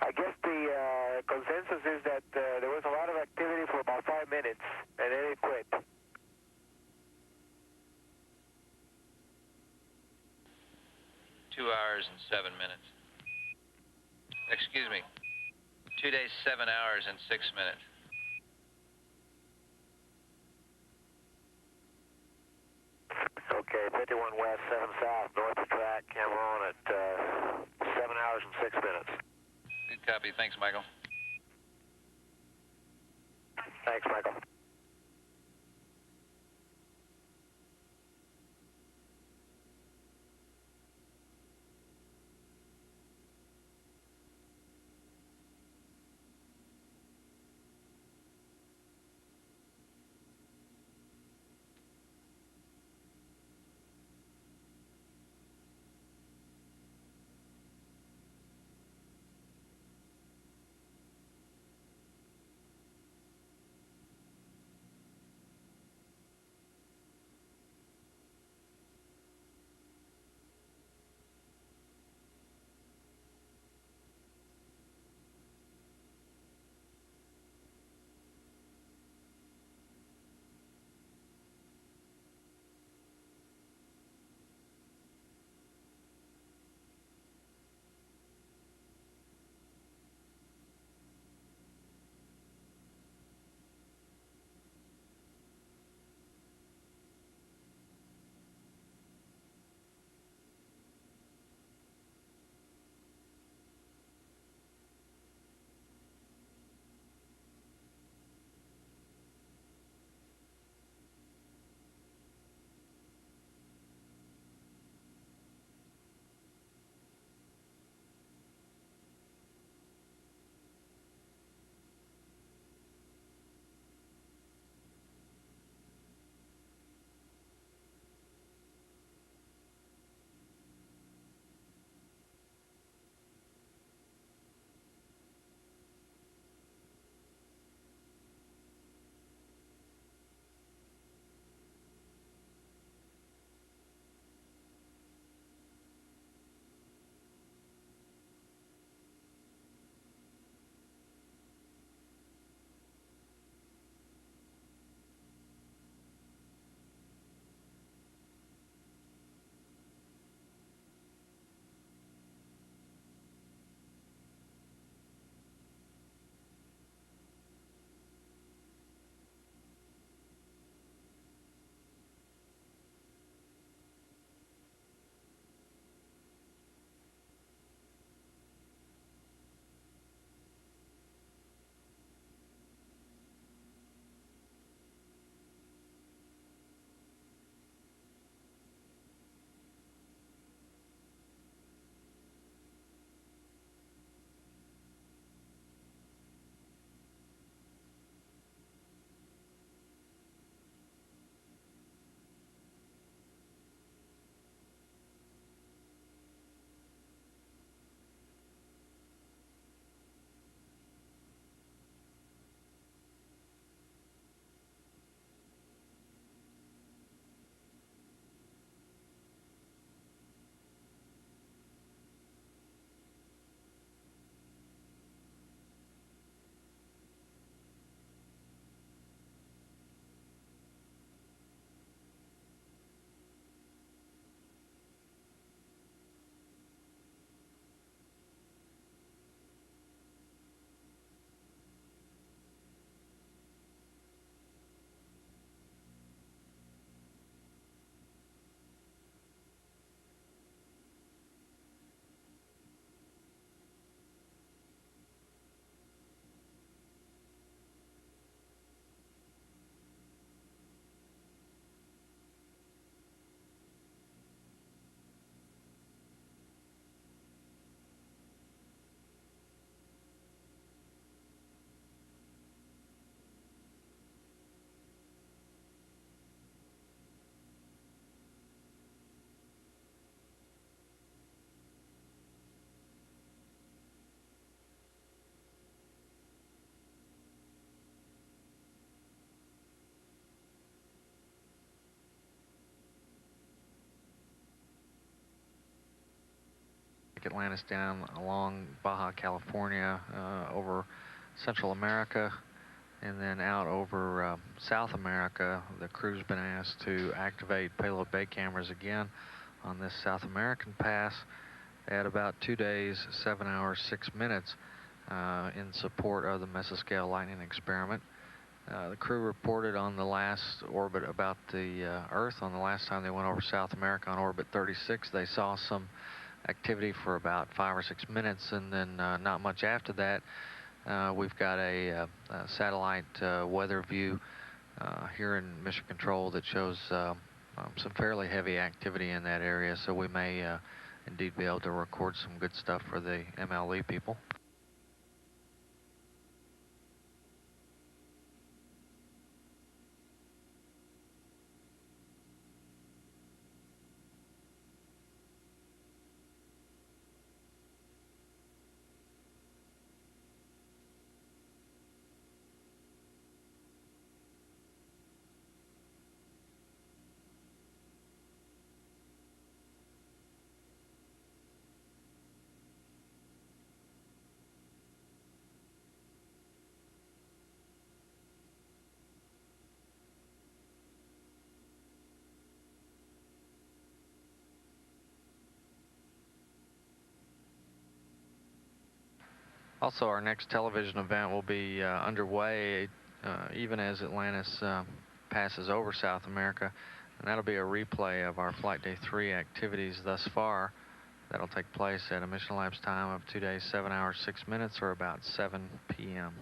I guess the consensus is that there was a lot of activity for about 5 minutes, and then it quit. Two hours and 7 minutes. Excuse me. 2 days, 7 hours and 6 minutes. Okay, 51 west, 7 south, north of track, camera on at 7 hours and 6 minutes. Good copy. Thanks, Michael. Thanks, Michael. take Atlantis down along Baja California, over Central America, and then out over South America. The crew's been asked to activate payload bay cameras again on this South American pass at about 2 days, 7 hours, 6 minutes in support of the mesoscale lightning experiment. The crew reported on the last orbit about the Earth. On the last time they went over South America on orbit 36, they saw some activity for about 5 or 6 minutes, and then not much after that. We've got a satellite weather view here in Mission Control that shows some fairly heavy activity in that area, so we may indeed be able to record some good stuff for the MLE people. Also, our next television event will be underway even as Atlantis passes over South America, and that'll be a replay of our Flight Day 3 activities thus far. That'll take place at a mission elapsed time of 2 days, 7 hours, 6 minutes, or about 7 p.m.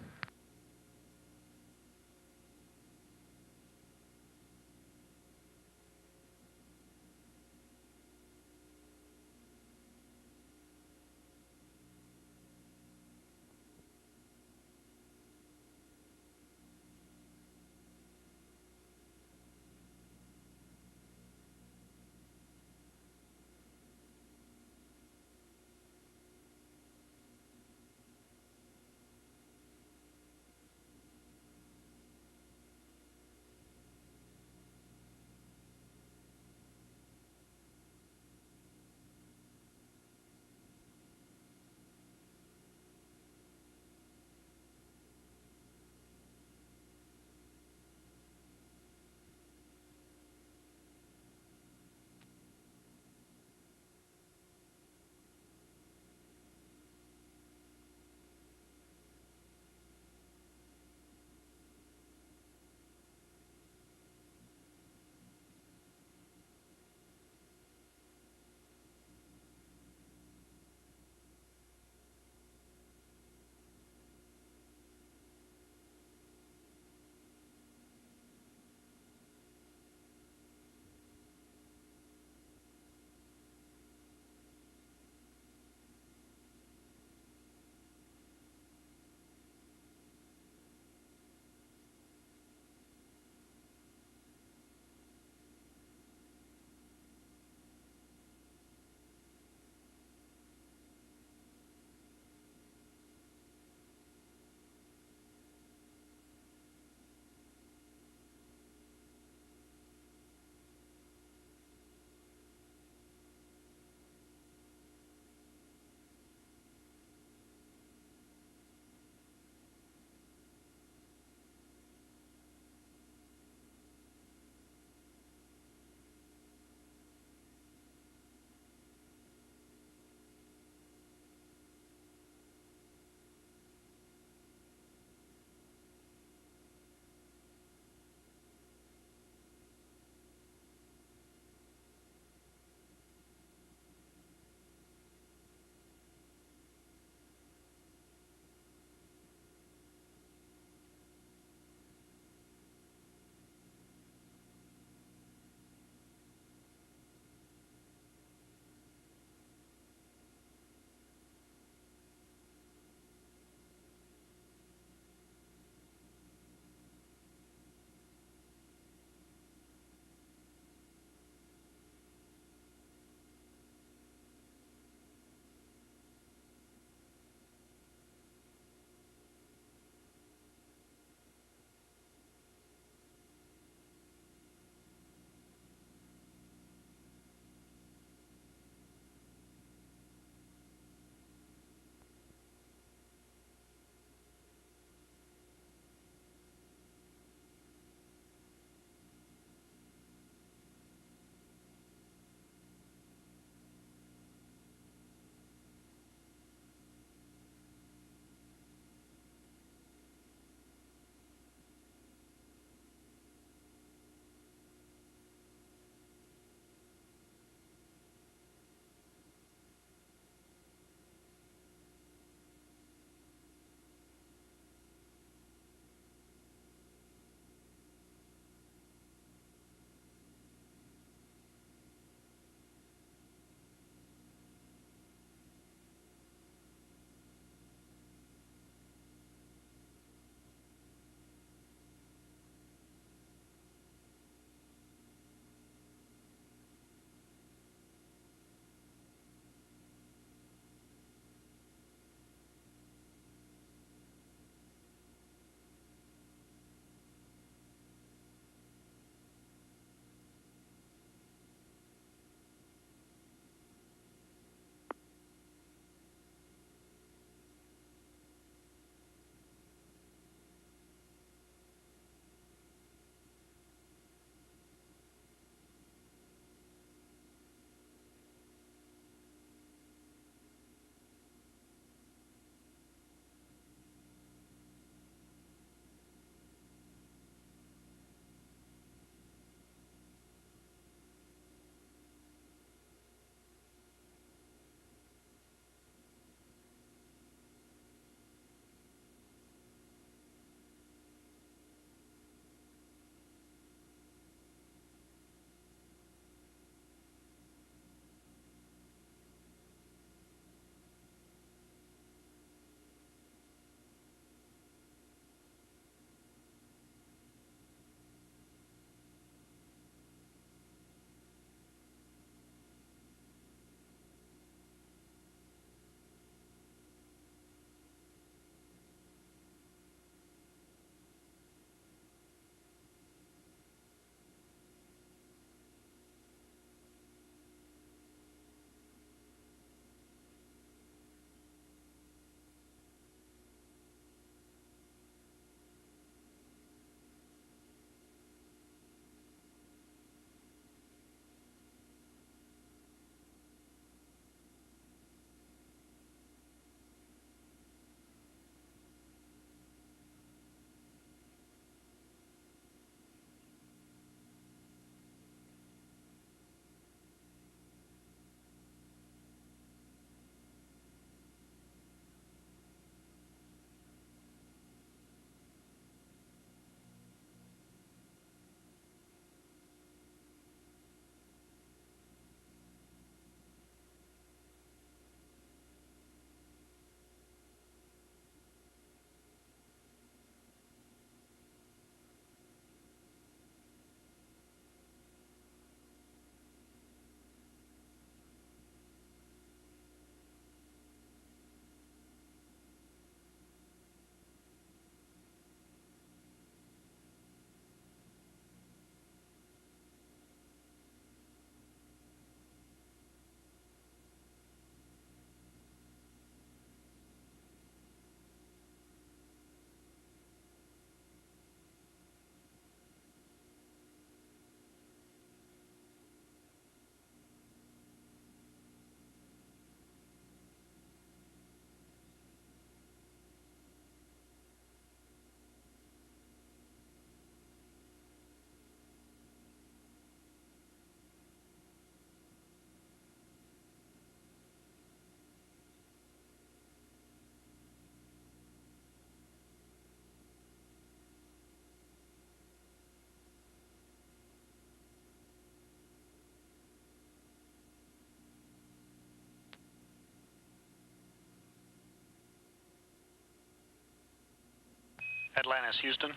Atlantis, Houston.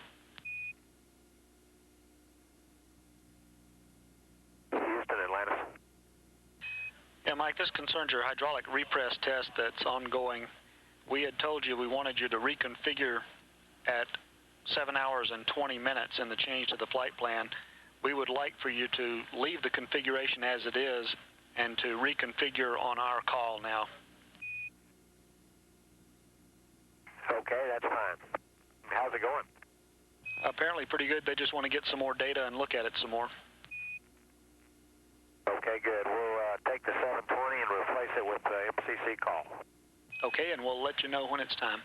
Houston, Atlantis. Yeah, Mike, this concerns your hydraulic repress test that's ongoing. We had told you we wanted you to reconfigure at 7 hours and 20 minutes in the change to the flight plan. We would like for you to leave the configuration as it is and to reconfigure on our call now. Okay, that's fine. How's it going? Apparently pretty good. They just want to get some more data and look at it some more. Okay, good. We'll take the 720 and replace it with the MCC call. Okay, and we'll let you know when it's time.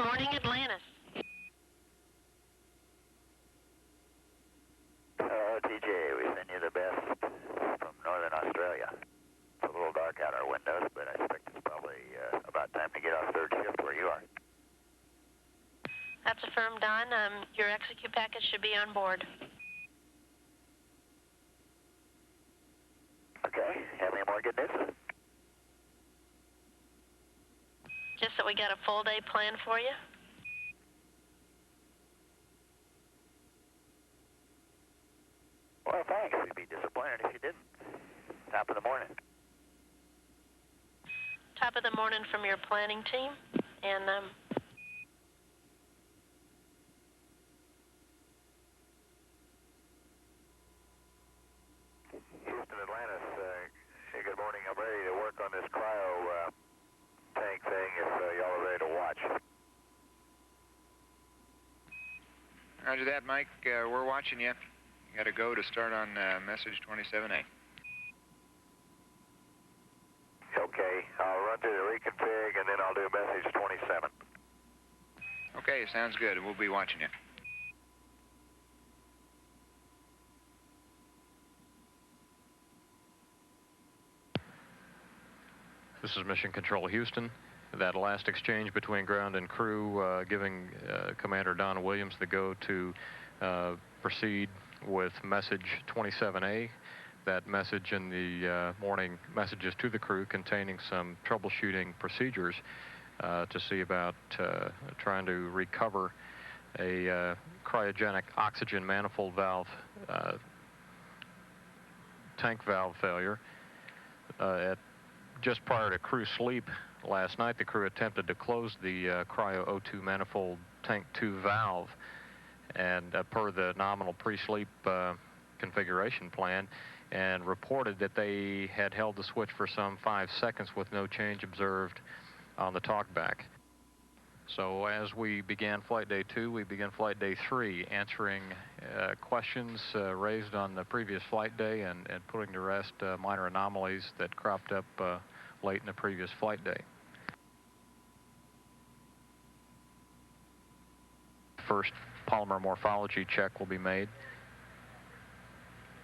morning, Atlantis. TJ, we send you the best from Northern Australia. It's a little dark out our windows, but I expect it's probably about time to get off third shift where you are. That's affirmed, Don. Your execute package should be on board. Okay, have any more good news? Just that we got a full day planned for you. Well, thanks. We'd be disappointed if you didn't. Top of the morning. Top of the morning from your planning team. And, Houston, Atlantis, hey, good morning. I'm ready to work on this cryo tank thing if y'all are ready to watch. Roger that, Mike. We're watching you. You got to go to start on message 27A. Okay, I'll run through the reconfig and then I'll do message 27. Okay, sounds good. We'll be watching you. This is Mission Control Houston. That last exchange between ground and crew giving Commander Don Williams the go to proceed with message 27A. That message in the morning messages to the crew containing some troubleshooting procedures to see about trying to recover a cryogenic oxygen manifold valve tank valve failure. Just prior to crew sleep last night, the crew attempted to close the cryo O2 manifold tank 2 valve, and per the nominal pre-sleep configuration plan, and reported that they had held the switch for some 5 seconds with no change observed on the talkback. So as we began flight day 2, we began flight day 3, answering questions raised on the previous flight day and putting to rest minor anomalies that cropped up late in the previous flight day. First polymer morphology check will be made,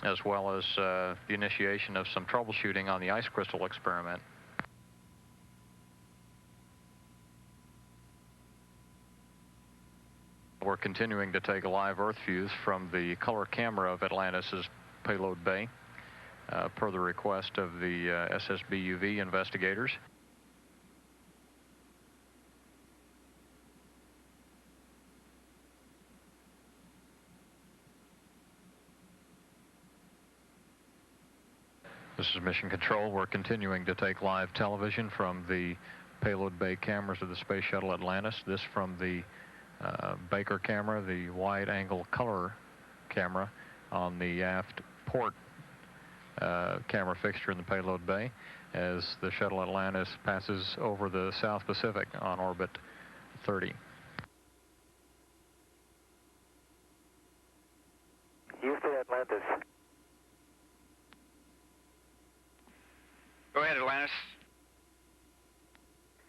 as well as the initiation of some troubleshooting on the ice crystal experiment. We're continuing to take live Earth views from the color camera of Atlantis's payload bay, per the request of the SSBUV investigators. This is Mission Control. We're continuing to take live television from the payload bay cameras of the Space Shuttle Atlantis. This from the Baker camera, the wide-angle color camera on the aft port camera fixture in the payload bay as the Shuttle Atlantis passes over the South Pacific on orbit 30. Houston, Atlantis. Go ahead, Atlantis.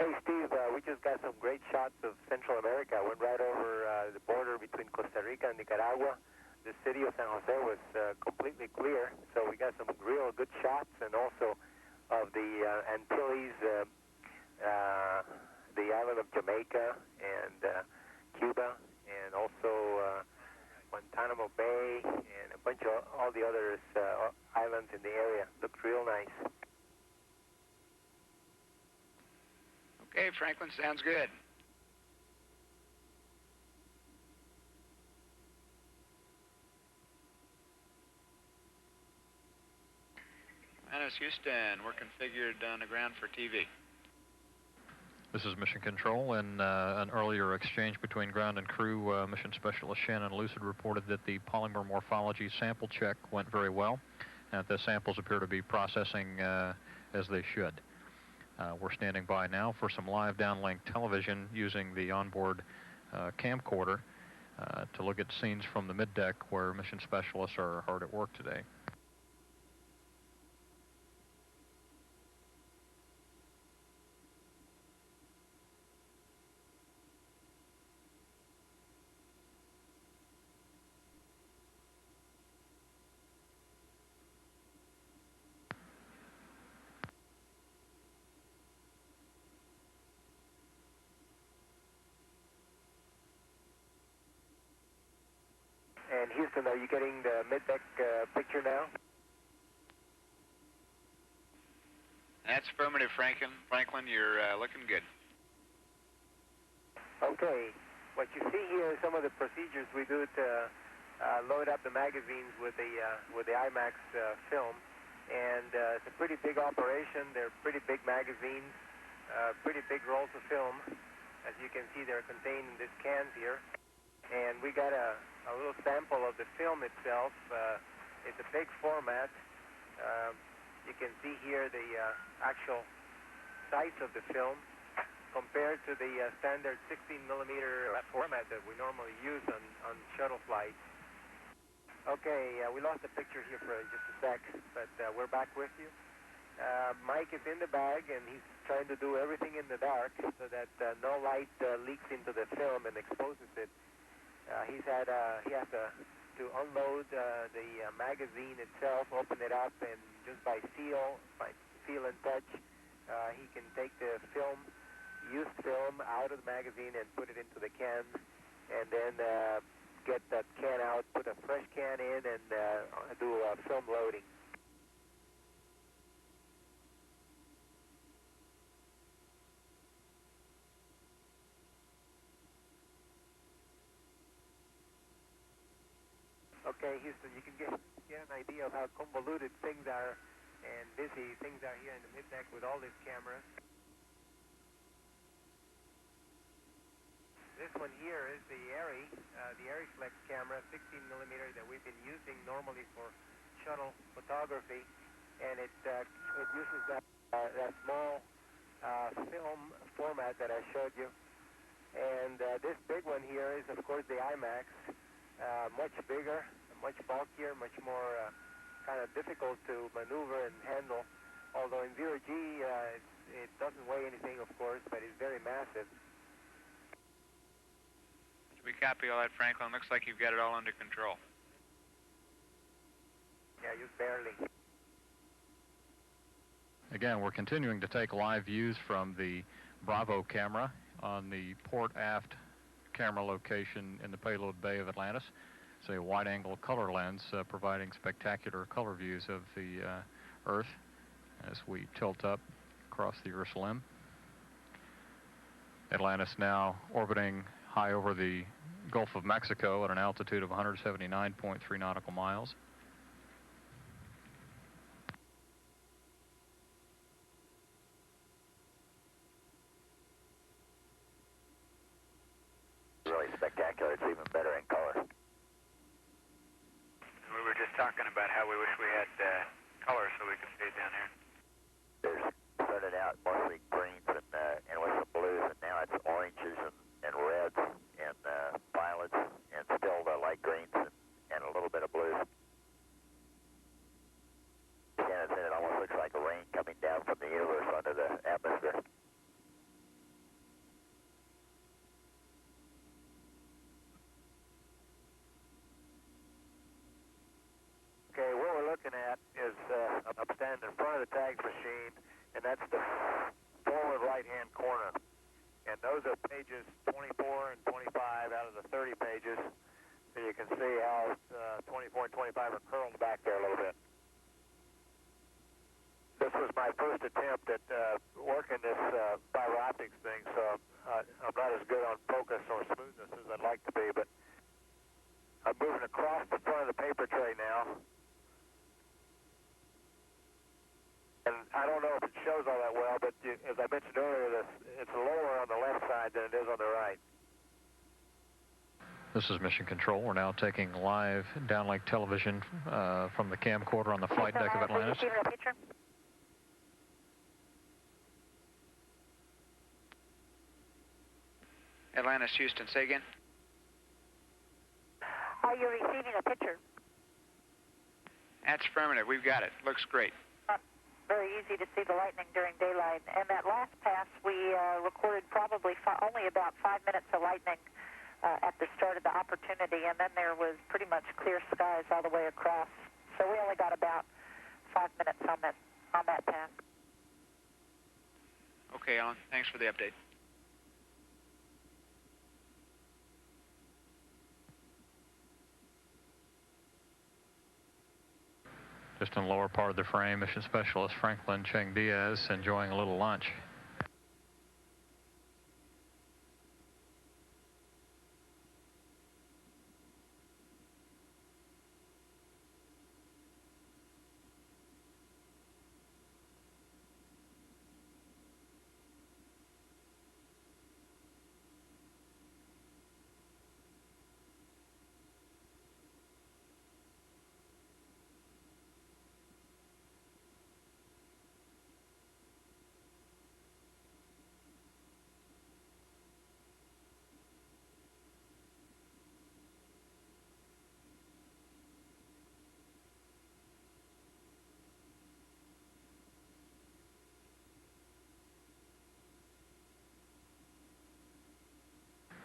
Hey, Steve, we just got some great shots of Central America. Went right over the border between Costa Rica and Nicaragua. The city of San Jose was completely clear, so we got some real good shots, and also of the Antilles, the island of Jamaica and Cuba, and also Guantanamo Bay, and a bunch of all the other islands in the area. Looked real nice. Okay, Franklin, sounds good. Atlantis, Houston, we're configured on the ground for TV. This is Mission Control. In an earlier exchange between ground and crew, Mission Specialist Shannon Lucid reported that the polymer morphology sample check went very well, and that the samples appear to be processing as they should. We're standing by now for some live downlink television using the onboard camcorder to look at scenes from the middeck where mission specialists are hard at work today. And Houston, are you getting the mid-deck picture now? That's affirmative, Franklin. Franklin, you're looking good. Okay. What you see here is some of the procedures we do to load up the magazines with the IMAX film. And it's a pretty big operation. They're pretty big magazines, pretty big rolls of film. As you can see, they're contained in these cans here. And we got a little sample of the film itself. It's a big format. You can see here the actual size of the film compared to the standard 16mm format that we normally use on shuttle flights. Okay, we lost the picture here for just a sec, but we're back with you. Mike is in the bag, and he's trying to do everything in the dark so that no light leaks into the film and exposes it. He has to unload the magazine itself, open it up, and just by feel and touch, he can take the used film out of the magazine and put it into the can, and then get that can out, put a fresh can in, and do film loading. Okay, Houston, you can get an idea of how convoluted things are and busy things are here in the mid-deck with all these cameras. This one here is the ARRIFlex camera, 16mm, that we've been using normally for shuttle photography, and it uses that small film format that I showed you. And this big one here is, of course, the IMAX, much bigger, much bulkier, much more kind of difficult to maneuver and handle. Although in zero G, it doesn't weigh anything, of course, but it's very massive. We copy all that, Franklin. Looks like you've got it all under control. Yeah, just barely. Again, we're continuing to take live views from the Bravo camera on the port aft camera location in the payload bay of Atlantis. It's a wide-angle color lens providing spectacular color views of the Earth as we tilt up across the Earth's limb. Atlantis now orbiting high over the Gulf of Mexico at an altitude of 179.3 nautical miles. Really spectacular. It's even better in color. We were just talking about how we wish we had color so we could see it down here. There's started out mostly greens and with some blues, and now it's oranges and reds and violets and still the light greens and a little bit of blues. Shannon said it almost looks like rain coming down from the universe onto the atmosphere. Okay, what we're looking at is I'm standing in front of the tags machine, and that's the forward right-hand corner. And those are pages 24 and 25 out of the 30 pages. So you can see how 24 and 25 are curled back there a little bit. This was my first attempt at working this fiber optics thing, so I'm not as good on focus or smoothness as I'd like to be, but I'm moving across the front of the paper tray now. And I don't know if it shows all that well, but as I mentioned earlier, it's lower on the left side than it is on the right. This is Mission Control. We're now taking live downlink television from the camcorder on the flight deck of Atlantis. Atlantis, Houston, say again. Are you receiving a picture? That's affirmative. We've got it. Looks great. Very easy to see the lightning during daylight. And that last pass, we recorded probably only about 5 minutes of lightning at the start of the opportunity, and then there was pretty much clear skies all the way across. So we only got about 5 minutes on that pass. Okay, Alan. Thanks for the update. Just in the lower part of the frame, Mission Specialist Franklin Cheng Diaz enjoying a little lunch.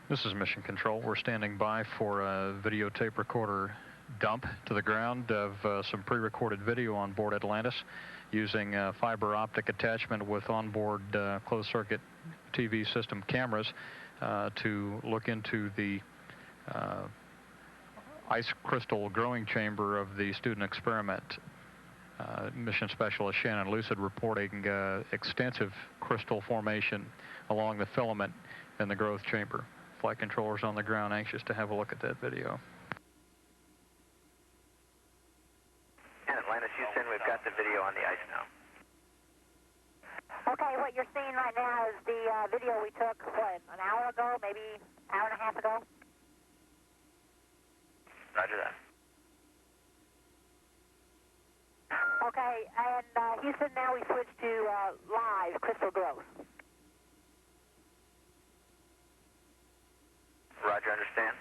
This is Mission Control. We're standing by for a videotape recorder dump to the ground of some pre-recorded video on board Atlantis using fiber optic attachment with onboard closed-circuit TV system cameras to look into the ice crystal growing chamber of the student experiment. Mission Specialist Shannon Lucid reporting extensive crystal formation along the filament in the growth chamber. Flight controllers on the ground anxious to have a look at that video. And Atlantis, Houston, we've got the video on the ice now. Okay, what you're seeing right now is the video we took, what, an hour ago, maybe hour and a half ago? Roger that. Okay, and Houston, now we switch to live crystal growth. Roger, understand.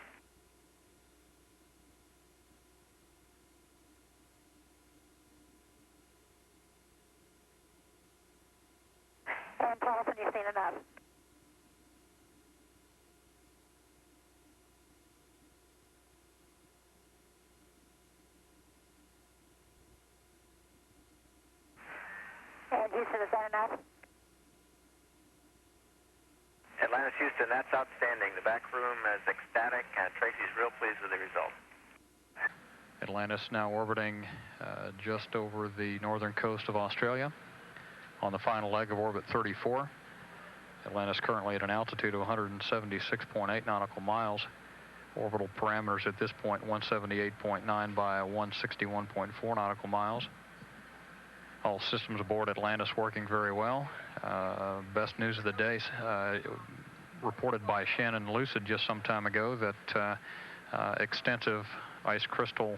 And tell us when you've seen enough. And Houston, is that enough? Atlantis, Houston, that's outstanding. The back room is ecstatic. Tracy's real pleased with the result. Atlantis now orbiting just over the northern coast of Australia on the final leg of orbit 34. Atlantis currently at an altitude of 176.8 nautical miles. Orbital parameters at this point 178.9 by 161.4 nautical miles. All systems aboard Atlantis working very well. Best news of the day, reported by Shannon Lucid just some time ago, that extensive ice crystal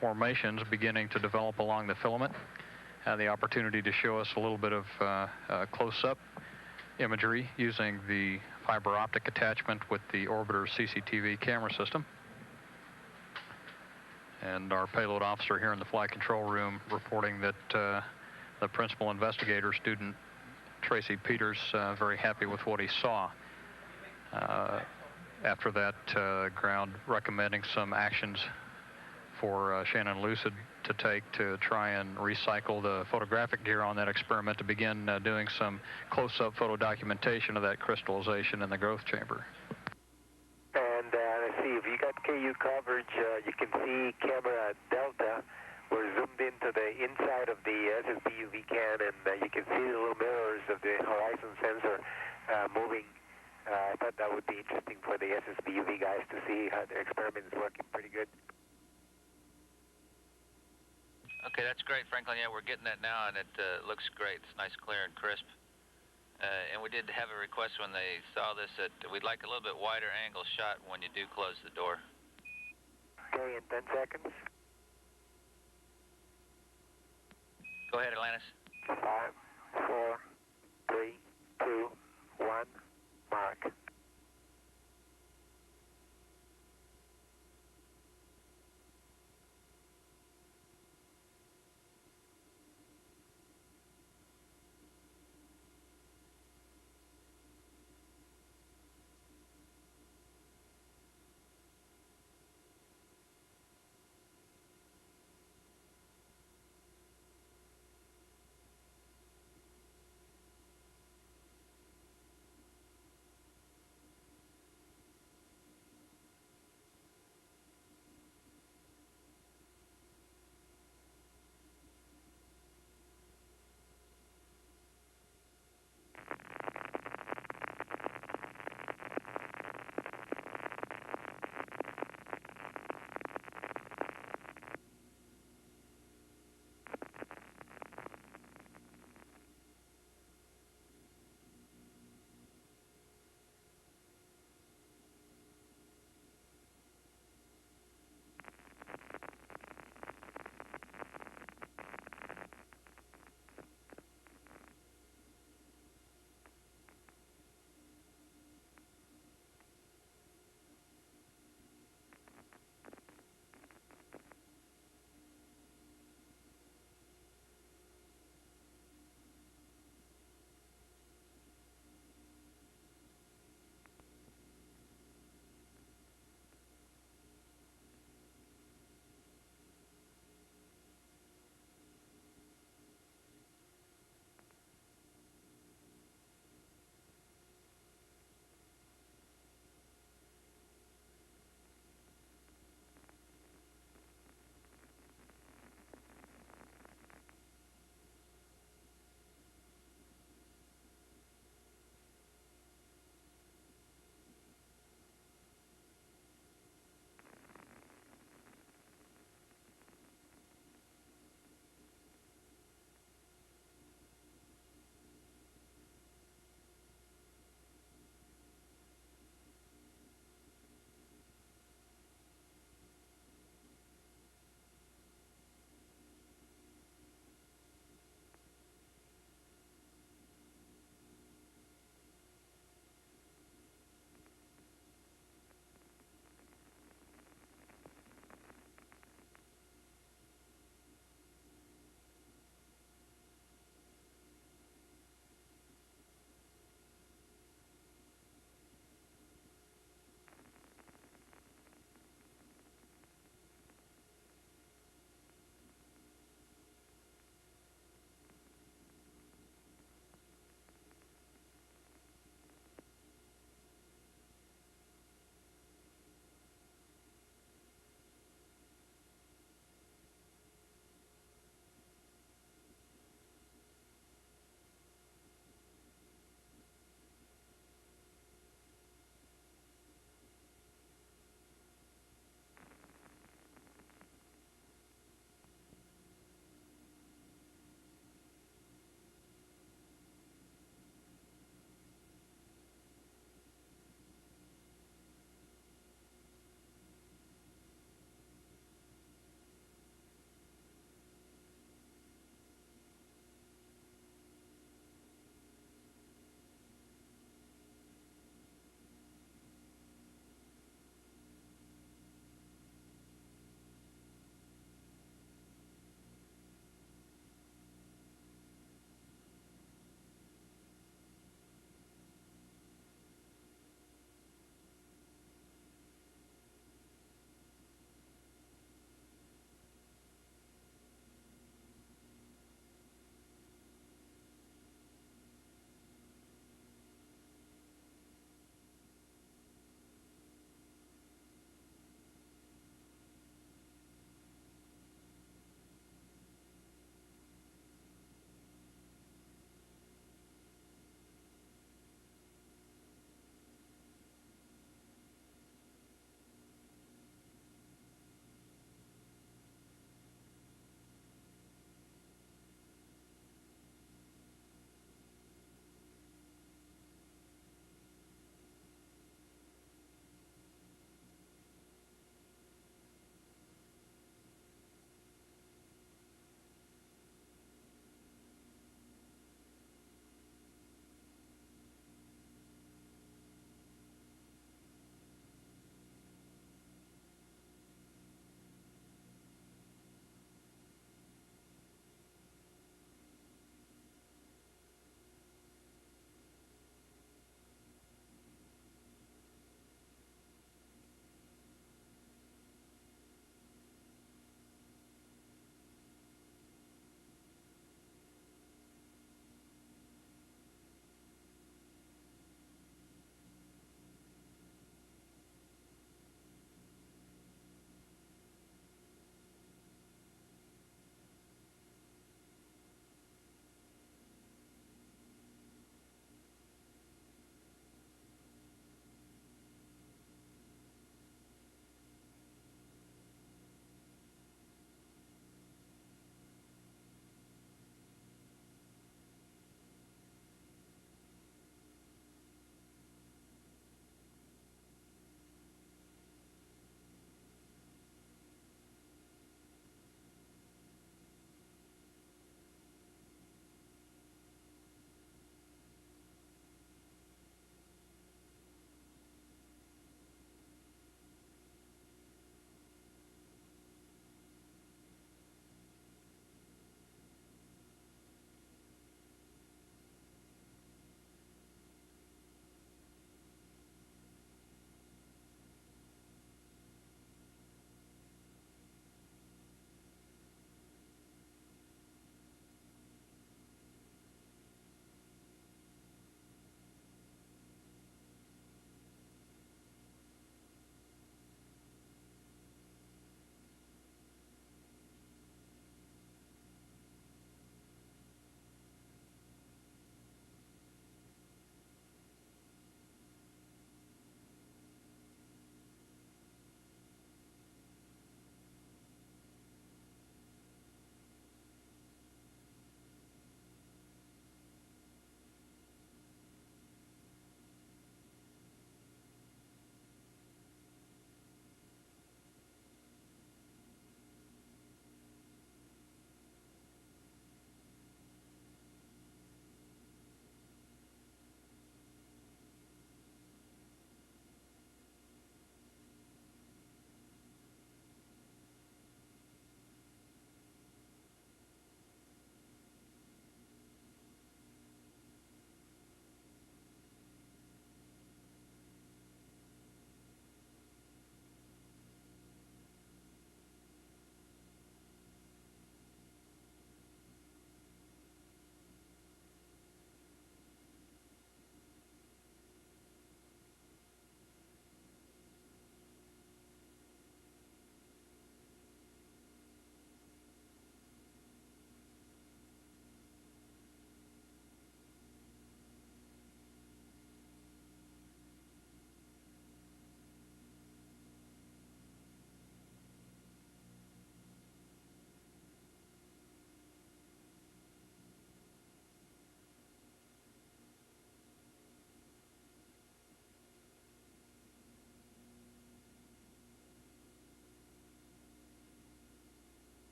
formations beginning to develop along the filament. Had the opportunity to show us a little bit of close-up imagery using the fiber optic attachment with the orbiter CCTV camera system. And our payload officer here in the flight control room reporting that the principal investigator, student Tracy Peters, very happy with what he saw. After that, ground recommending some actions for Shannon Lucid to take to try and recycle the photographic gear on that experiment to begin doing some close-up photo documentation of that crystallization in the growth chamber. And let's see, if you got KU coverage, you can see camera Delta. We're zoomed into the inside of the SSB UV can, and you can see the little mirrors of the horizon sensor moving. I thought that would be interesting for the SSB UV guys to see how the experiment is working pretty good. Okay, that's great, Franklin. Yeah, we're getting that now, and it looks great. It's nice, clear, and crisp. And we did have a request when they saw this that we'd like a little bit wider angle shot when you do close the door. Okay, in 10 seconds. Go ahead, Atlantis. 5, 4, 3, 2, 1, mark.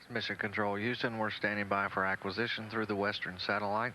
Mission Control Houston, we're standing by for acquisition through the Western Satellite.